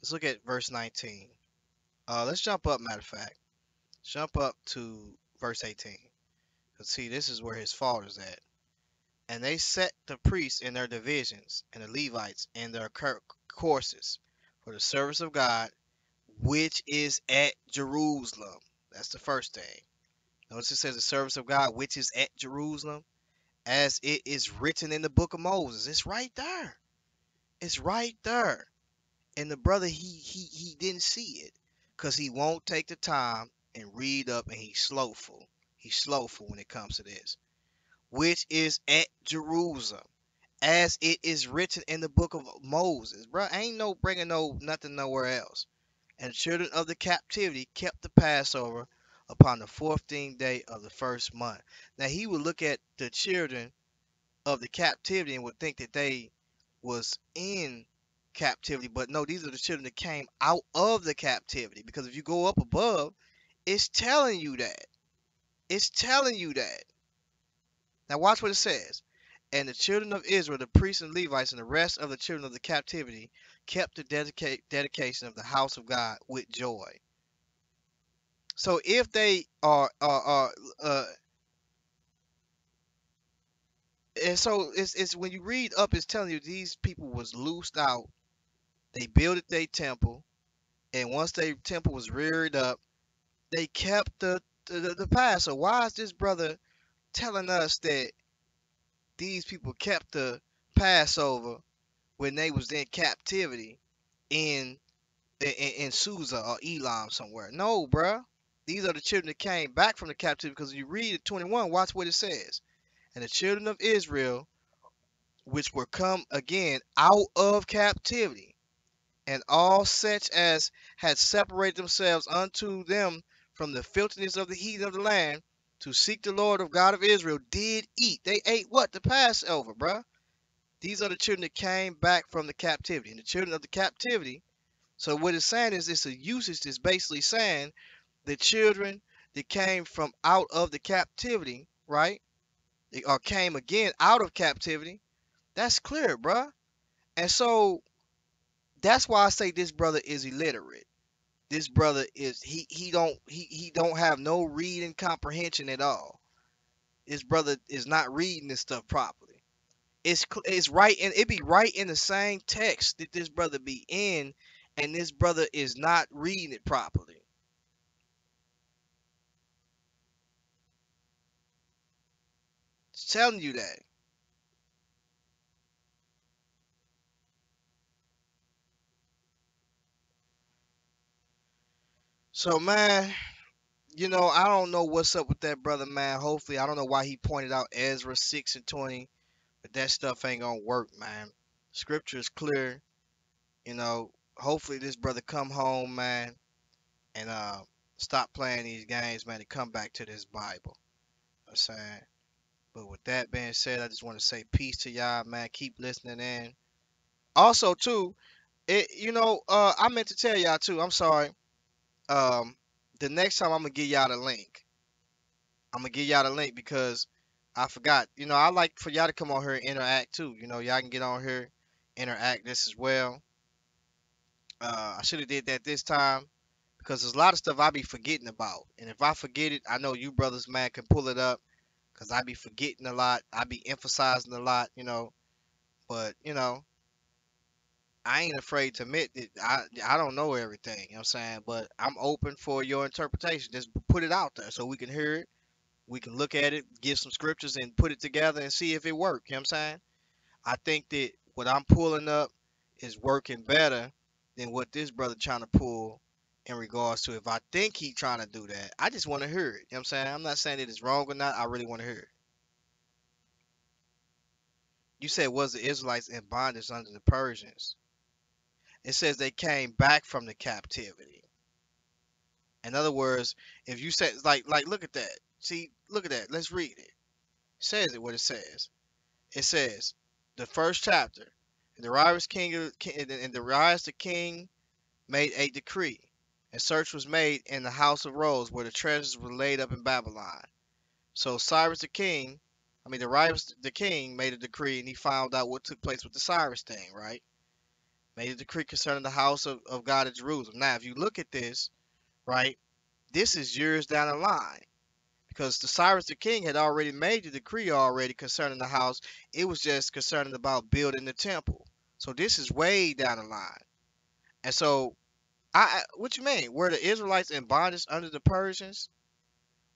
Let's look at verse 19. Let's jump up. Matter of fact, jump up to verse 18. Cause see, this is where his fault is at. And they set the priests in their divisions, and the Levites in their courses, for the service of God, which is at Jerusalem. That's the first thing. Notice it says the service of God, which is at Jerusalem, as it is written in the book of Moses. It's right there. It's right there. And the brother, he didn't see it, because he won't take the time and read up, and he's slowful. He's slowful when it comes to this. Which is at Jerusalem, as it is written in the book of Moses. Bro, ain't no bringing no nothing nowhere else. And the children of the captivity kept the Passover upon the 14th day of the first month. Now he would look at the children of the captivity and would think that they was in captivity, but no, these are the children that came out of the captivity. Because if you go up above, it's telling you that. It's telling you that. Now watch what it says. And the children of Israel, the priests and Levites, and the rest of the children of the captivity, kept the dedication of the house of God with joy. So if they are and so it's when you read up, it's telling you these people was loosed out. They built their temple, and once their temple was reared up, they kept the Passover. Why is this brother telling us that these people kept the Passover when they was in captivity in in Susa or Elam somewhere? No, bruh. These are the children that came back from the captivity, because you read it 21, watch what it says. And the children of Israel, which were come again out of captivity, and all such as had separated themselves unto them from the filthiness of the heathen of the land, to seek the Lord of God of Israel, did eat. They ate what? The Passover, bruh. These are the children that came back from the captivity. And the children of the captivity, so what it's saying is it's a usage that's basically saying the children that came from out of the captivity, right? Or came again out of captivity. That's clear, bruh. And so That's why I say this brother is illiterate. This brother is he don't have no reading comprehension at all. This brother is not reading this stuff properly. It's right in it be right in the same text that this brother be in, and this brother is not reading it properly. It's telling you that. So man, I don't know what's up with that brother, man. Hopefully, I don't know why he pointed out Ezra 6:20, but that stuff ain't gonna work, man. Scripture is clear, you know. Hopefully, this brother come home, man, and stop playing these games, man, and come back to this Bible. I'm saying. But with that being said, I just want to say peace to y'all, man. Keep listening in. Also, too, I meant to tell y'all too. I'm sorry. Um, the next time I'm gonna give y'all the link. I'm gonna give y'all the link because I forgot. I like for y'all to come on here and interact too. Y'all can get on here, interact this as well. I should have did that this time because there's a lot of stuff I be forgetting about, and if I forget it, I know you brothers, man, can pull it up because I be forgetting a lot. I be emphasizing a lot, but I ain't afraid to admit that I don't know everything. You know what I'm saying? But I'm open for your interpretation. Just put it out there so we can hear it. We can look at it, give some scriptures, and put it together and see if it works. You know what I'm saying? I think that what I'm pulling up is working better than what this brother trying to pull in regards to if I think he trying to do that. I just want to hear it. You know what I'm saying? I'm not saying that it's wrong or not. I really want to hear it. You said was the Israelites in bondage under the Persians? It says they came back from the captivity. In other words, if you said like look at that. See, look at that. Let's read it. It says it what it says. It says the first chapter. And Darius the king made a decree, and search was made in the house of Rose where the treasures were laid up in Babylon. So Cyrus the king, Darius the king made a decree, and he found out what took place with the Cyrus thing, right? Made a decree concerning the house of God at Jerusalem. Now, if you look at this, right, this is years down the line because the Cyrus the king had already made the decree already concerning the house. It was just concerning about building the temple. So this is way down the line. And so, what you mean? Were the Israelites in bondage under the Persians?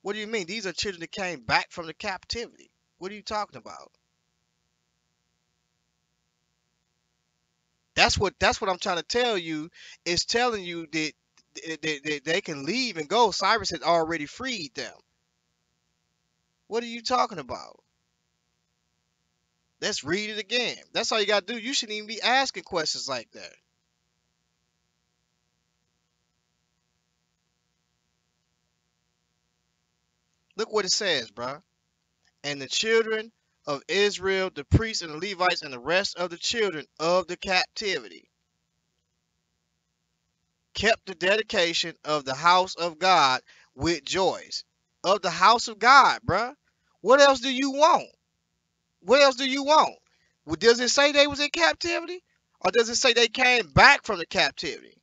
What do you mean? These are children that came back from the captivity. What are you talking about? That's what I'm trying to tell you. It's telling you that they can leave and go. Cyrus had already freed them. What are you talking about? Let's read it again. That's all you gotta do. You shouldn't even be asking questions like that. Look what it says, bro. And the children of Israel, the priests and the Levites, and the rest of the children of the captivity kept the dedication of the house of God with joys. Of the house of God, bruh. What else do you want? What else do you want? Well, does it say they was in captivity? Or does it say they came back from the captivity?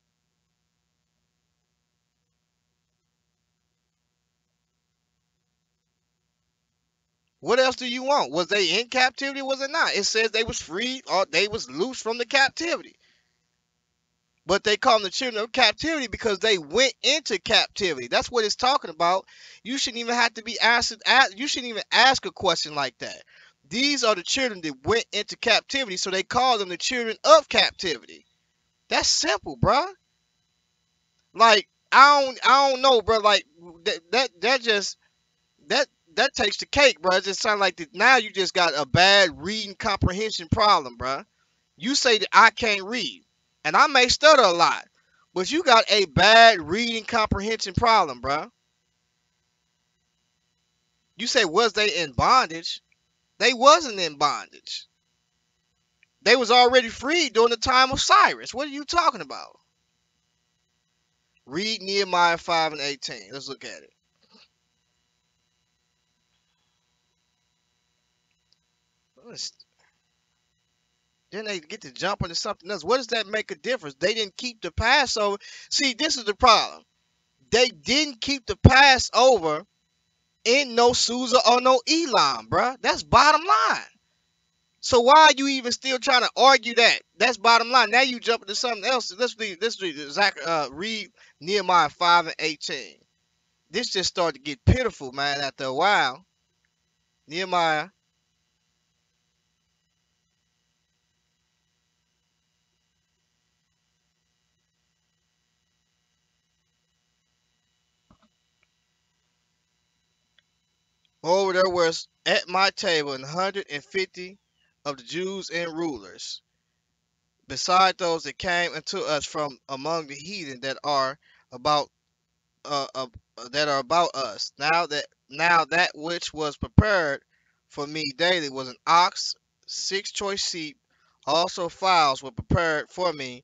What else do you want? Was they in captivity? Was it not? It says they was free or they was loose from the captivity. But they call them the children of captivity because they went into captivity. That's what it's talking about. You shouldn't even have to be asked. You shouldn't even ask a question like that. These are the children that went into captivity, so they call them the children of captivity. That's simple, bruh. Like I don't know, bro. Like that just that that takes the cake, bro. It just sounds like that now you just got a bad reading comprehension problem, bro. You say that I can't read, and I may stutter a lot, but you got a bad reading comprehension problem, bro. You say was they in bondage? They wasn't in bondage. They was already free during the time of Cyrus. What are you talking about? Read Nehemiah 5 and 18. Let's look at it. Let's Then they get to jump into something else. What does that make a difference? They didn't keep the Passover. See, this is the problem. They didn't keep the Passover in no Susa or no Elam, bruh. That's bottom line. So why are you even still trying to argue that? That's bottom line. Now you jump into something else. Let's read read Nehemiah 5:18. This just started to get pitiful, man, after a while. Nehemiah. Over there was at my table 150 of the Jews and rulers, beside those that came unto us from among the heathen about uh, uh, that are about us. Now that which was prepared for me daily was an ox, 6 choice sheep, also fowls were prepared for me,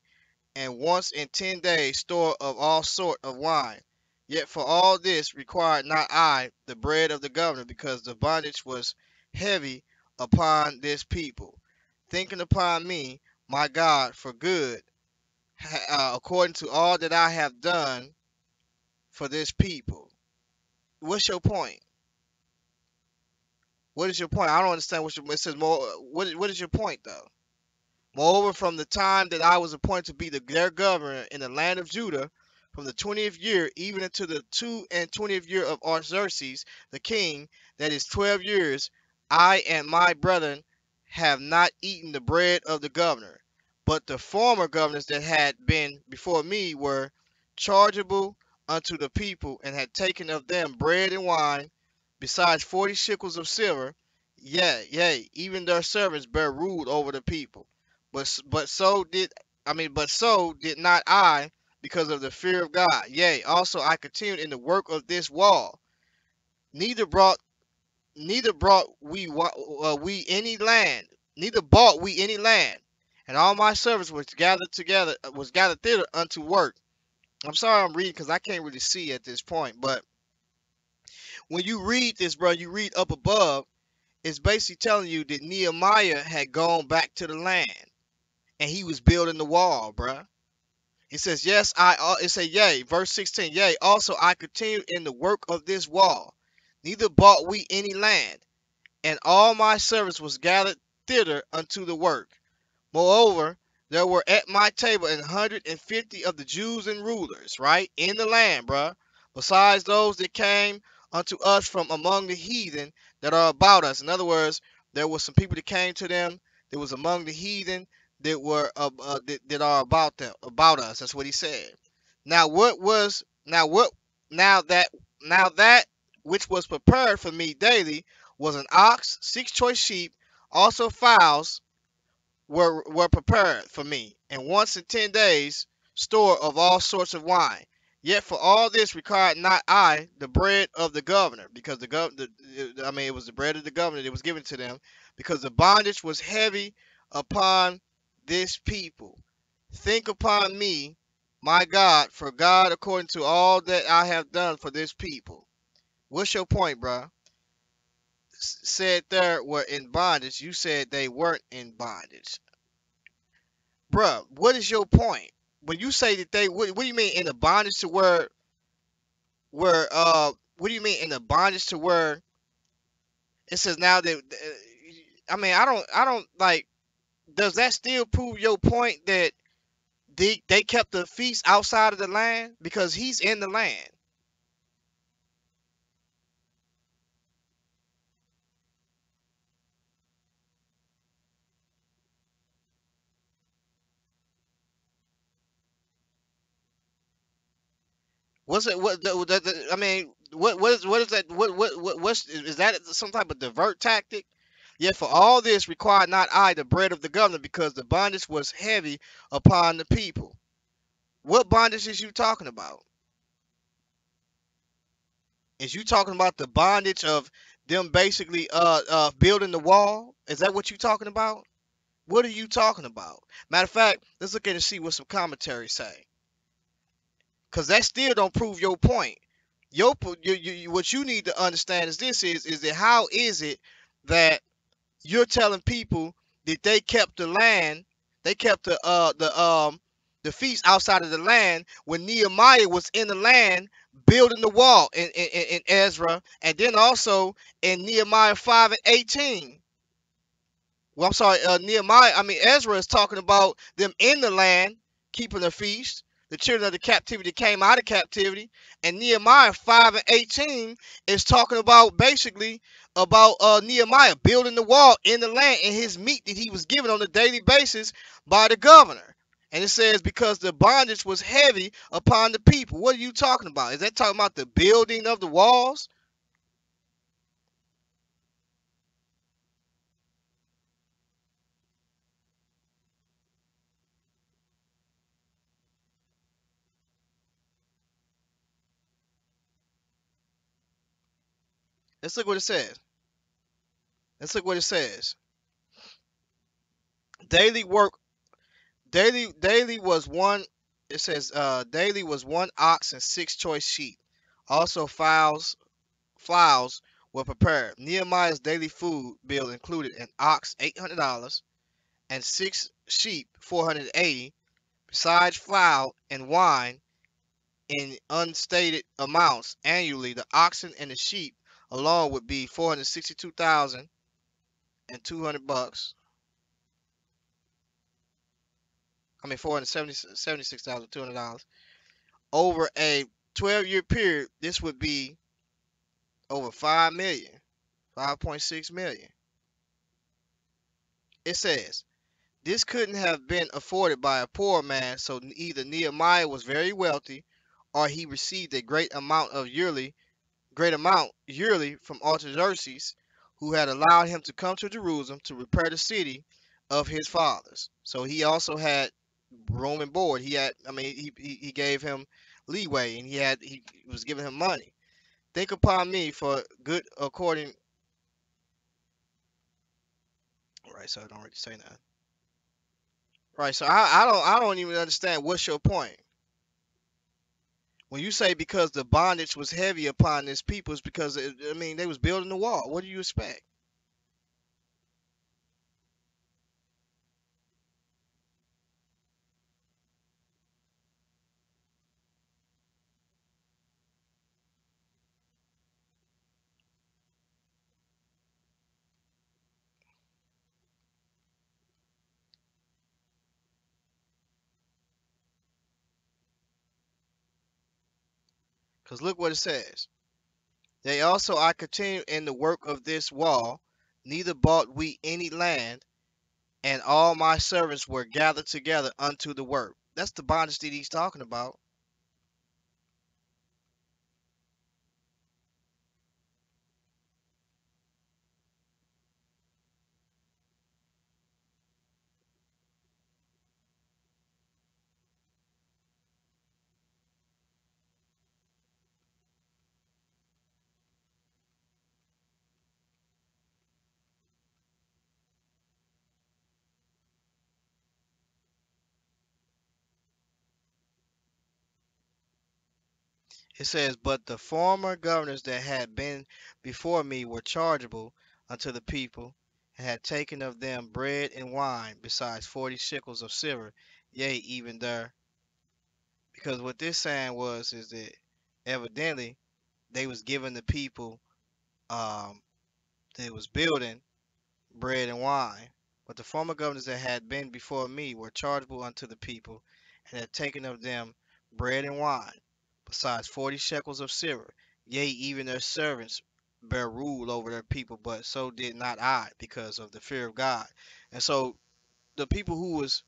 and once in 10 days store of all sort of wine. Yet for all this required not I the bread of the governor, because the bondage was heavy upon this people, thinking upon me, my God, for good, according to all that I have done for this people. What's your point? What is your point? I don't understand what your, it says more. What is your point though? Moreover, from the time that I was appointed to be their governor in the land of Judah, from the 20th year even unto the 22nd year of Artaxerxes the king, that is 12 years, I and my brethren have not eaten the bread of the governor. But the former governors that had been before me were chargeable unto the people, and had taken of them bread and wine, besides 40 shekels of silver. Yea, even their servants bear rule over the people. But so did not I, because of the fear of God. Yea, also I continued in the work of this wall. Neither brought neither brought we any land, neither bought we any land. And all my servants was gathered thither unto work. I'm sorry I'm reading because I can't really see at this point, but when you read this, bro, you read up above, it's basically telling you that Nehemiah had gone back to the land and he was building the wall, bro. It says, yes, it says, yea, verse 16, yea, also I continue in the work of this wall. Neither bought we any land, and all my servants was gathered thither unto the work. Moreover, there were at my table 150 of the Jews and rulers, right, in the land, bruh, besides those that came unto us from among the heathen that are about us. In other words, there was some people that came to them that was among the heathen that are about us. That's what he said. Now what was now that now that which was prepared for me daily was an ox, 6 choice sheep, also fowls were prepared for me, and once in 10 days store of all sorts of wine. Yet for all this required not I the bread of the governor, because it was the bread of the governor that was given to them, because the bondage was heavy upon this people. Think upon me, my God, for God, according to all that I have done for this people. What's your point, bro? Said there were in bondage. You said they weren't in bondage. Bruh, what is your point? When you say that what do you mean in the bondage to what do you mean in the bondage to where it says now that, I don't like, does that still prove your point that they kept the feast outside of the land? Because he's in the land. What's it? What is that? What's is that some type of divert tactic? Yet for all this required not I the bread of the governor, because the bondage was heavy upon the people. What bondage is you talking about? Is you talking about the bondage of them basically building the wall? Is that what you talking about? What are you talking about? Matter of fact, let's look at and see what some commentaries say, because that still don't prove your point. What you need to understand is this is that how is it that you're telling people that they kept the land, they kept the feast outside of the land when Nehemiah was in the land building the wall in Ezra, and then also in Nehemiah 5 and 18. Well, I'm sorry, Nehemiah. I mean, Ezra is talking about them in the land keeping the feast, the children of the captivity came out of captivity, and Nehemiah 5 and 18 is talking about basically about Nehemiah building the wall in the land and his meat that he was given on a daily basis by the governor. And it says because the bondage was heavy upon the people. What are you talking about? Is that talking about the building of the walls? Let's look what it says. Let's look what it says. Daily work daily was one. It says daily was one ox and six choice sheep. Also fowls were prepared. Nehemiah's daily food bill included an ox $800 and six sheep 480, besides flour and wine in unstated amounts annually. The oxen and the sheep alone would be 462,200 bucks. I mean 476,200 dollars over a 12-year period. This would be over 5 million, 5.6 million. It says this couldn't have been afforded by a poor man, so either Nehemiah was very wealthy or he received a great amount yearly from Artaxerxes, who had allowed him to come to Jerusalem to repair the city of his fathers. So he also had room and board. He had, I mean, he gave him leeway, and he was giving him money. Think upon me for good according. Right, so I don't really say that. Right, so I don't even understand what's your point. When you say because the bondage was heavy upon this people, it's because I mean they was building the wall. What do you expect? Because look what it says. They also I continue in the work of this wall, neither bought we any land, and all my servants were gathered together unto the work. That's the bondage that he's talking about. It says, but the former governors that had been before me were chargeable unto the people, and had taken of them bread and wine, besides 40 shekels of silver, yea, even there. Because what this saying was is that evidently they was giving the people um that was building bread and wine. But the former governors that had been before me were chargeable unto the people, and had taken of them bread and wine, besides 40 shekels of silver. Yea, even their servants bear rule over their people, but so did not I, because of the fear of God. And so the people who was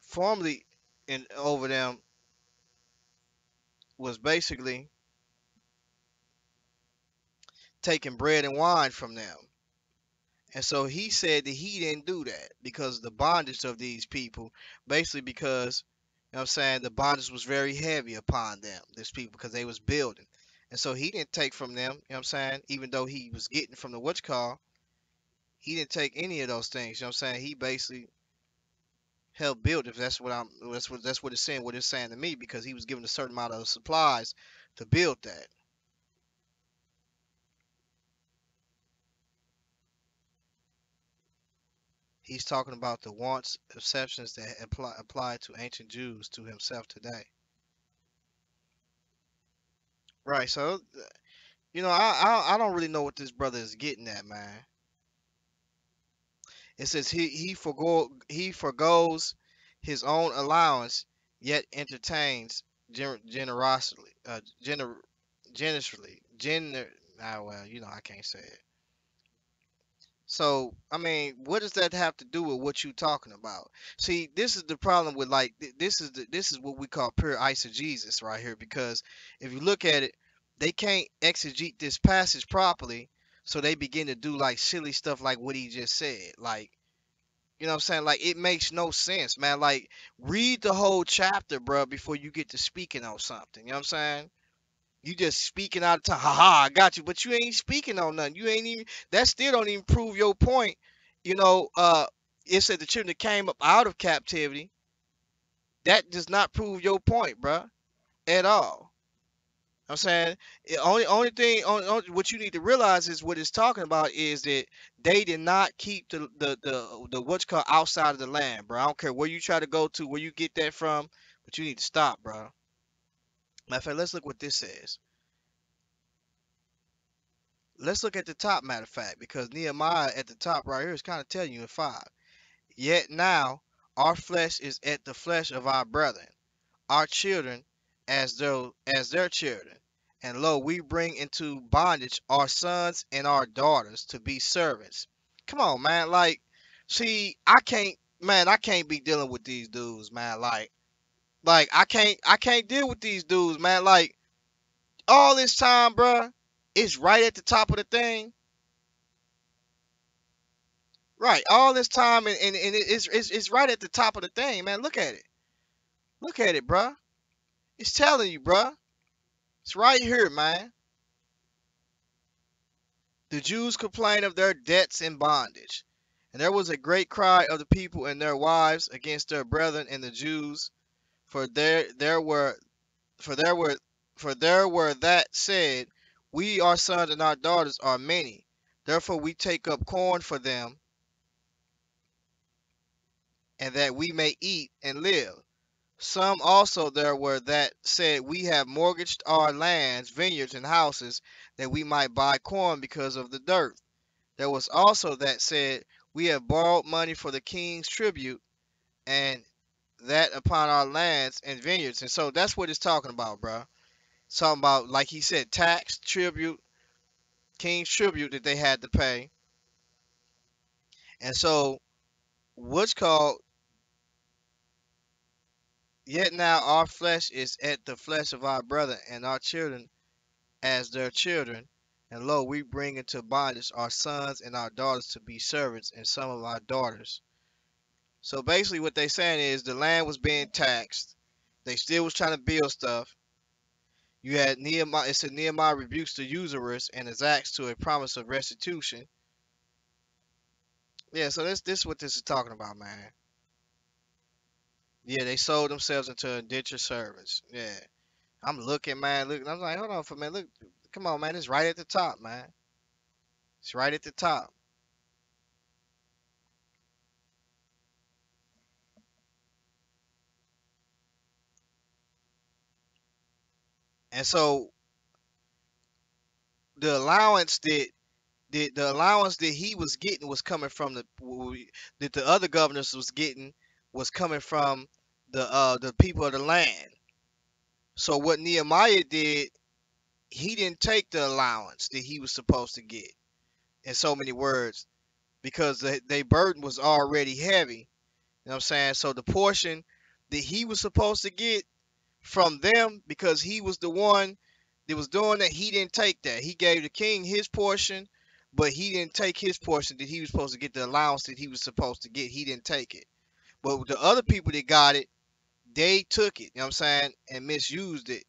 formerly in over them was basically taking bread and wine from them. And so he said that he didn't do that because of the bondage of these people, basically because, you know what I'm saying, the bondage was very heavy upon them, these people, because they was building. And so he didn't take from them, you know what I'm saying, even though he was getting from the witch call, he didn't take any of those things, you know what I'm saying? He basically helped build if that's what it's saying to me, because he was given a certain amount of supplies to build that. He's talking about the wants, exceptions that apply to ancient Jews to himself today. Right. So, I don't really know what this brother is getting at, man. It says he forgoes his own allowance, yet entertains generosity, generously, well, I can't say it. So, I mean, what does that have to do with what you talking about? See, this is the problem with like this is what we call pure eisegesis right here, because if you look at it, they can't exegete this passage properly, so they begin to do like silly stuff like what he just said. Like, you know what I'm saying? Like, it makes no sense, man. Like, read the whole chapter, bro, before you get to speaking on something. You know what I'm saying? You just speaking out of time. Haha, I got you. But you ain't speaking on nothing. You ain't even, that still don't even prove your point. You know, it said the children that came up out of captivity. That does not prove your point, bro, at all. I'm saying the only thing what you need to realize is what it's talking about is that they did not keep the what's called outside of the land, bro. I don't care where you try to go to, where you get that from, but you need to stop, bro. Matter of fact, let's look what this says. Let's look at the top, matter of fact, because Nehemiah at the top right here is kind of telling you in 5. Yet now our flesh is at the flesh of our brethren, our children as their children. And lo, we bring into bondage our sons and our daughters to be servants. Come on, man. Like, see, I can't be dealing with these dudes, man. Like I can't deal with these dudes, man. Like, all this time, bruh, it's right at the top of the thing. Right, all this time, and it's right at the top of the thing, man. Look at it. Look at it, bruh. It's telling you, bruh. It's right here, man. The Jews complained of their debts and bondage. And there was a great cry of the people and their wives against their brethren and the Jews, for there were for there were for there were that said, we our sons and our daughters are many. Therefore we take up corn for them, and that we may eat and live. Some also there were that said, we have mortgaged our lands, vineyards, and houses, that we might buy corn because of the dearth. There was also that said, we have borrowed money for the king's tribute, and that upon our lands and vineyards. And so that's what it's talking about, bro. It's talking about, like he said, tax, tribute, king's tribute that they had to pay. And so what's called, yet now our flesh is at the flesh of our brother, and our children as their children. And lo, we bring into bondage our sons and our daughters to be servants, and some of our daughters. So basically, what they saying is the land was being taxed. They still was trying to build stuff. You had Nehemiah. It said Nehemiah rebukes the usurers and is asked to a promise of restitution. Yeah, so this is what this is talking about, man. Yeah, they sold themselves into indentured servants. Yeah, I'm looking, man. Look, I'm like, hold on for a minute. Look, come on, man. It's right at the top, man. It's right at the top. And so the allowance that the allowance that he was getting was coming from that the other governors was getting was coming from the people of the land. So what Nehemiah did, he didn't take the allowance that he was supposed to get. In so many words, because their burden was already heavy. You know what I'm saying? So the portion that he was supposed to get from them, because he was the one that was doing that, he didn't take that. He gave the king his portion, but he didn't take his portion that he was supposed to get, the allowance that he was supposed to get. He didn't take it. But the other people that got it, they took it, you know what I'm saying, and misused it,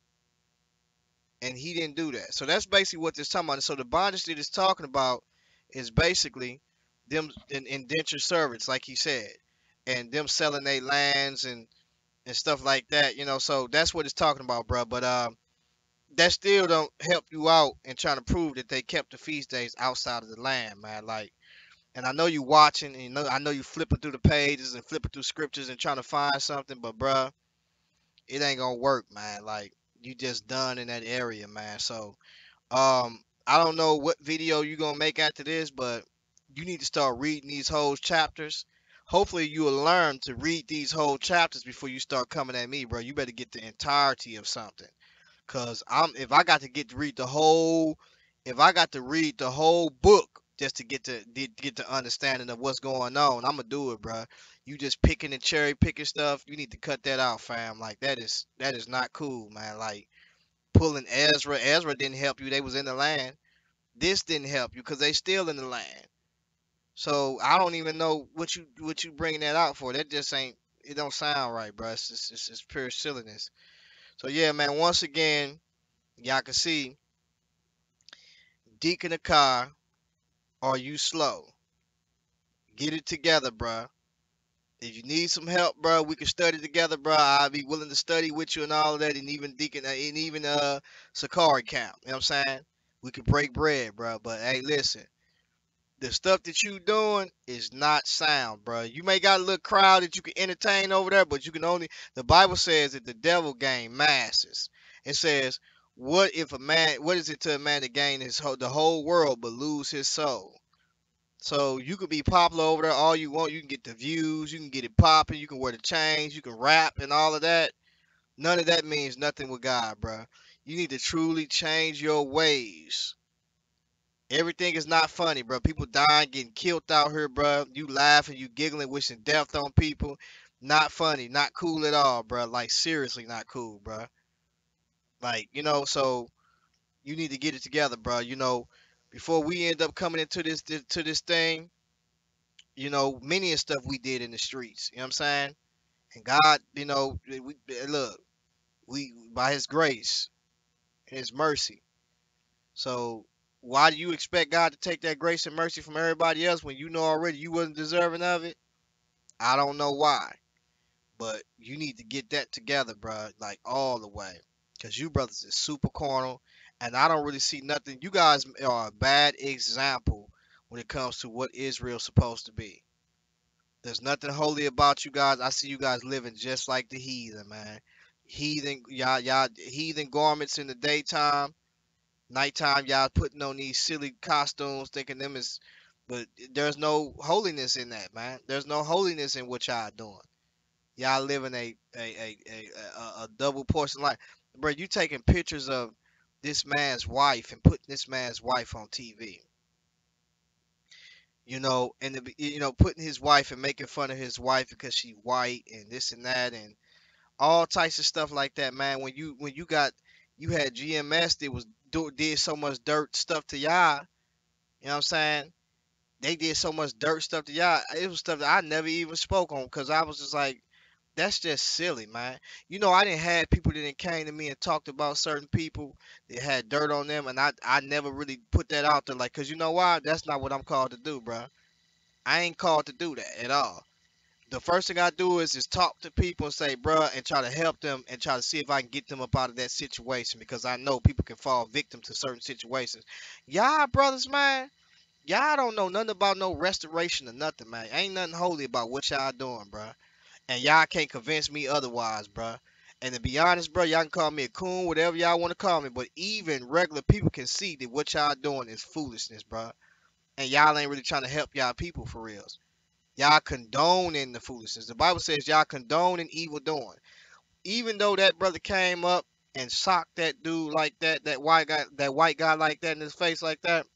and he didn't do that. So that's basically what this talking about. So the bondage that it's talking about is basically them in indentured servants, like he said, and them selling their lands and stuff like that, So that's what it's talking about, bro. But that still don't help you out in trying to prove that they kept the feast days outside of the land, man. Like, And I know you watching, and I know you flipping through the pages and flipping through scriptures and trying to find something, but bruh, it ain't gonna work, man. Like you just done in that area, man. So I don't know what video you gonna make after this, but you need to start reading these whole chapters. Hopefully you will learn to read these whole chapters before you start coming at me, bro. You better get the entirety of something. Cause if I got to get to read the whole if I got to read the whole book just to get the understanding of what's going on, I'm gonna do it, bro. You just picking and cherry picking stuff, you need to cut that out, fam. Like that is not cool, man. Like pulling Ezra. Ezra didn't help you. They was in the land. This didn't help you because they still in the land. So I don't even know what you bringing that out for. That just ain't. It don't sound right, bro. It's pure silliness. So yeah, man. Once again, y'all can see Deacon the Car. Are you slow? Get it together, bro. If you need some help, bro, we can study together, bro. I'll be willing to study with you and all of that, and even Deacon, and even Sakari camp. You know what I'm saying? We could break bread, bro. But hey, listen, the stuff that you doing is not sound, bro. You may got a little crowd that you can entertain over there, but you can only. The Bible says that the devil gain masses. It says, "What if a man? What is it to a man to gain the whole world but lose his soul?" So you could be popular over there all you want. You can get the views, you can get it popping, you can wear the chains, you can rap and all of that. None of that means nothing with God, bro. You need to truly change your ways. Everything is not funny, bro. People dying, getting killed out here, bro. You laughing, you giggling, wishing death on people. Not funny, not cool at all, bro. Like seriously, not cool, bro. Like so you need to get it together, bro. Before we end up coming into this thing, many of stuff we did in the streets. You know what I'm saying? And God, look, we by His grace and His mercy. So why do you expect God to take that grace and mercy from everybody else when you know already you wasn't deserving of it? I don't know why, but you need to get that together, bro. Like all the way, cause you brothers is super carnal, and I don't really see nothing. You guys are a bad example when it comes to what Israel's supposed to be. There's nothing holy about you guys. I see you guys living just like the heathen, man. Heathen, y'all, heathen garments in the daytime. Nighttime, y'all putting on these silly costumes, thinking them is. But there's no holiness in that, man. There's no holiness in what y'all doing. Y'all living a double portion life, bro. You taking pictures of this man's wife and putting this man's wife on TV. And putting his wife and making fun of his wife because she white and this and that and all types of stuff like that, man. You had GMS that did so much dirt stuff to y'all. You know what I'm saying? They did so much dirt stuff to y'all. It was stuff that I never even spoke on because I was just like, that's just silly, man. I didn't have people that didn't came to me and talked about certain people that had dirt on them, and I never really put that out there, like, cause you know why? That's not what I'm called to do, bro. I ain't called to do that at all. The first thing I do is talk to people and say, bruh, and try to help them and try to see if I can get them up out of that situation because I know people can fall victim to certain situations. Y'all brothers, man, y'all don't know nothing about no restoration or nothing, man. Ain't nothing holy about what y'all doing, bruh. And y'all can't convince me otherwise, bruh. And to be honest, bro, y'all can call me a coon, whatever y'all want to call me, but even regular people can see that what y'all doing is foolishness, bruh. And y'all ain't really trying to help y'all people for real. Y'all condoning the foolishness. The Bible says y'all condoning evil doing. Even though that brother came up and socked that dude like that white guy like that in his face like that,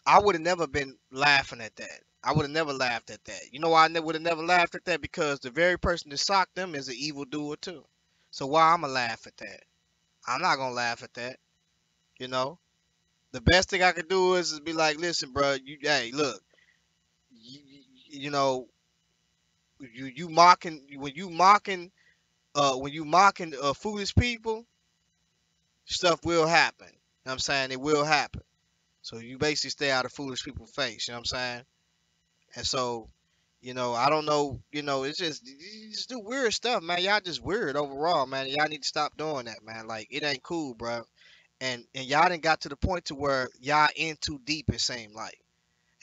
I would have never been laughing at that. I would have never laughed at that. You know why I would have never laughed at that? Because the very person that socked them is an evil doer too. So why I'ma laugh at that? I'm not gonna laugh at that. You know, the best thing I could do is be like, listen, bro, hey, look, you, you know, you mocking when you mocking foolish people, stuff will happen. You know what I'm saying? It will happen. So you basically stay out of foolish people's face, you know what I'm saying? And so, I don't know, it's just you just do weird stuff, man. Y'all just weird overall, man. Y'all need to stop doing that, man. Like it ain't cool, bro. And y'all didn't got to the point to where y'all in too deep, it seemed like.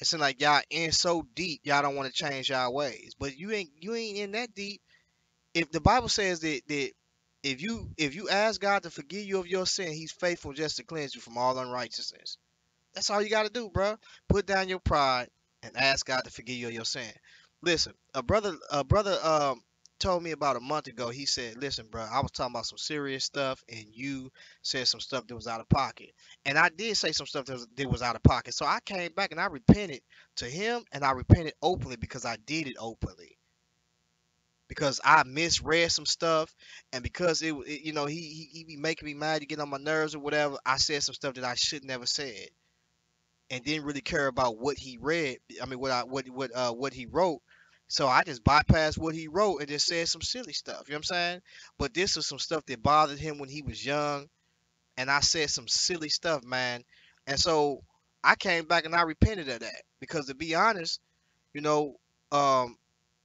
It seems like y'all in so deep, y'all don't want to change y'all ways. But you ain't in that deep. If the Bible says that if you ask God to forgive you of your sin, He's faithful just to cleanse you from all unrighteousness. That's all you got to do, bro. Put down your pride and ask God to forgive you of your sin. Listen, a brother told me about a month ago. He said, "Listen, bro, I was talking about some serious stuff, and you said some stuff that was out of pocket, and I did say some stuff that was out of pocket. So I came back and I repented to him, and I repented openly because I did it openly." Because I misread some stuff, and because he be making me mad, to get on my nerves or whatever. I said some stuff that I should never said, and didn't really care about what he read. I mean, what he wrote. So I just bypassed what he wrote and just said some silly stuff. You know what I'm saying? But this was some stuff that bothered him when he was young, and I said some silly stuff, man. And so I came back and I repented of that because, to be honest, you know, um,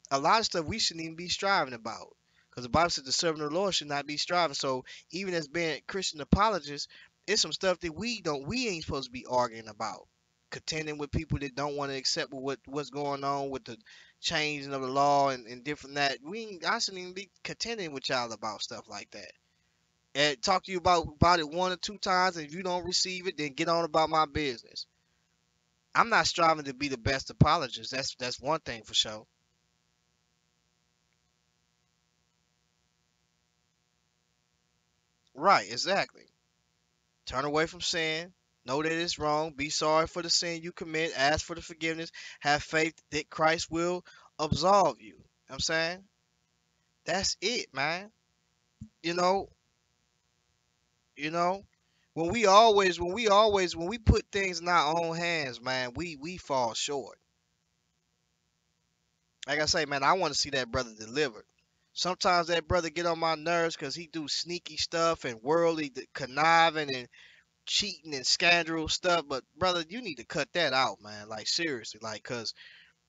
a lot of stuff we shouldn't even be striving about. Because the Bible says the servant of the Lord should not be striving. So even as being Christian apologists, it's some stuff that we ain't supposed to be arguing about. Contending with people that don't want to accept what's going on with the changing of the law and different that. I shouldn't even be contending with y'all about stuff like that. And talk to you about it one or two times, and if you don't receive it, then get on about my business. I'm not striving to be the best apologist. That's one thing for sure. Right, exactly. Turn away from sin. Know that it's wrong. Be sorry for the sin you commit. Ask for the forgiveness. Have faith that Christ will absolve you. You know what I'm saying? That's it, man. You know, you know, when we put things in our own hands, man, we fall short. Like I say, man, I want to see that brother delivered. Sometimes that brother get on my nerves because he do sneaky stuff and worldly conniving and cheating and scandal stuff. But brother, you need to cut that out, man. Like seriously, like, cause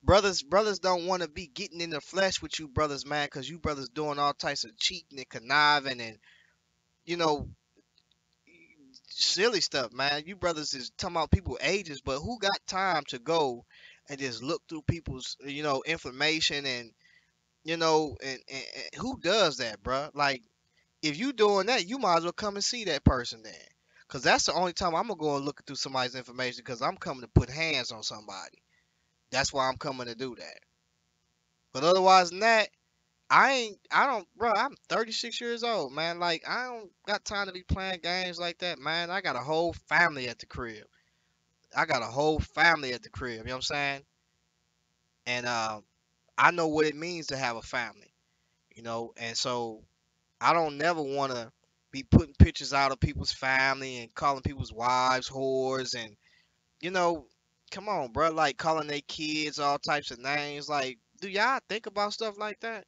brothers don't want to be getting in the flesh with you brothers, man, cause you brothers doing all types of cheating and conniving and you know silly stuff, man. You brothers is talking about people ages, but who got time to go and just look through people's information and and who does that, bruh? Like if you doing that, you might as well come and see that person then. Cause that's the only time I'm gonna go and look through somebody's information because I'm coming to put hands on somebody. That's why I'm coming to do that. But otherwise than that, I don't, bro. I'm 36 years old, man. Like I don't got time to be playing games like that, man. I got a whole family at the crib. I got a whole family at the crib. You know what I'm saying? And I know what it means to have a family. And so I don't never want to be putting pictures out of people's family and calling people's wives whores and you know, come on, bro. Like calling their kids all types of names. Like, do y'all think about stuff like that?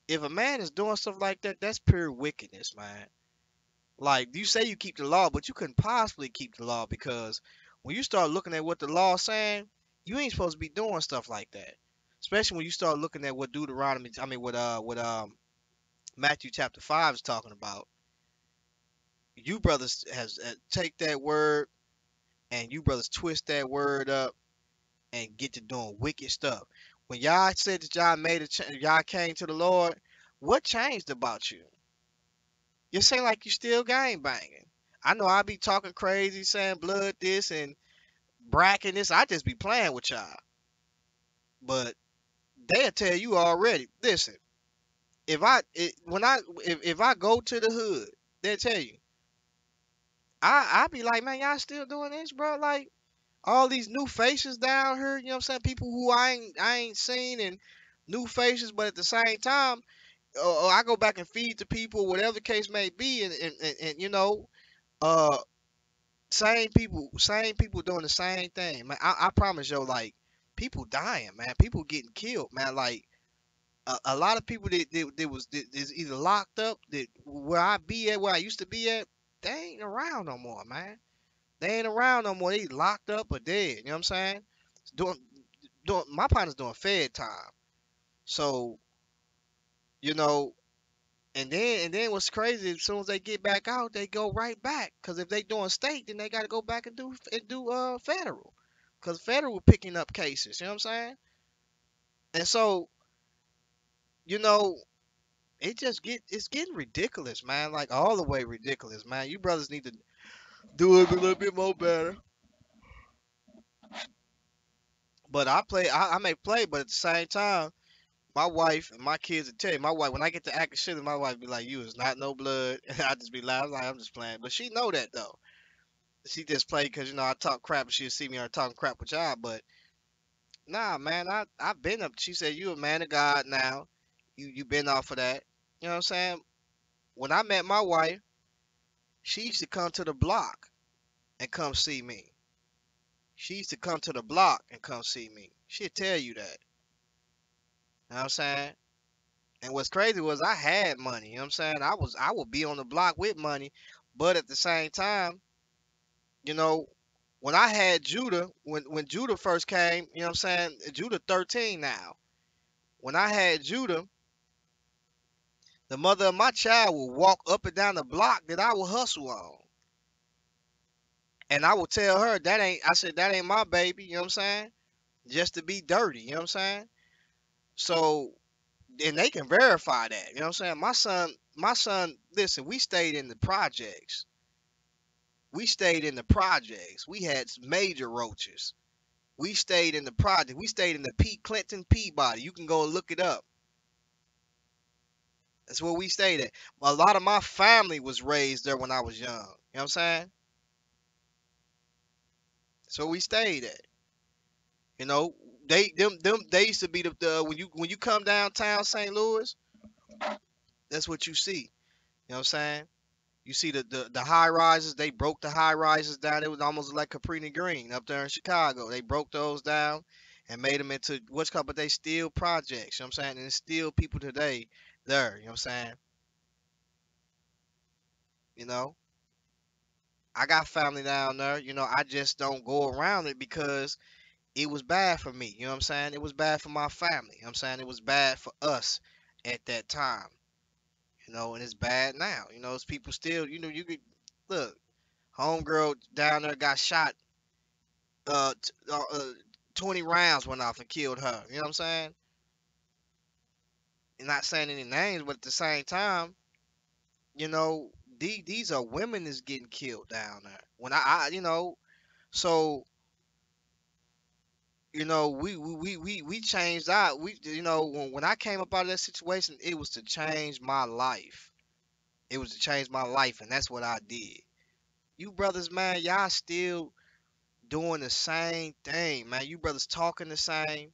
If a man is doing stuff like that, that's pure wickedness, man. Like, you say you keep the law, but you couldn't possibly keep the law because when you start looking at what the law is saying, you ain't supposed to be doing stuff like that. Especially when you start looking at what Deuteronomy, I mean, what Matthew chapter 5 is talking about. You brothers has take that word and you brothers twist that word up and get to doing wicked stuff. When y'all said that y'all y'all came to the Lord, what changed about you? You seem like you still gang banging. I know I be talking crazy, saying blood this and bracking this. I just be playing with y'all, but they'll tell you already. Listen, if I go to the hood, they'll tell you. I be like, man, y'all still doing this, bro? Like all these new faces down here. You know what I'm saying? People who I ain't seen and new faces, but at the same time, I go back and feed the people, whatever the case may be, and uh, same people doing the same thing, man. I promise you, like people dying, man. People getting killed, man. Like a lot of people that is either locked up that where I be at, where I used to be at, they ain't around no more, man. They ain't around no more. They locked up or dead. You know what I'm saying? Doing doing my partner's doing fed time. So you know, and then what's crazy? As soon as they get back out, they go right back. Cause if they doing state, then they got to go back and do federal. because federal picking up cases. You know what I'm saying? And so, you know, it's getting ridiculous, man. Like all the way ridiculous, man. You brothers need to do it a little bit more better. But I may play, but at the same time, my wife and my kids will tell you, my wife, when I get to acting shit, my wife be like, "You is not no blood." And I just be laughing, like I'm just playing. But she know that though. She just play because I talk crap, and she'll see me on talking crap with y'all. But nah, man, I've been up. She said, "You a man of God now. You been off of that." You know what I'm saying? When I met my wife, she used to come to the block and come see me. She used to come to the block and come see me. She'll tell you that. You know what I'm saying? And what's crazy was I had money. You know what I'm saying? I would be on the block with money, but at the same time, you know, when I had Judah, when Judah first came, you know what I'm saying? Judah 13 now. When I had Judah, the mother of my child would walk up and down the block that I would hustle on. And I would tell her I said that ain't my baby, you know what I'm saying? Just to be dirty, you know what I'm saying? So and they can verify that, you know what I'm saying? My son, listen, we stayed in the projects. We stayed in the projects. We had major roaches. We stayed in the project. We stayed in the Pete Clinton Peabody. You can go and look it up. That's where we stayed at. A lot of my family was raised there when I was young. You know what I'm saying? So we stayed at. You know, they used to be the when you come downtown St. Louis, that's what you see. You know what I'm saying? You see the high rises, they broke the high rises down. It was almost like Capri Green up there in Chicago. They broke those down and made them into what's called, but they still projects. You know what I'm saying? And it's still people today there. You know what I'm saying? You know, I got family down there. You know, I just don't go around it because it was bad for me. You know what I'm saying? It was bad for my family. You know what I'm saying? It was bad for us at that time. You know, and it's bad now. You know, it's people still, you could look, homegirl down there got shot, uh, t- uh, uh 20 rounds went off and killed her. You know what I'm saying? And not saying any names, but at the same time, you know, these are women is getting killed down there. When so we changed out. When I came up out of that situation, it was to change my life. It was to change my life, and that's what I did. You brothers, man, y'all still doing the same thing, man. You brothers talking the same.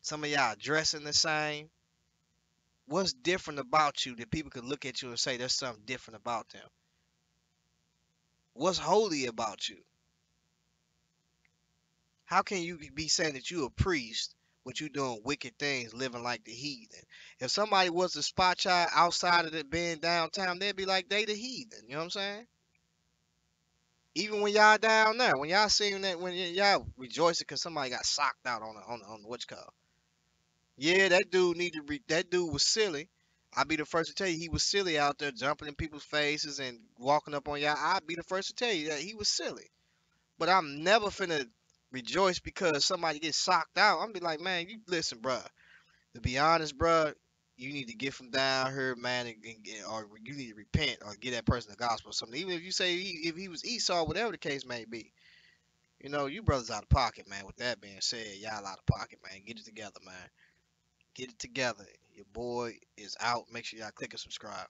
Some of y'all dressing the same. What's different about you that people could look at you and say there's something different about them? What's holy about you? How can you be saying that you a priest but you doing wicked things, living like the heathen? If somebody was to spot y'all outside of it being downtown, they'd be like they the heathen. You know what I'm saying? Even when y'all down there, when y'all seeing that, when y'all rejoicing because somebody got socked out on the what you call. Yeah, that dude that dude was silly. I'll be the first to tell you he was silly out there jumping in people's faces and walking up on y'all. I'll be the first to tell you that he was silly. But I'm never finna rejoice because somebody gets socked out. I'm be like, man, you listen, bruh. To be honest, bruh, you need to get from down here, man, or you need to repent or get that person the gospel or something. Even if you say if he was Esau, whatever the case may be. You brothers out of pocket, man. With that being said, y'all out of pocket, man. Get it together, man. Get it together. Your boy is out. Make sure y'all click and subscribe.